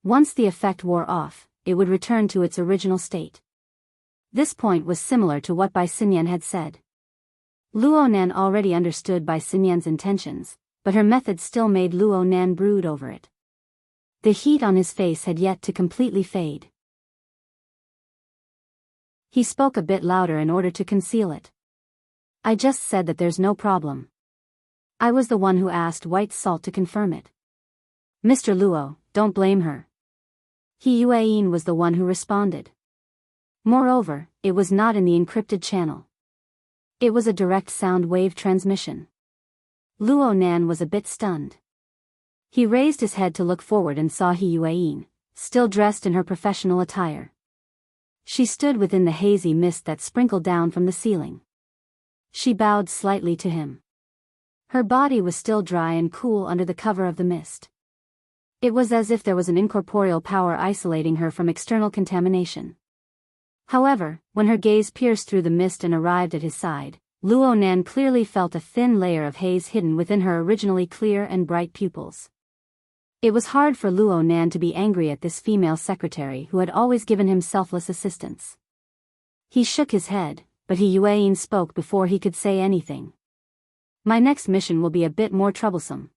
Once the effect wore off, it would return to its original state. This point was similar to what Bai Xinyan had said. Luo Nan already understood Bai Xinyan's intentions, but her method still made Luo Nan brood over it. The heat on his face had yet to completely fade. He spoke a bit louder in order to conceal it. I just said that there's no problem. I was the one who asked White Salt to confirm it. Mr. Luo, don't blame her. He Yueyin was the one who responded. Moreover, it was not in the encrypted channel. It was a direct sound wave transmission. Luo Nan was a bit stunned. He raised his head to look forward and saw He Yueyin, still dressed in her professional attire. She stood within the hazy mist that sprinkled down from the ceiling. She bowed slightly to him. Her body was still dry and cool under the cover of the mist. It was as if there was an incorporeal power isolating her from external contamination. However, when her gaze pierced through the mist and arrived at his side, Luo Nan clearly felt a thin layer of haze hidden within her originally clear and bright pupils. It was hard for Luo Nan to be angry at this female secretary who had always given him selfless assistance. He shook his head, but He Yueyin spoke before he could say anything. My next mission will be a bit more troublesome.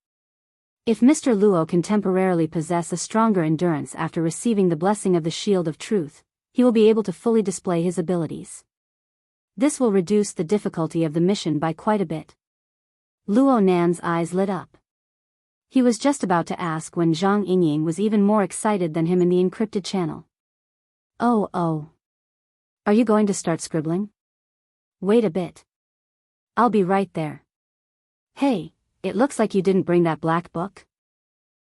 If Mr. Luo can temporarily possess a stronger endurance after receiving the blessing of the Shield of Truth, he will be able to fully display his abilities. This will reduce the difficulty of the mission by quite a bit. Luo Nan's eyes lit up. He was just about to ask when Zhang Yingying was even more excited than him in the encrypted channel. Oh. Are you going to start scribbling? Wait a bit. I'll be right there. Hey, it looks like you didn't bring that black book.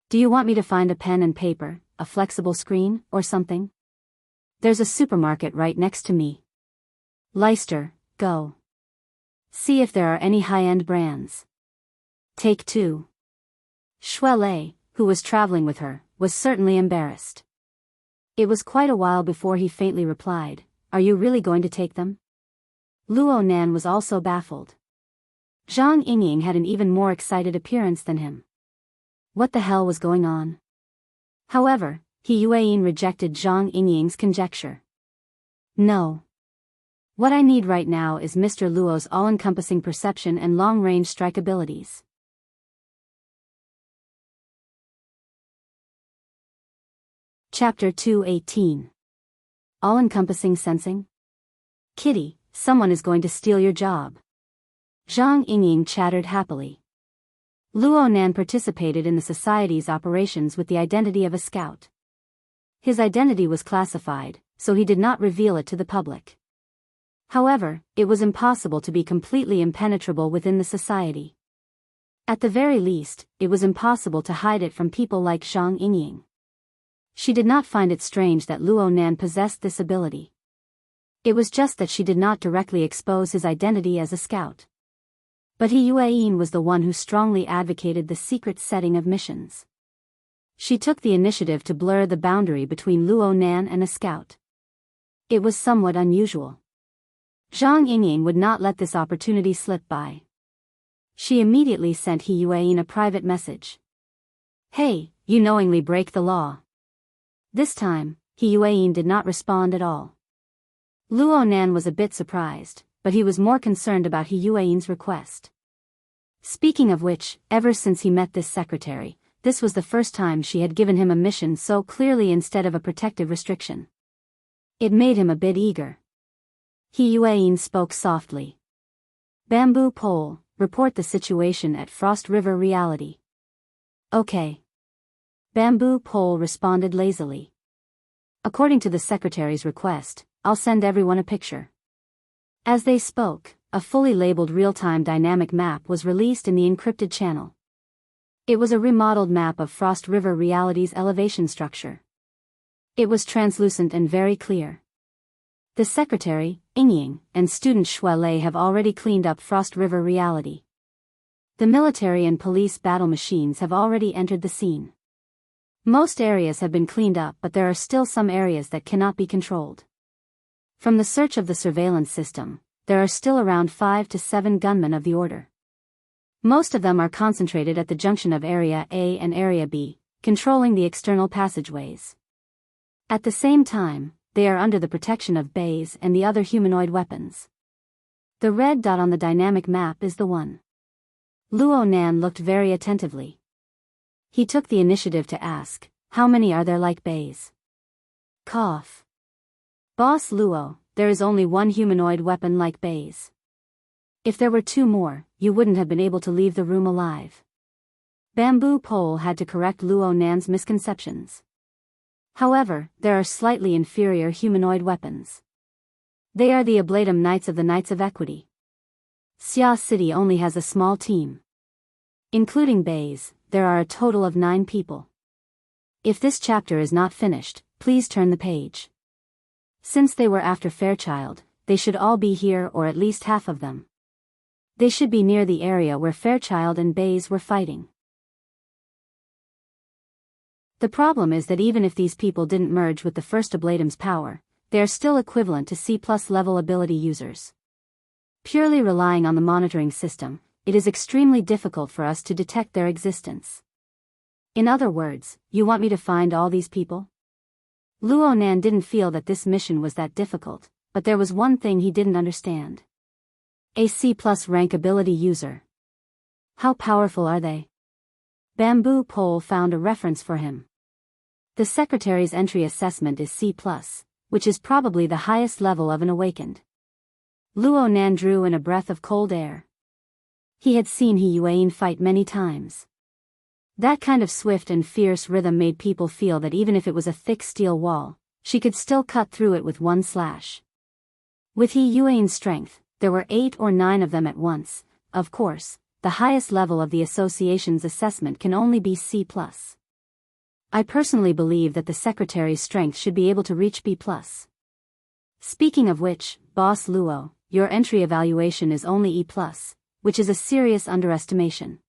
Do you want me to find a pen and paper, a flexible screen, or something? There's a supermarket right next to me. Leicester, go. See if there are any high-end brands. Take 2. Shuelei, who was traveling with her, was certainly embarrassed. It was quite a while before he faintly replied, Are you really going to take them? Luo Nan was also baffled. Zhang Yingying had an even more excited appearance than him. What the hell was going on? However, He Yueyin rejected Zhang Yingying's conjecture. No. What I need right now is Mr. Luo's all-encompassing perception and long-range strike abilities. Chapter 218. all-encompassing sensing? Kitty, someone is going to steal your job. Zhang Yingying chattered happily. Luo Nan participated in the society's operations with the identity of a scout. His identity was classified, so he did not reveal it to the public. However, it was impossible to be completely impenetrable within the society. At the very least, it was impossible to hide it from people like Zhang Yingying. She did not find it strange that Luo Nan possessed this ability. It was just that she did not directly expose his identity as a scout. But He Yueyin was the one who strongly advocated the secret setting of missions. She took the initiative to blur the boundary between Luo Nan and a scout. It was somewhat unusual. Zhang Yingying would not let this opportunity slip by. She immediately sent He Yueyin a private message. "Hey, you knowingly break the law." This time, He Yueyin did not respond at all. Luo Nan was a bit surprised, but he was more concerned about He Yueyin's request. Speaking of which, ever since he met this secretary, this was the first time she had given him a mission so clearly instead of a protective restriction. It made him a bit eager. He Yueyin spoke softly. "Bamboo Pole, report the situation at Frost River Reality." "Okay." Bamboo Pole responded lazily. "According to the secretary's request, I'll send everyone a picture." As they spoke, a fully labeled real-time dynamic map was released in the encrypted channel. It was a remodeled map of Frost River Reality's elevation structure. It was translucent and very clear. The secretary, Yingying, and student Shui Lei have already cleaned up Frost River Reality. The military and police battle machines have already entered the scene. Most areas have been cleaned up, but there are still some areas that cannot be controlled. From the search of the surveillance system, there are still around 5 to 7 gunmen of the order. Most of them are concentrated at the junction of Area A and Area B, controlling the external passageways. At the same time, they are under the protection of bays and the other humanoid weapons. The red dot on the dynamic map is the one. Luo Nan looked very attentively. He took the initiative to ask, "How many are there like bays?" Cough. "Boss Luo, there is only one humanoid weapon like bays. If there were 2 more, you wouldn't have been able to leave the room alive." Bamboo Pole had to correct Luo Nan's misconceptions. However, there are slightly inferior humanoid weapons. They are the Ablatum Knights of the Knights of Equity. Xia City only has a small team. Including bays, there are a total of 9 people. If this chapter is not finished, please turn the page. Since they were after Fairchild, they should all be here, or at least half of them. They should be near the area where Fairchild and bays were fighting. The problem is that even if these people didn't merge with the first Ablatum's power, they are still equivalent to C+ level ability users. Purely relying on the monitoring system, it is extremely difficult for us to detect their existence. In other words, you want me to find all these people? Luo Nan didn't feel that this mission was that difficult, but there was one thing he didn't understand. A C+ rank ability user. How powerful are they? Bamboo Pole found a reference for him. The secretary's entry assessment is C+, which is probably the highest level of an awakened. Luo Nan drew in a breath of cold air. He had seen He Yueyin fight many times. That kind of swift and fierce rhythm made people feel that even if it was a thick steel wall, she could still cut through it with one slash. With He Yueyin's strength, there were 8 or 9 of them at once. Of course, the highest level of the association's assessment can only be C+. I personally believe that the secretary's strength should be able to reach B+. Speaking of which, Boss Luo, your entry evaluation is only E+, which is a serious underestimation.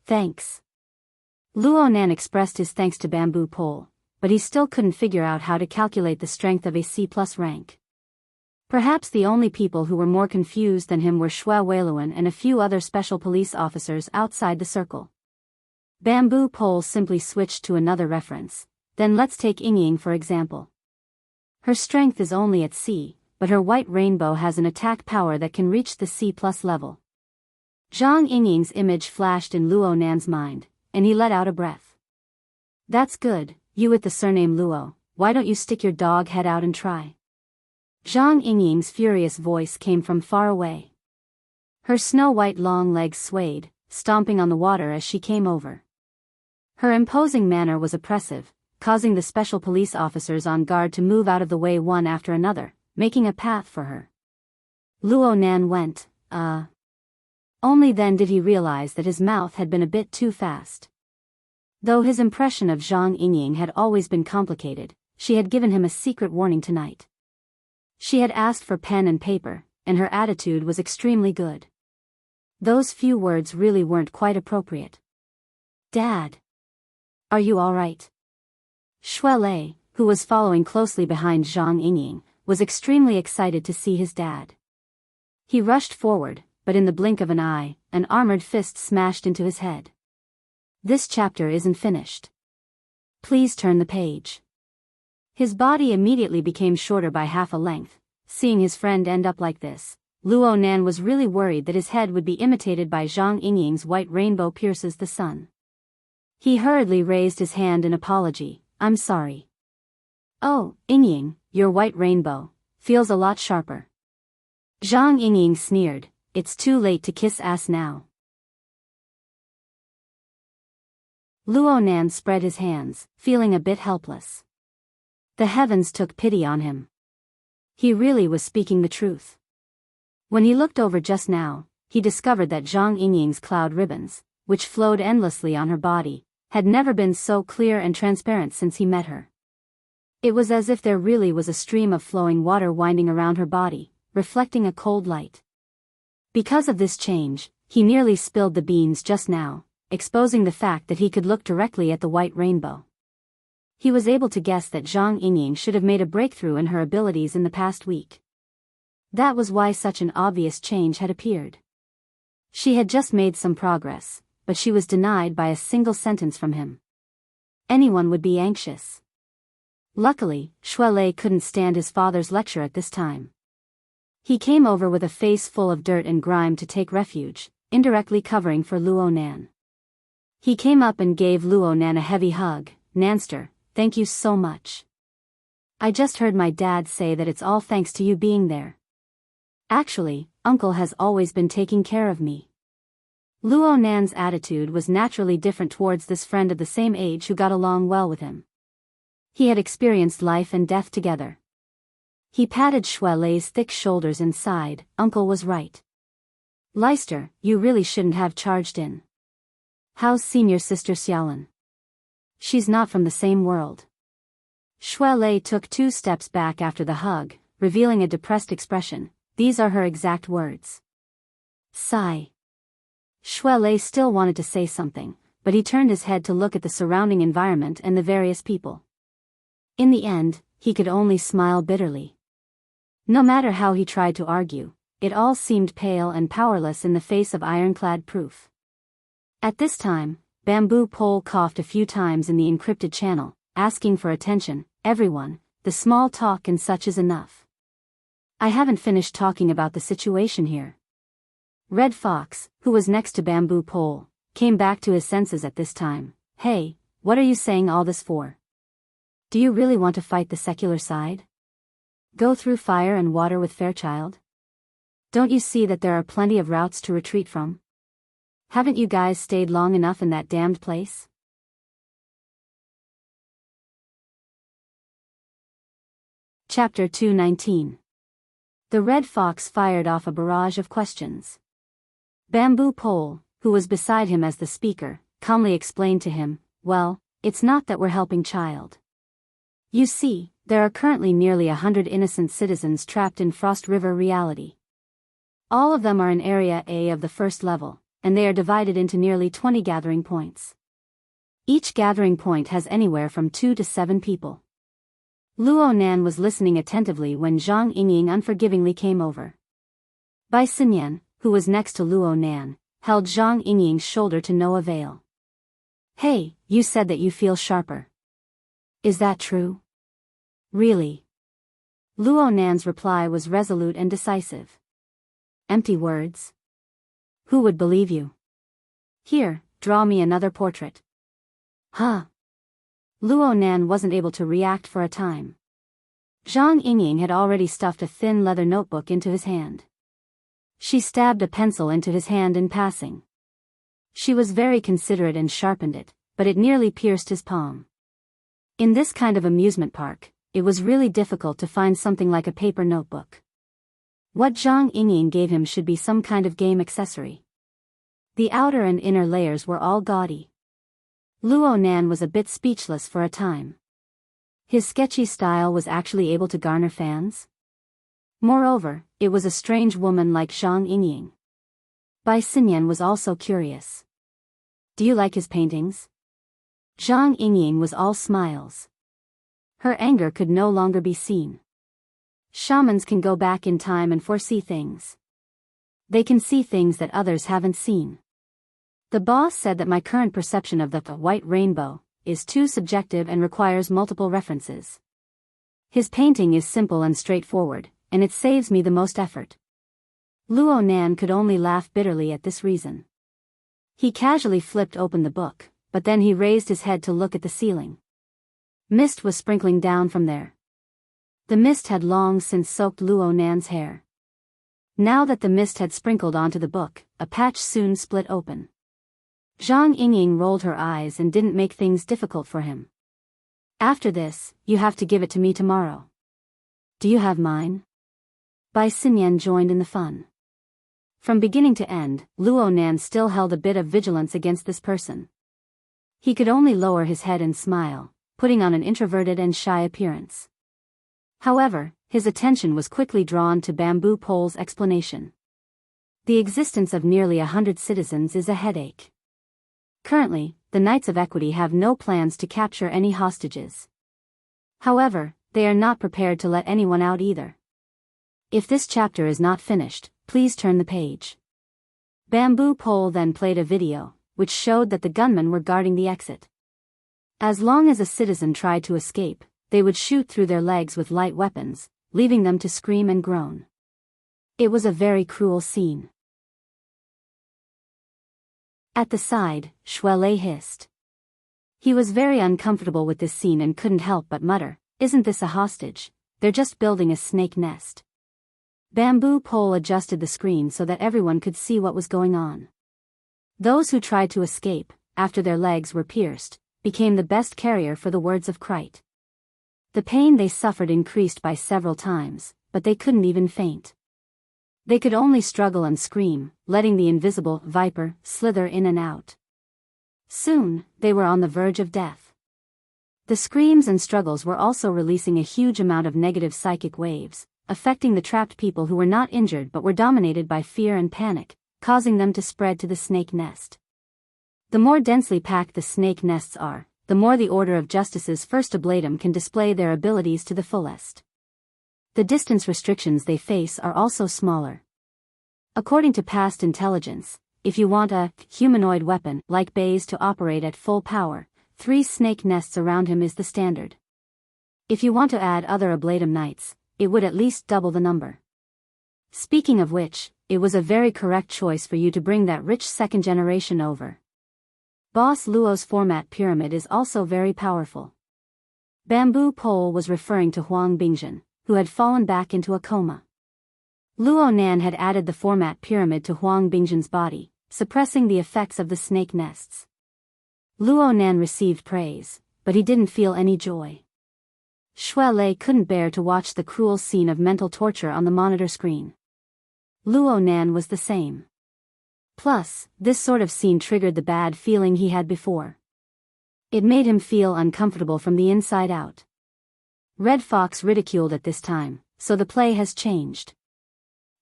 Thanks. Luo Nan expressed his thanks to Bamboo Pole, but he still couldn't figure out how to calculate the strength of a C+ rank. Perhaps the only people who were more confused than him were Shui Weiluan and a few other special police officers outside the circle. Bamboo Pole simply switched to another reference. Then let's take Yingying for example. Her strength is only at C, but her white rainbow has an attack power that can reach the C+ level. Zhang Yingying's image flashed in Luo Nan's mind, and he let out a breath. That's good, you with the surname Luo, why don't you stick your dog head out and try? Zhang Yingying's furious voice came from far away. Her snow-white long legs swayed, stomping on the water as she came over. Her imposing manner was oppressive, causing the special police officers on guard to move out of the way one after another, making a path for her. Luo Nan went, Only then did he realize that his mouth had been a bit too fast. Though his impression of Zhang Yingying had always been complicated, she had given him a secret warning tonight. She had asked for pen and paper, and her attitude was extremely good. Those few words really weren't quite appropriate. Dad. Are you all right? Shui Lei, who was following closely behind Zhang Yingying, was extremely excited to see his dad. He rushed forward, but in the blink of an eye, an armored fist smashed into his head. This chapter isn't finished. Please turn the page. His body immediately became shorter by half a length. Seeing his friend end up like this, Luo Nan was really worried that his head would be imitated by Zhang Yingying's white rainbow pierces the sun. He hurriedly raised his hand in apology. I'm sorry. Oh, Yingying, your white rainbow feels a lot sharper. Zhang Yingying sneered. It's too late to kiss ass now. Luo Nan spread his hands, feeling a bit helpless. The heavens took pity on him. He really was speaking the truth. When he looked over just now, he discovered that Zhang Yingying's cloud ribbons, which flowed endlessly on her body, had never been so clear and transparent since he met her. It was as if there really was a stream of flowing water winding around her body, reflecting a cold light. Because of this change, he nearly spilled the beans just now, exposing the fact that he could look directly at the white rainbow. He was able to guess that Zhang Yingying should have made a breakthrough in her abilities in the past week. That was why such an obvious change had appeared. She had just made some progress, but she was denied by a single sentence from him. Anyone would be anxious. Luckily, Shui Lei couldn't stand his father's lecture at this time. He came over with a face full of dirt and grime to take refuge, indirectly covering for Luo Nan. He came up and gave Luo Nan a heavy hug. Nanster, thank you so much. I just heard my dad say that it's all thanks to you being there. Actually, Uncle has always been taking care of me. Luo Nan's attitude was naturally different towards this friend of the same age who got along well with him. He had experienced life and death together. He patted Shui Lei's thick shoulders and sighed. Uncle was right. Leicester, you really shouldn't have charged in. How's senior sister Xiaolin? She's not from the same world. Shui Lei took 2 steps back after the hug, revealing a depressed expression. These are her exact words. Sigh. Shui Lei still wanted to say something, but he turned his head to look at the surrounding environment and the various people. In the end, he could only smile bitterly. No matter how he tried to argue, it all seemed pale and powerless in the face of ironclad proof. At this time, Bamboo Pole coughed a few times in the encrypted channel, asking for attention. Everyone, the small talk and such is enough. I haven't finished talking about the situation here. Red Fox, who was next to Bamboo Pole, came back to his senses at this time. Hey, what are you saying all this for? Do you really want to fight the secular side? Go through fire and water with Fairchild? Don't you see that there are plenty of routes to retreat from? Haven't you guys stayed long enough in that damned place? Chapter 219. The Red Fox fired off a barrage of questions. Bamboo Pole, who was beside him as the speaker, calmly explained to him, well, it's not that we're helping Child. You see, there are currently nearly 100 innocent citizens trapped in Frost River reality. All of them are in Area A of the first level, and they are divided into nearly 20 gathering points. Each gathering point has anywhere from 2 to 7 people. Luo Nan was listening attentively when Zhang Yingying unforgivingly came over. Bai Xinyan, who was next to Luo Nan, held Zhang Yingying's shoulder to no avail. Hey, you said that you feel sharper. Is that true? Really? Luo Nan's reply was resolute and decisive. Empty words. Who would believe you? Here, draw me another portrait. Huh. Luo Nan wasn't able to react for a time. Zhang Yingying had already stuffed a thin leather notebook into his hand. She stabbed a pencil into his hand in passing. She was very considerate and sharpened it, but it nearly pierced his palm. In this kind of amusement park, it was really difficult to find something like a paper notebook. What Zhang Yingying gave him should be some kind of game accessory. The outer and inner layers were all gaudy. Luo Nan was a bit speechless for a time. His sketchy style was actually able to garner fans? Moreover, it was a strange woman like Zhang Yingying. Bai Xinyan was also curious. Do you like his paintings? Zhang Yingying was all smiles. Her anger could no longer be seen. Shamans can go back in time and foresee things. They can see things that others haven't seen. The boss said that my current perception of the white rainbow is too subjective and requires multiple references. His painting is simple and straightforward, and it saves me the most effort. Luo Nan could only laugh bitterly at this reason. He casually flipped open the book, but then he raised his head to look at the ceiling. Mist was sprinkling down from there. The mist had long since soaked Luo Nan's hair. Now that the mist had sprinkled onto the book, a patch soon split open. Zhang Yingying rolled her eyes and didn't make things difficult for him. After this, you have to give it to me tomorrow. Do you have mine? Bai Xinyan joined in the fun. From beginning to end, Luo Nan still held a bit of vigilance against this person. He could only lower his head and smile, putting on an introverted and shy appearance. However, his attention was quickly drawn to Bamboo Pole's explanation. The existence of nearly 100 citizens is a headache. Currently, the Knights of Equity have no plans to capture any hostages. However, they are not prepared to let anyone out either. If this chapter is not finished, please turn the page. Bamboo Pole then played a video, which showed that the gunmen were guarding the exit. As long as a citizen tried to escape, they would shoot through their legs with light weapons, leaving them to scream and groan. It was a very cruel scene. At the side, Shuelei hissed. He was very uncomfortable with this scene and couldn't help but mutter, "Isn't this a hostage? They're just building a snake nest." Bamboo Pole adjusted the screen so that everyone could see what was going on. Those who tried to escape, after their legs were pierced, became the best carrier for the words of Krite. The pain they suffered increased by several times, but they couldn't even faint. They could only struggle and scream, letting the invisible viper slither in and out. Soon, they were on the verge of death. The screams and struggles were also releasing a huge amount of negative psychic waves, affecting the trapped people who were not injured but were dominated by fear and panic, causing them to spread to the snake nest. The more densely packed the snake nests are, the more the Order of Justice's first ablatum can display their abilities to the fullest. The distance restrictions they face are also smaller. According to past intelligence, if you want a humanoid weapon like Bai's to operate at full power, 3 snake nests around him is the standard. If you want to add other ablatum knights, it would at least double the number. Speaking of which, it was a very correct choice for you to bring that rich second generation over. Boss Luo's format pyramid is also very powerful. Bamboo Pole was referring to Huang Bingjin, who had fallen back into a coma. Luo Nan had added the format pyramid to Huang Bingjin's body, suppressing the effects of the snake nests. Luo Nan received praise, but he didn't feel any joy. Shuelei couldn't bear to watch the cruel scene of mental torture on the monitor screen. Luo Nan was the same. Plus, this sort of scene triggered the bad feeling he had before. It made him feel uncomfortable from the inside out. Red Fox ridiculed at this time, so the play has changed.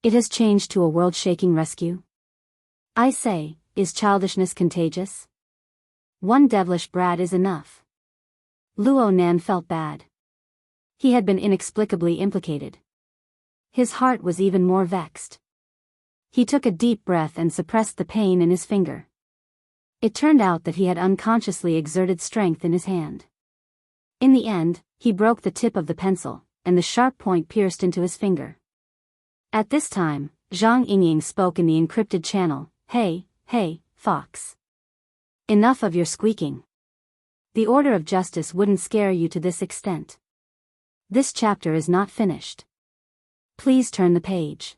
It has changed to a world-shaking rescue. I say, is childishness contagious? One devilish brat is enough. Luo Nan felt bad. He had been inexplicably implicated. His heart was even more vexed. He took a deep breath and suppressed the pain in his finger. It turned out that he had unconsciously exerted strength in his hand. In the end, he broke the tip of the pencil, and the sharp point pierced into his finger. At this time, Zhang Yingying spoke in the encrypted channel, "Hey, Fox. Enough of your squeaking. The order of justice wouldn't scare you to this extent. This chapter is not finished. Please turn the page.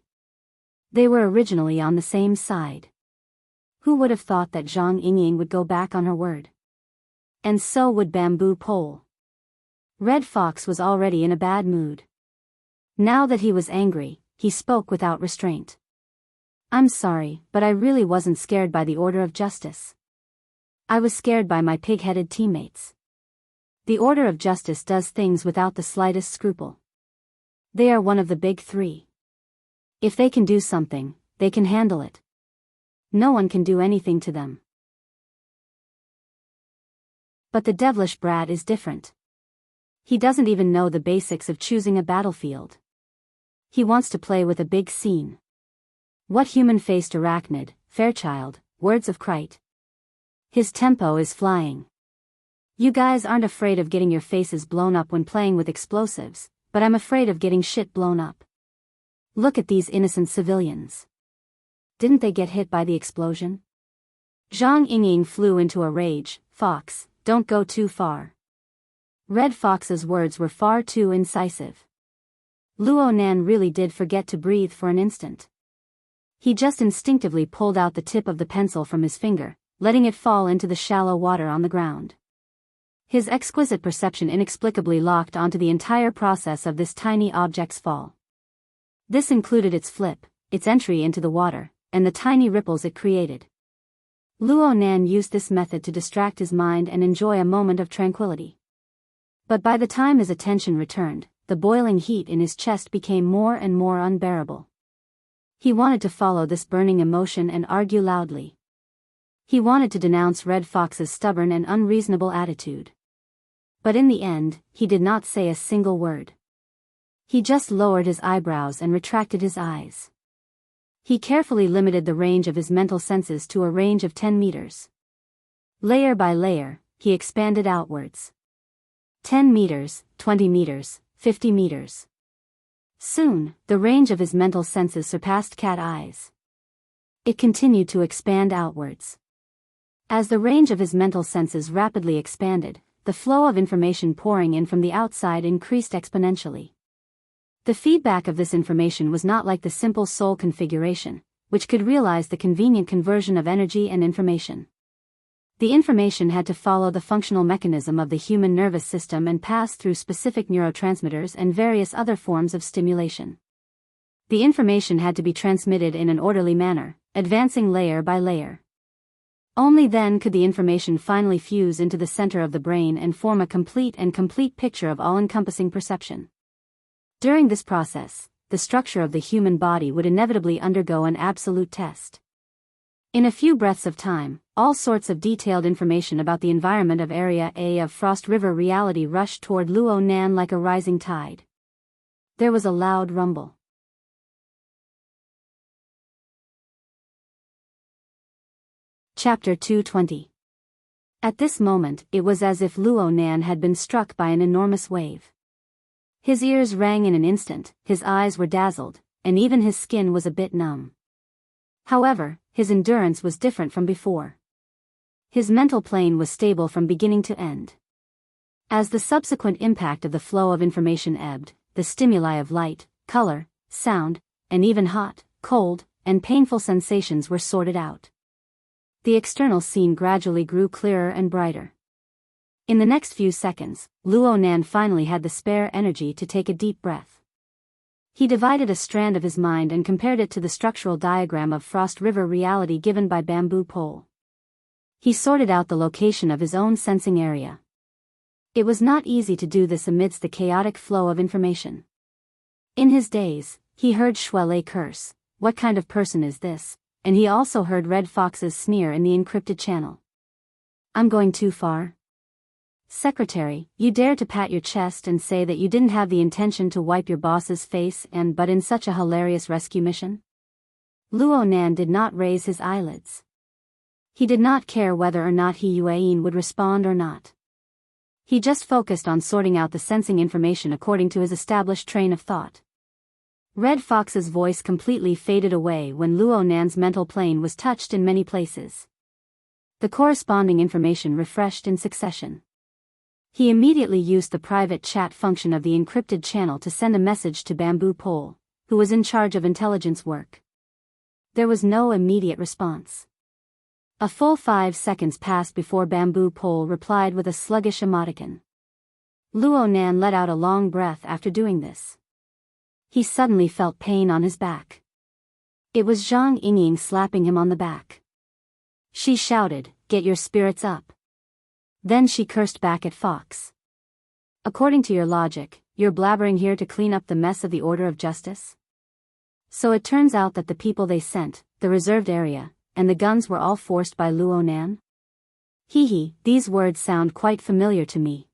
They were originally on the same side. Who would have thought that Zhang Yingying would go back on her word? And so would Bamboo Pole. Red Fox was already in a bad mood. Now that he was angry, he spoke without restraint. I'm sorry, but I really wasn't scared by the order of justice. I was scared by my pig-headed teammates. The order of justice does things without the slightest scruple. They are one of the big three. If they can do something, they can handle it. No one can do anything to them. But the devilish brat is different. He doesn't even know the basics of choosing a battlefield. He wants to play with a big scene. What human-faced arachnid, Fairchild, words of Krite. His tempo is flying. You guys aren't afraid of getting your faces blown up when playing with explosives, but I'm afraid of getting shit blown up. Look at these innocent civilians. Didn't they get hit by the explosion? Zhang Yingying flew into a rage. Fox, don't go too far. Red Fox's words were far too incisive. Luo Nan really did forget to breathe for an instant. He just instinctively pulled out the tip of the pencil from his finger, letting it fall into the shallow water on the ground. His exquisite perception inexplicably locked onto the entire process of this tiny object's fall. This included its flip, its entry into the water, and the tiny ripples it created. Luo Nan used this method to distract his mind and enjoy a moment of tranquility. But by the time his attention returned, the boiling heat in his chest became more and more unbearable. He wanted to follow this burning emotion and argue loudly. He wanted to denounce Red Fox's stubborn and unreasonable attitude. But in the end, he did not say a single word. He just lowered his eyebrows and retracted his eyes. He carefully limited the range of his mental senses to a range of 10 meters. Layer by layer, he expanded outwards. 10 meters, 20 meters, 50 meters. Soon, the range of his mental senses surpassed cat eyes. It continued to expand outwards. As the range of his mental senses rapidly expanded, the flow of information pouring in from the outside increased exponentially. The feedback of this information was not like the simple soul configuration, which could realize the convenient conversion of energy and information. The information had to follow the functional mechanism of the human nervous system and pass through specific neurotransmitters and various other forms of stimulation. The information had to be transmitted in an orderly manner, advancing layer by layer. Only then could the information finally fuse into the center of the brain and form a complete picture of all-encompassing perception. During this process, the structure of the human body would inevitably undergo an absolute test. In a few breaths of time, all sorts of detailed information about the environment of Area A of Frost River reality rushed toward Luo Nan like a rising tide. There was a loud rumble. Chapter 220. At this moment, it was as if Luo Nan had been struck by an enormous wave. His ears rang in an instant, his eyes were dazzled, and even his skin was a bit numb. However, his endurance was different from before. His mental plane was stable from beginning to end. As the subsequent impact of the flow of information ebbed, the stimuli of light, color, sound, and even hot, cold, and painful sensations were sorted out. The external scene gradually grew clearer and brighter. In the next few seconds, Luo Nan finally had the spare energy to take a deep breath. He divided a strand of his mind and compared it to the structural diagram of Frost River reality given by Bamboo Pole. He sorted out the location of his own sensing area. It was not easy to do this amidst the chaotic flow of information. In his daze, he heard Shuelei curse, "What kind of person is this?" And he also heard Red Fox's sneer in the encrypted channel. "I'm going too far? Secretary, you dare to pat your chest and say that you didn't have the intention to wipe your boss's face but in such a hilarious rescue mission?" Luo Nan did not raise his eyelids. He did not care whether or not He Yuan would respond or not. He just focused on sorting out the sensing information according to his established train of thought. Red Fox's voice completely faded away when Luo Nan's mental plane was touched in many places. The corresponding information refreshed in succession. He immediately used the private chat function of the encrypted channel to send a message to Bamboo Pole, who was in charge of intelligence work. There was no immediate response. A full 5 seconds passed before Bamboo Pole replied with a sluggish emoticon. Luo Nan let out a long breath after doing this. He suddenly felt pain on his back. It was Zhang Yingying slapping him on the back. She shouted, "Get your spirits up." Then she cursed back at Fox. "According to your logic, you're blabbering here to clean up the mess of the Order of Justice? So it turns out that the people they sent, the reserved area, and the guns were all forced by Luo Nan? Hee, these words sound quite familiar to me.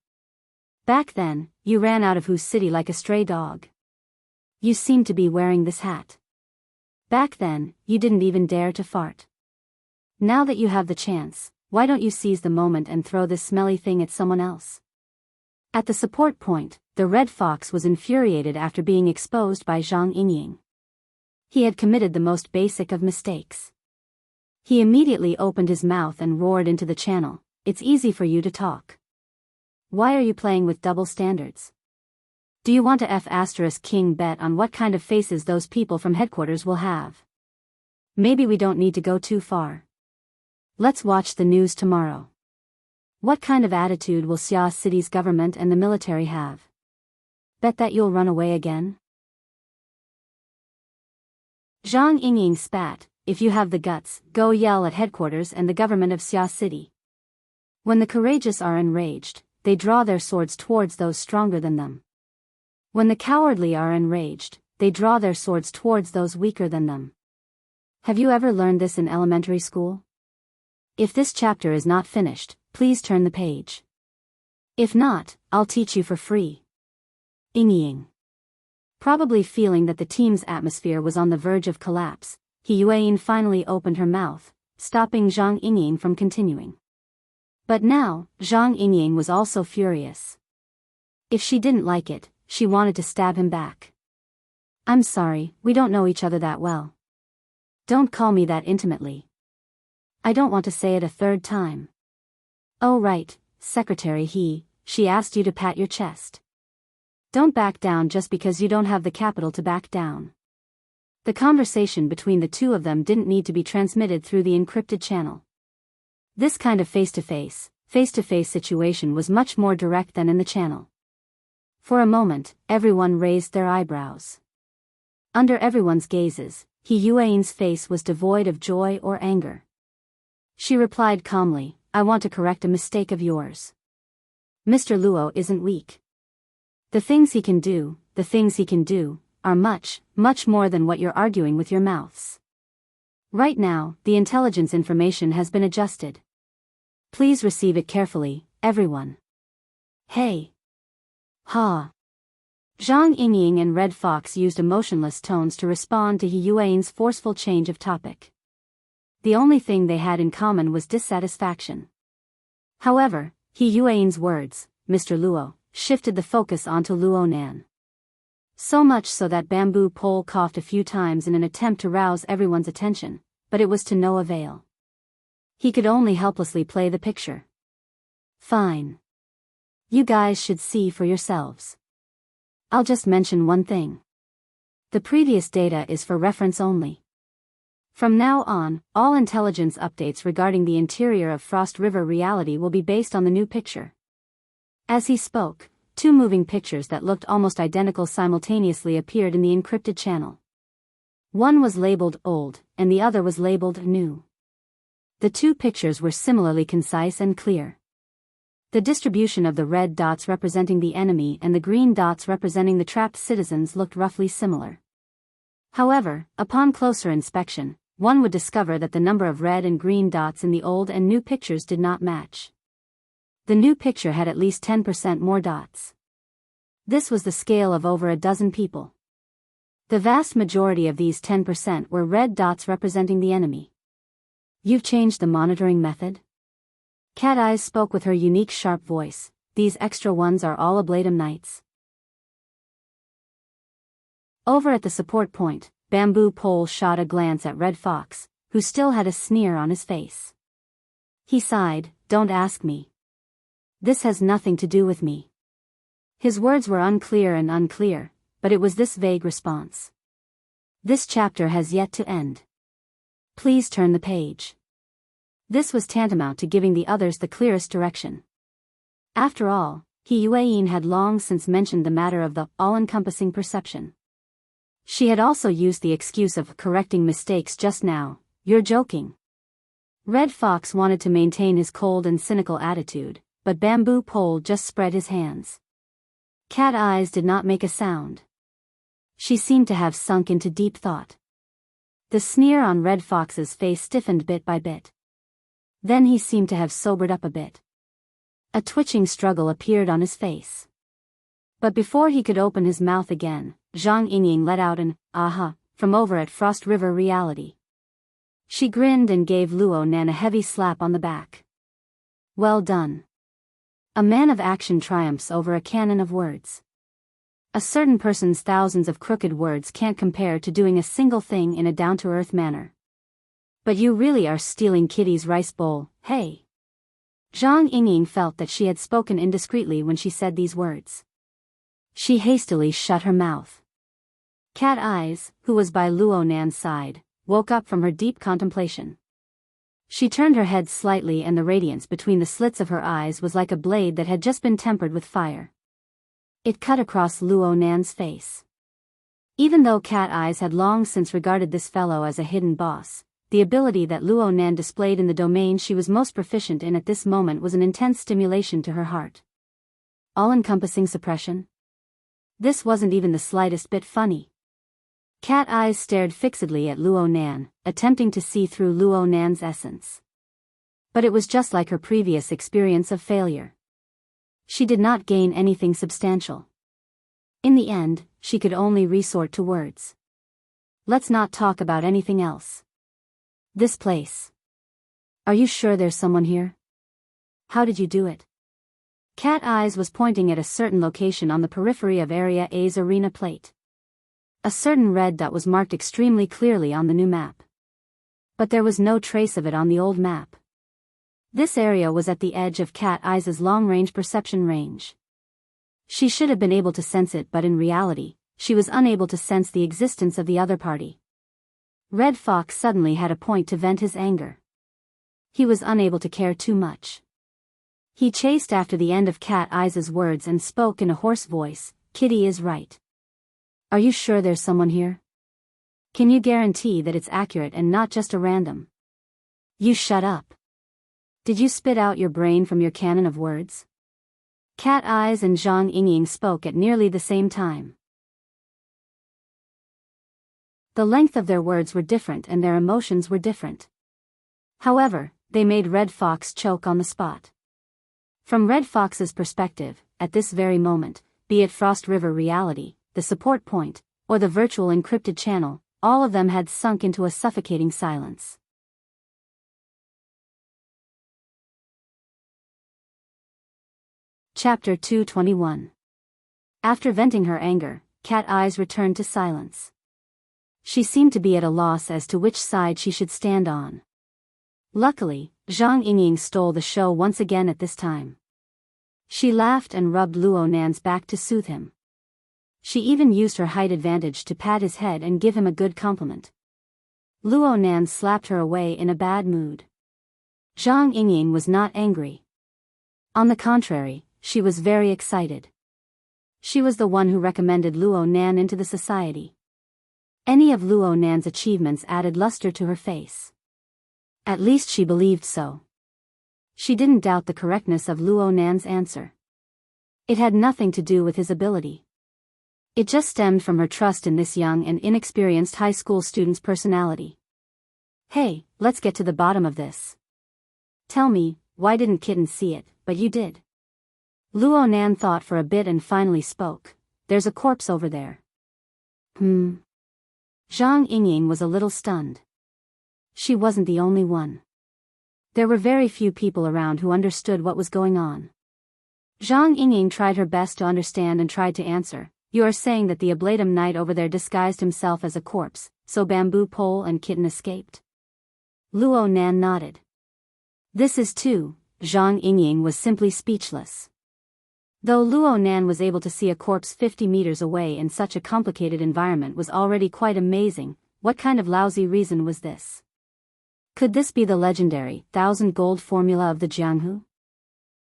Back then, you ran out of Whose City like a stray dog. You seem to be wearing this hat. Back then, you didn't even dare to fart. Now that you have the chance, why don't you seize the moment and throw this smelly thing at someone else?" At the support point, the Red Fox was infuriated after being exposed by Zhang Yingying. He had committed the most basic of mistakes. He immediately opened his mouth and roared into the channel, "It's easy for you to talk. Why are you playing with double standards? Do you want to King bet on what kind of faces those people from headquarters will have? Maybe we don't need to go too far. Let's watch the news tomorrow. What kind of attitude will Xia City's government and the military have? Bet that you'll run away again?" Zhang Yingying spat, "If you have the guts, go yell at headquarters and the government of Xia City. When the courageous are enraged, they draw their swords towards those stronger than them. When the cowardly are enraged, they draw their swords towards those weaker than them. Have you ever learned this in elementary school? If this chapter is not finished, please turn the page. If not, I'll teach you for free." Yingying. Probably feeling that the team's atmosphere was on the verge of collapse, He Yuan finally opened her mouth, stopping Zhang Yingying from continuing. But now, Zhang Yingying was also furious. If she didn't like it, she wanted to stab him back. "I'm sorry, we don't know each other that well. Don't call me that intimately. I don't want to say it a third time." "Oh right, Secretary she asked you to pat your chest. Don't back down just because you don't have the capital to back down." The conversation between the two of them didn't need to be transmitted through the encrypted channel. This kind of face-to-face situation was much more direct than in the channel. For a moment, everyone raised their eyebrows. Under everyone's gazes, He Yuan's face was devoid of joy or anger. She replied calmly, "I want to correct a mistake of yours. Mr. Luo isn't weak. The things he can do, are much, much more than what you're arguing with your mouths. Right now, the intelligence information has been adjusted. Please receive it carefully, everyone. Hey. Ha." Zhang Yingying and Red Fox used emotionless tones to respond to He Yuan's forceful change of topic. The only thing they had in common was dissatisfaction. However, He Yuan's words, "Mr. Luo," shifted the focus onto Luo Nan. So much so that Bamboo Pole coughed a few times in an attempt to rouse everyone's attention, but it was to no avail. He could only helplessly play the picture. "Fine. You guys should see for yourselves. I'll just mention one thing. The previous data is for reference only. From now on, all intelligence updates regarding the interior of Frost River reality will be based on the new picture." As he spoke, 2 moving pictures that looked almost identical simultaneously appeared in the encrypted channel. One was labeled old, and the other was labeled new. The 2 pictures were similarly concise and clear. The distribution of the red dots representing the enemy and the green dots representing the trapped citizens looked roughly similar. However, upon closer inspection, one would discover that the number of red and green dots in the old and new pictures did not match. The new picture had at least 10% more dots. This was the scale of over a dozen people. The vast majority of these 10% were red dots representing the enemy. "You've changed the monitoring method?" Cat Eyes spoke with her unique sharp voice. "These extra ones are all Ablatum Knights." Over at the support point, Bamboo Pole shot a glance at Red Fox, who still had a sneer on his face. He sighed, "Don't ask me. This has nothing to do with me. His words were unclear, but it was this vague response. This chapter has yet to end. Please turn the page. This was tantamount to giving the others the clearest direction. After all, Yuan had long since mentioned the matter of the all-encompassing perception. She had also used the excuse of correcting mistakes just now. You're joking. Red Fox wanted to maintain his cold and cynical attitude, but Bamboo Pole just spread his hands. Cat Eyes did not make a sound. She seemed to have sunk into deep thought. The sneer on Red Fox's face stiffened bit by bit. Then he seemed to have sobered up a bit. A twitching struggle appeared on his face. But before he could open his mouth again, Zhang Yingying let out an "aha" from over at Frost River Reality. She grinned and gave Luo Nan a heavy slap on the back. Well done. A man of action triumphs over a cannon of words. A certain person's thousands of crooked words can't compare to doing a single thing in a down-to-earth manner. But you really are stealing Kitty's rice bowl, hey? Zhang Yingying felt that she had spoken indiscreetly when she said these words. She hastily shut her mouth. Cat Eyes, who was by Luo Nan's side, woke up from her deep contemplation. She turned her head slightly and the radiance between the slits of her eyes was like a blade that had just been tempered with fire. It cut across Luo Nan's face. Even though Cat Eyes had long since regarded this fellow as a hidden boss, the ability that Luo Nan displayed in the domain she was most proficient in at this moment was an intense stimulation to her heart. All-encompassing suppression? This wasn't even the slightest bit funny. Cat Eyes stared fixedly at Luo Nan, attempting to see through Luo Nan's essence. But it was just like her previous experience of failure. She did not gain anything substantial. In the end, she could only resort to words. Let's not talk about anything else. This place. Are you sure there's someone here? How did you do it? Cat Eyes was pointing at a certain location on the periphery of Area A's arena plate. A certain red dot was marked extremely clearly on the new map. But there was no trace of it on the old map. This area was at the edge of Cat Eyes' long-range perception range. She should have been able to sense it, but in reality, she was unable to sense the existence of the other party. Red Fox suddenly had a point to vent his anger. He was unable to care too much. He chased after the end of Cat Eyes' words and spoke in a hoarse voice, "Kitty is right. Are you sure there's someone here? Can you guarantee that it's accurate and not just a random?" You shut up. Did you spit out your brain from your cannon of words? Cat Eyes and Zhang Yingying spoke at nearly the same time. The length of their words were different and their emotions were different. However, they made Red Fox choke on the spot. From Red Fox's perspective, at this very moment, be it Frost River Reality, the support point, or the virtual encrypted channel, all of them had sunk into a suffocating silence. Chapter 221. After venting her anger, Cat Eyes returned to silence. She seemed to be at a loss as to which side she should stand on. Luckily, Zhang Yingying stole the show once again at this time. She laughed and rubbed Luo Nan's back to soothe him. She even used her height advantage to pat his head and give him a good compliment. Luo Nan slapped her away in a bad mood. Zhang Yingying was not angry. On the contrary, she was very excited. She was the one who recommended Luo Nan into the society. Any of Luo Nan's achievements added luster to her face. At least she believed so. She didn't doubt the correctness of Luo Nan's answer. It had nothing to do with his ability. It just stemmed from her trust in this young and inexperienced high school student's personality. Hey, let's get to the bottom of this. Tell me, why didn't Kitten see it, but you did? Luo Nan thought for a bit and finally spoke. There's a corpse over there. Zhang Yingying was a little stunned. She wasn't the only one. There were very few people around who understood what was going on. Zhang Yingying tried her best to understand and tried to answer. You are saying that the Ablatum Knight over there disguised himself as a corpse, so Bamboo Pole and Kitten escaped? Luo Nan nodded. This is too, Zhang Yingying was simply speechless. Though Luo Nan was able to see a corpse 50 meters away in such a complicated environment was already quite amazing, what kind of lousy reason was this? Could this be the legendary 1,000 gold formula of the Jianghu?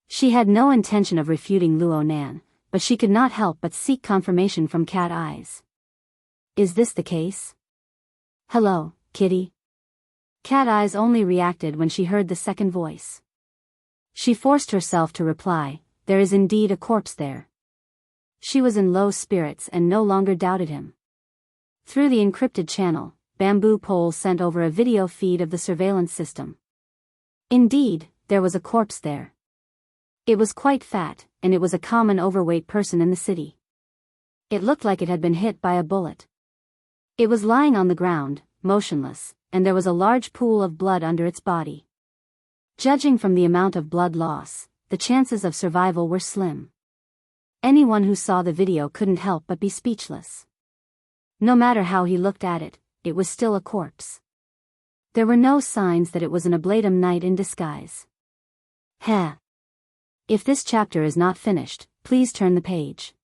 She had no intention of refuting Luo Nan, but she could not help but seek confirmation from Cat Eyes. Is this the case? Hello, kitty. Cat Eyes only reacted when she heard the second voice. She forced herself to reply, there is indeed a corpse there. She was in low spirits and no longer doubted him. Through the encrypted channel, Bamboo Pole sent over a video feed of the surveillance system. Indeed, there was a corpse there. It was quite fat, and it was a common overweight person in the city. It looked like it had been hit by a bullet. It was lying on the ground, motionless, and there was a large pool of blood under its body. Judging from the amount of blood loss, the chances of survival were slim. Anyone who saw the video couldn't help but be speechless. No matter how he looked at it, it was still a corpse. There were no signs that it was an Ablatum Knight in disguise. Heh. If this chapter is not finished, please turn the page.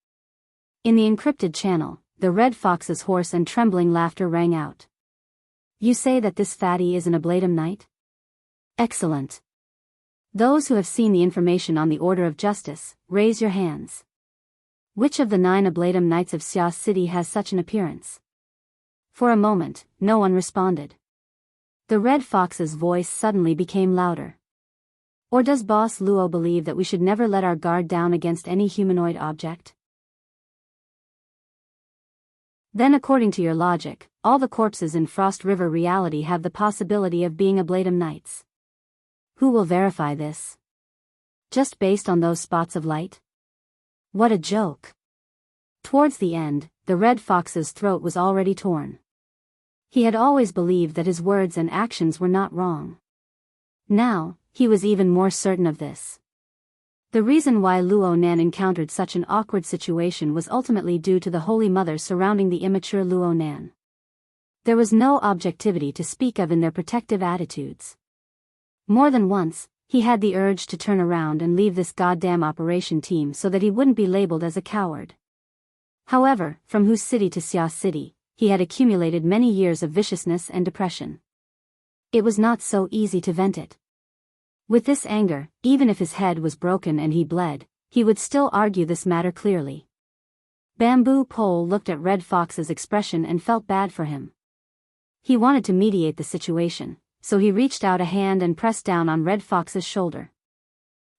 In the encrypted channel, the Red Fox's hoarse and trembling laughter rang out. You say that this fatty is an Ablatum Knight? Excellent. Those who have seen the information on the Order of Justice, raise your hands. Which of the 9 Ablatum Knights of Xia City has such an appearance? For a moment, no one responded. The Red Fox's voice suddenly became louder. Or does Boss Luo believe that we should never let our guard down against any humanoid object? Then according to your logic, all the corpses in Frost River reality have the possibility of being Ablatum Knights. Who will verify this? Just based on those spots of light? What a joke. Towards the end, the Red Fox's throat was already torn. He had always believed that his words and actions were not wrong. Now, he was even more certain of this. The reason why Luo Nan encountered such an awkward situation was ultimately due to the Holy Mother surrounding the immature Luo Nan. There was no objectivity to speak of in their protective attitudes. More than once, he had the urge to turn around and leave this goddamn operation team so that he wouldn't be labeled as a coward. However, from Hu City to Xia City, he had accumulated many years of viciousness and depression. It was not so easy to vent it. With this anger, even if his head was broken and he bled, he would still argue this matter clearly. Bamboo Pole looked at Red Fox's expression and felt bad for him. He wanted to mediate the situation, so he reached out a hand and pressed down on Red Fox's shoulder.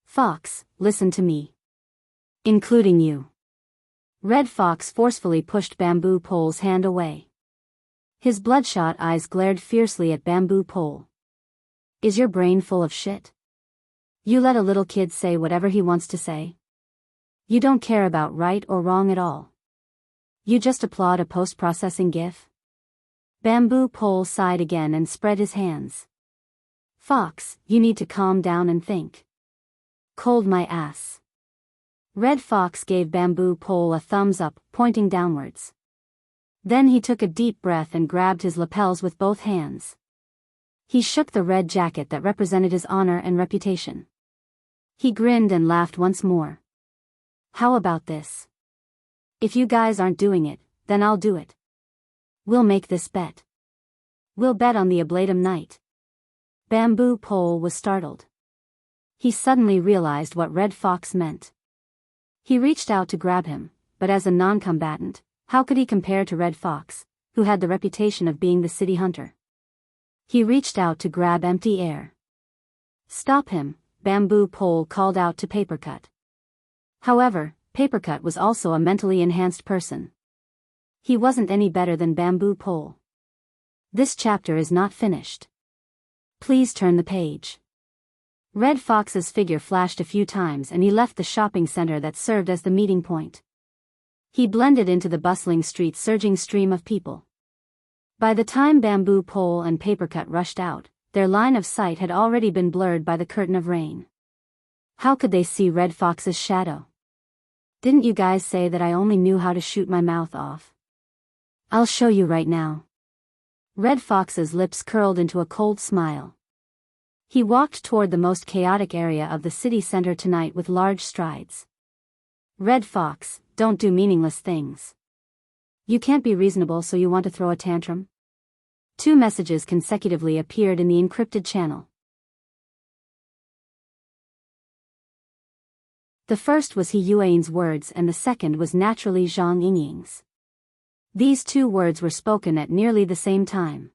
Fox, listen to me. Including you. Red Fox forcefully pushed Bamboo Pole's hand away. His bloodshot eyes glared fiercely at Bamboo Pole. Is your brain full of shit? You let a little kid say whatever he wants to say? You don't care about right or wrong at all. You just applaud a post-processing GIF? Bamboo Pole sighed again and spread his hands. Fox, you need to calm down and think. Cold my ass. Red Fox gave Bamboo Pole a thumbs up, pointing downwards. Then he took a deep breath and grabbed his lapels with both hands. He shook the red jacket that represented his honor and reputation. He grinned and laughed once more. How about this? If you guys aren't doing it, then I'll do it. We'll make this bet. We'll bet on the Ablatum Knight. Bamboo Pole was startled. He suddenly realized what Red Fox meant. He reached out to grab him, but as a non-combatant, how could he compare to Red Fox, who had the reputation of being the city hunter? He reached out to grab empty air. Stop him, Bamboo Pole called out to Papercut. However, Papercut was also a mentally enhanced person. He wasn't any better than Bamboo Pole. This chapter is not finished. Please turn the page. Red Fox's figure flashed a few times and he left the shopping center that served as the meeting point. He blended into the bustling street's surging stream of people. By the time Bamboo Pole and Papercut rushed out, their line of sight had already been blurred by the curtain of rain. How could they see Red Fox's shadow? Didn't you guys say that I only knew how to shoot my mouth off? I'll show you right now. Red Fox's lips curled into a cold smile. He walked toward the most chaotic area of the city center tonight with large strides. Red Fox, don't do meaningless things. You can't be reasonable, so you want to throw a tantrum? 2 messages consecutively appeared in the encrypted channel. The first was He Yuan's words and the second was naturally Zhang Yingying's. These 2 words were spoken at nearly the same time.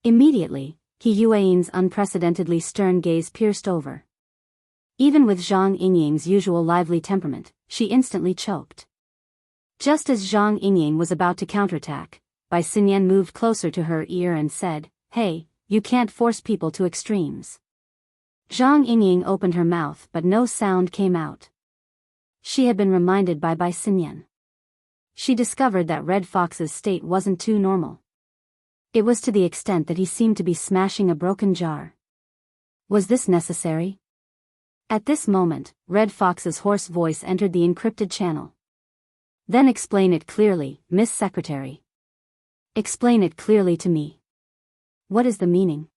Immediately, He Yuan's unprecedentedly stern gaze pierced over. Even with Zhang Yingying's usual lively temperament, she instantly choked. Just as Zhang Yingying was about to counterattack, Bai Xinyan moved closer to her ear and said, "Hey, you can't force people to extremes." Zhang Yingying opened her mouth but no sound came out. She had been reminded by Bai Xinyan. She discovered that Red Fox's state wasn't too normal. It was to the extent that he seemed to be smashing a broken jar. Was this necessary? At this moment, Red Fox's hoarse voice entered the encrypted channel. Then explain it clearly, Miss Secretary. Explain it clearly to me. What is the meaning?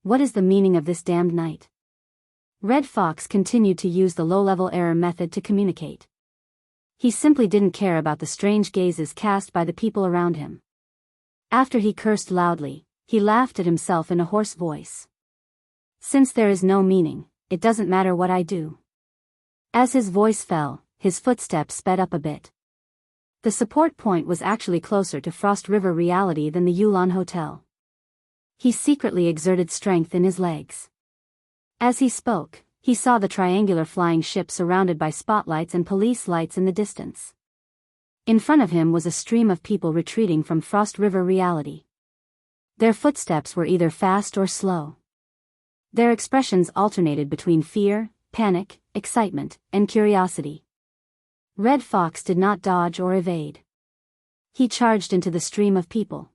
What is the meaning of this damned night? Red Fox continued to use the low-level error method to communicate. He simply didn't care about the strange gazes cast by the people around him. After he cursed loudly, he laughed at himself in a hoarse voice. Since there is no meaning, it doesn't matter what I do. As his voice fell, his footsteps sped up a bit. The support point was actually closer to Frost River reality than the Yulan Hotel. He secretly exerted strength in his legs. As he spoke, he saw the triangular flying ship surrounded by spotlights and police lights in the distance. In front of him was a stream of people retreating from Frost River reality. Their footsteps were either fast or slow. Their expressions alternated between fear, panic, excitement, and curiosity. Red Fox did not dodge or evade. He charged into the stream of people.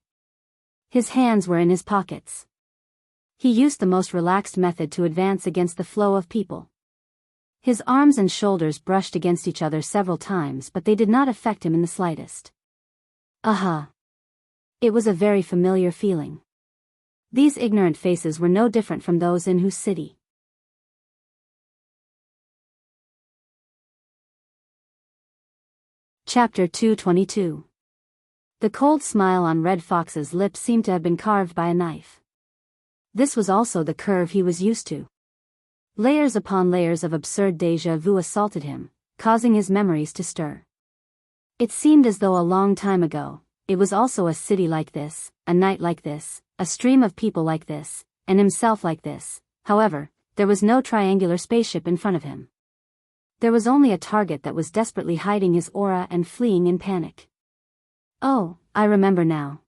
His hands were in his pockets. He used the most relaxed method to advance against the flow of people. His arms and shoulders brushed against each other several times, but they did not affect him in the slightest. Aha! It was a very familiar feeling. These ignorant faces were no different from those in whose city. Chapter 222. The cold smile on Red Fox's lips seemed to have been carved by a knife. This was also the curve he was used to. Layers upon layers of absurd déjà vu assaulted him, causing his memories to stir. It seemed as though a long time ago, it was also a city like this, a night like this, a stream of people like this, and himself like this. However, there was no triangular spaceship in front of him. There was only a target that was desperately hiding his aura and fleeing in panic. Oh, I remember now.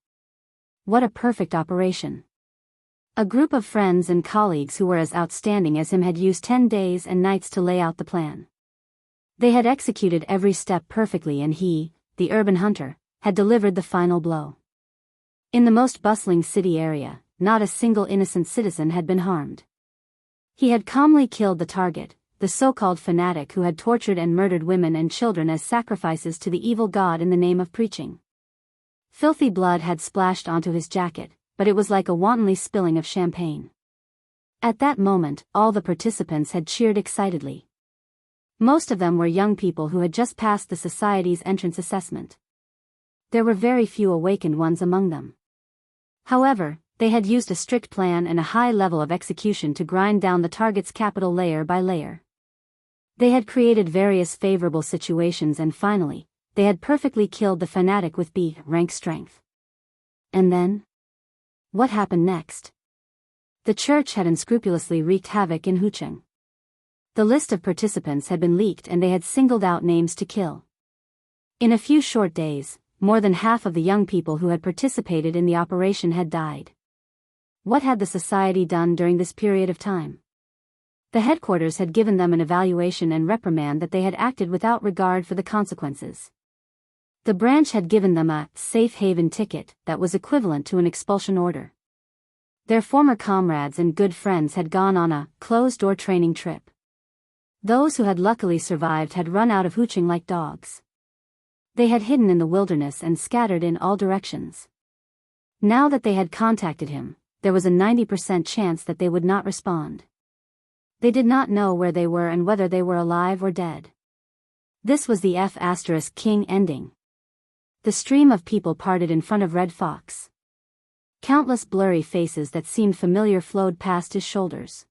What a perfect operation. A group of friends and colleagues who were as outstanding as him had used 10 days and nights to lay out the plan. They had executed every step perfectly and he, the urban hunter, had delivered the final blow. In the most bustling city area, not a single innocent citizen had been harmed. He had calmly killed the target, the so-called fanatic who had tortured and murdered women and children as sacrifices to the evil god in the name of preaching. Filthy blood had splashed onto his jacket, but it was like a wantonly spilling of champagne. At that moment, all the participants had cheered excitedly. Most of them were young people who had just passed the society's entrance assessment. There were very few awakened ones among them. However, they had used a strict plan and a high level of execution to grind down the target's capital layer by layer. They had created various favorable situations and finally, they had perfectly killed the fanatic with B-rank strength. And then? What happened next? The church had unscrupulously wreaked havoc in Hucheng. The list of participants had been leaked and they had singled out names to kill. In a few short days, more than half of the young people who had participated in the operation had died. What had the society done during this period of time? The headquarters had given them an evaluation and reprimand that they had acted without regard for the consequences. The branch had given them a safe haven ticket that was equivalent to an expulsion order. Their former comrades and good friends had gone on a closed-door training trip. Those who had luckily survived had run out of Hucheng like dogs. They had hidden in the wilderness and scattered in all directions. Now that they had contacted him, there was a 90% chance that they would not respond. They did not know where they were and whether they were alive or dead. This was the F*King ending. The stream of people parted in front of Red Fox. Countless blurry faces that seemed familiar flowed past his shoulders.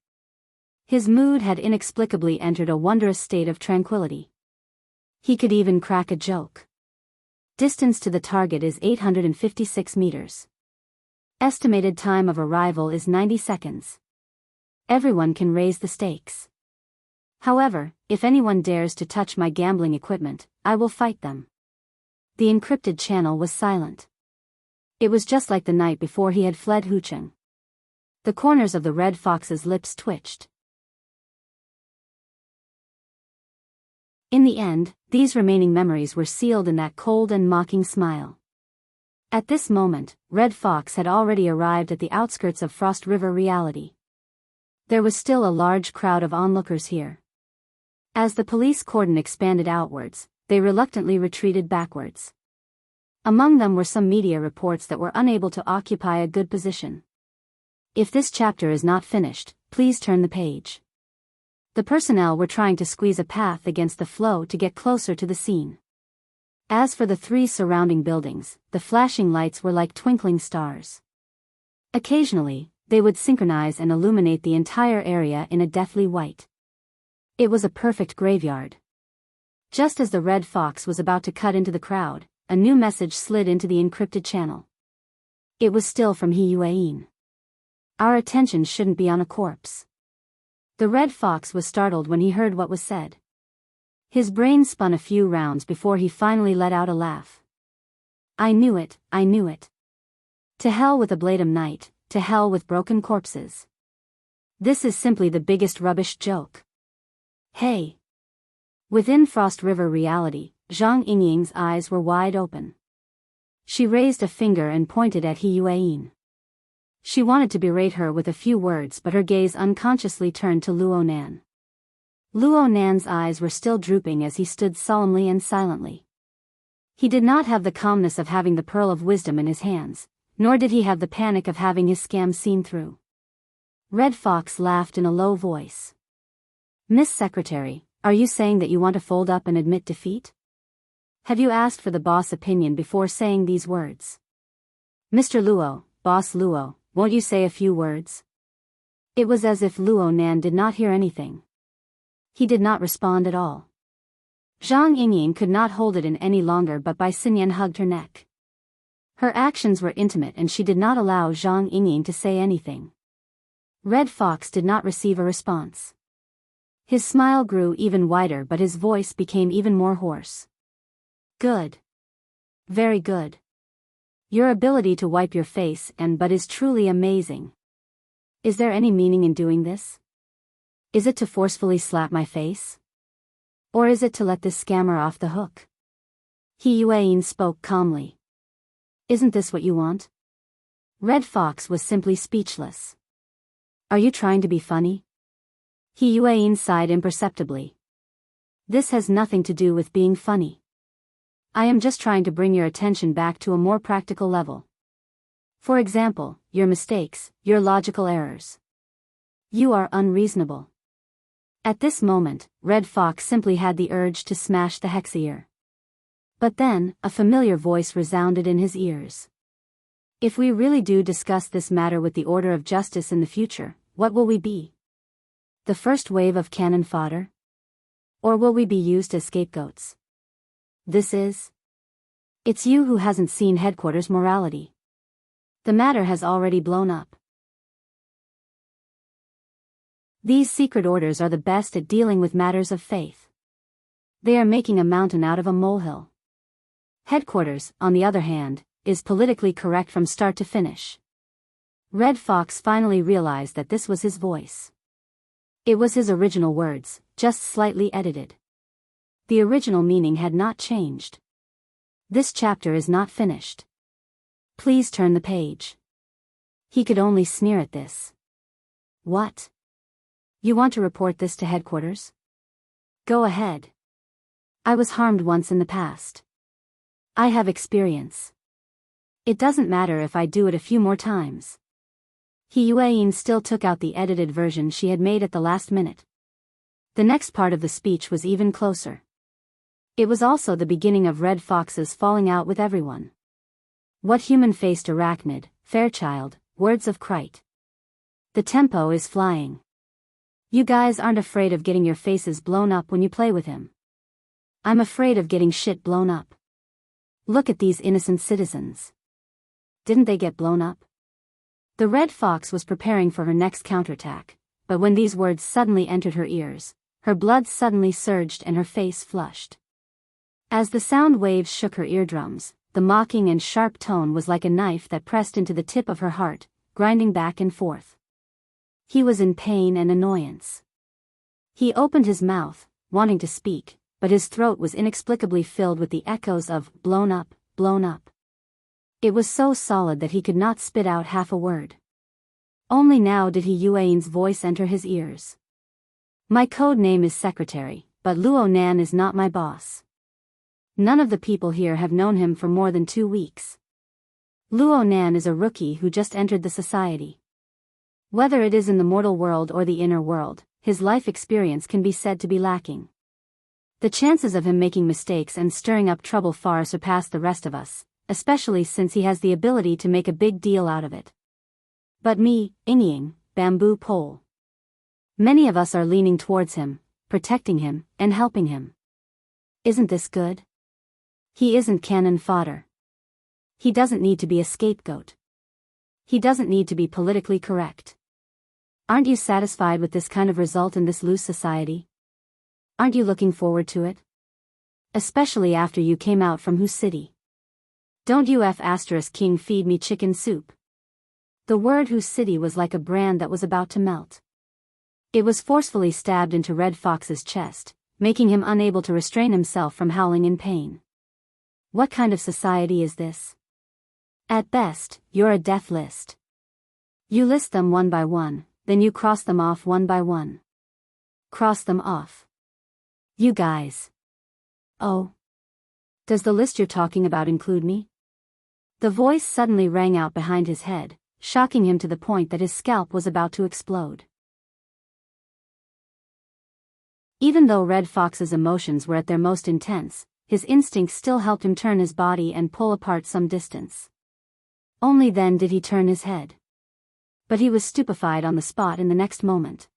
His mood had inexplicably entered a wondrous state of tranquility. He could even crack a joke. Distance to the target is 856 meters. Estimated time of arrival is 90 seconds. Everyone can raise the stakes. However, if anyone dares to touch my gambling equipment, I will fight them. The encrypted channel was silent. It was just like the night before he had fled Hucheng. The corners of the Red Fox's lips twitched. In the end, these remaining memories were sealed in that cold and mocking smile. At this moment, Red Fox had already arrived at the outskirts of Frost River reality. There was still a large crowd of onlookers here. As the police cordon expanded outwards, they reluctantly retreated backwards. Among them were some media reports that were unable to occupy a good position. If this chapter is not finished, please turn the page. The personnel were trying to squeeze a path against the flow to get closer to the scene. As for the three surrounding buildings, the flashing lights were like twinkling stars. Occasionally, they would synchronize and illuminate the entire area in a deathly white. It was a perfect graveyard. Just as the Red Fox was about to cut into the crowd, a new message slid into the encrypted channel. It was still from He Yuan. Our attention shouldn't be on a corpse. The Red Fox was startled when he heard what was said. His brain spun a few rounds before he finally let out a laugh. I knew it, I knew it. To hell with Ablatum Night, to hell with broken corpses. This is simply the biggest rubbish joke. Hey! Within Frost River reality, Zhang Yingying's eyes were wide open. She raised a finger and pointed at He Yuan. She wanted to berate her with a few words, but her gaze unconsciously turned to Luo Nan. Luo Nan's eyes were still drooping as he stood solemnly and silently. He did not have the calmness of having the pearl of wisdom in his hands, nor did he have the panic of having his scam seen through. Red Fox laughed in a low voice. Miss Secretary, are you saying that you want to fold up and admit defeat? Have you asked for the boss' opinion before saying these words? Mr. Luo, Boss Luo, won't you say a few words? It was as if Luo Nan did not hear anything. He did not respond at all. Zhang Yingying could not hold it in any longer, but Bai Xinyan hugged her neck. Her actions were intimate and she did not allow Zhang Yingying to say anything. Red Fox did not receive a response. His smile grew even wider, but his voice became even more hoarse. Good. Very good. Your ability to wipe your face but is truly amazing. Is there any meaning in doing this? Is it to forcefully slap my face? Or is it to let this scammer off the hook? He Yuan spoke calmly. Isn't this what you want? Red Fox was simply speechless. Are you trying to be funny? He Yuan sighed imperceptibly. This has nothing to do with being funny. I am just trying to bring your attention back to a more practical level. For example, your mistakes, your logical errors. You are unreasonable. At this moment, Red Fox simply had the urge to smash the Hexier. But then, a familiar voice resounded in his ears. If we really do discuss this matter with the order of justice in the future, what will we be? The first wave of cannon fodder? Or will we be used as scapegoats? It's you who hasn't seen headquarters morality. The matter has already blown up. These secret orders are the best at dealing with matters of faith. They are making a mountain out of a molehill. Headquarters, on the other hand, is politically correct from start to finish. Red Fox finally realized that this was his voice. It was his original words, just slightly edited. The original meaning had not changed. This chapter is not finished. Please turn the page. He could only sneer at this. What? You want to report this to headquarters? Go ahead. I was harmed once in the past. I have experience. It doesn't matter if I do it a few more times. Yuan still took out the edited version she had made at the last minute. The next part of the speech was even closer. It was also the beginning of Red Fox's falling out with everyone. What human-faced arachnid, Fairchild, words of Krite. The tempo is flying. You guys aren't afraid of getting your faces blown up when you play with him. I'm afraid of getting shit blown up. Look at these innocent citizens. Didn't they get blown up? The Red Fox was preparing for her next counterattack, but when these words suddenly entered her ears, her blood suddenly surged and her face flushed. As the sound waves shook her eardrums, the mocking and sharp tone was like a knife that pressed into the tip of her heart, grinding back and forth. He was in pain and annoyance. He opened his mouth, wanting to speak, but his throat was inexplicably filled with the echoes of blown up, blown up. It was so solid that he could not spit out half a word. Only now did Yuan's voice enter his ears. My code name is Secretary, but Luo Nan is not my boss. None of the people here have known him for more than 2 weeks. Luo Nan is a rookie who just entered the society. Whether it is in the mortal world or the inner world, his life experience can be said to be lacking. The chances of him making mistakes and stirring up trouble far surpass the rest of us, especially since he has the ability to make a big deal out of it. But me, Ying, bamboo pole. Many of us are leaning towards him, protecting him, and helping him. Isn't this good? He isn't cannon fodder. He doesn't need to be a scapegoat. He doesn't need to be politically correct. Aren't you satisfied with this kind of result in this loose society? Aren't you looking forward to it? Especially after you came out from whose city? Don't you King feed me chicken soup? The word whose city was like a brand that was about to melt. It was forcefully stabbed into Red Fox's chest, making him unable to restrain himself from howling in pain. What kind of society is this? At best, you're a death list. You list them one by one, then you cross them off one by one. Cross them off. You guys. Oh. Does the list you're talking about include me? The voice suddenly rang out behind his head, shocking him to the point that his scalp was about to explode. Even though Red Fox's emotions were at their most intense, his instincts still helped him turn his body and pull apart some distance. Only then did he turn his head. But he was stupefied on the spot in the next moment.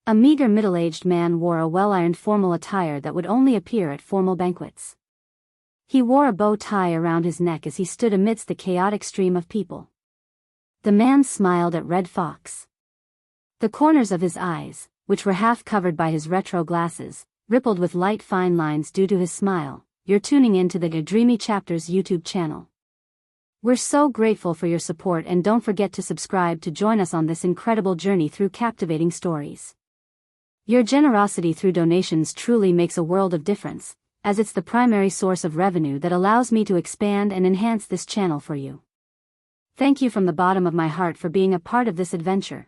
A meager middle-aged man wore a well-ironed formal attire that would only appear at formal banquets. He wore a bow tie around his neck as he stood amidst the chaotic stream of people. The man smiled at Red Fox. The corners of his eyes, which were half covered by his retro glasses, rippled with light fine lines due to his smile. You're tuning in to the Dreamy Chapters YouTube channel. We're so grateful for your support, and don't forget to subscribe to join us on this incredible journey through captivating stories. Your generosity through donations truly makes a world of difference, as it's the primary source of revenue that allows me to expand and enhance this channel for you. Thank you from the bottom of my heart for being a part of this adventure.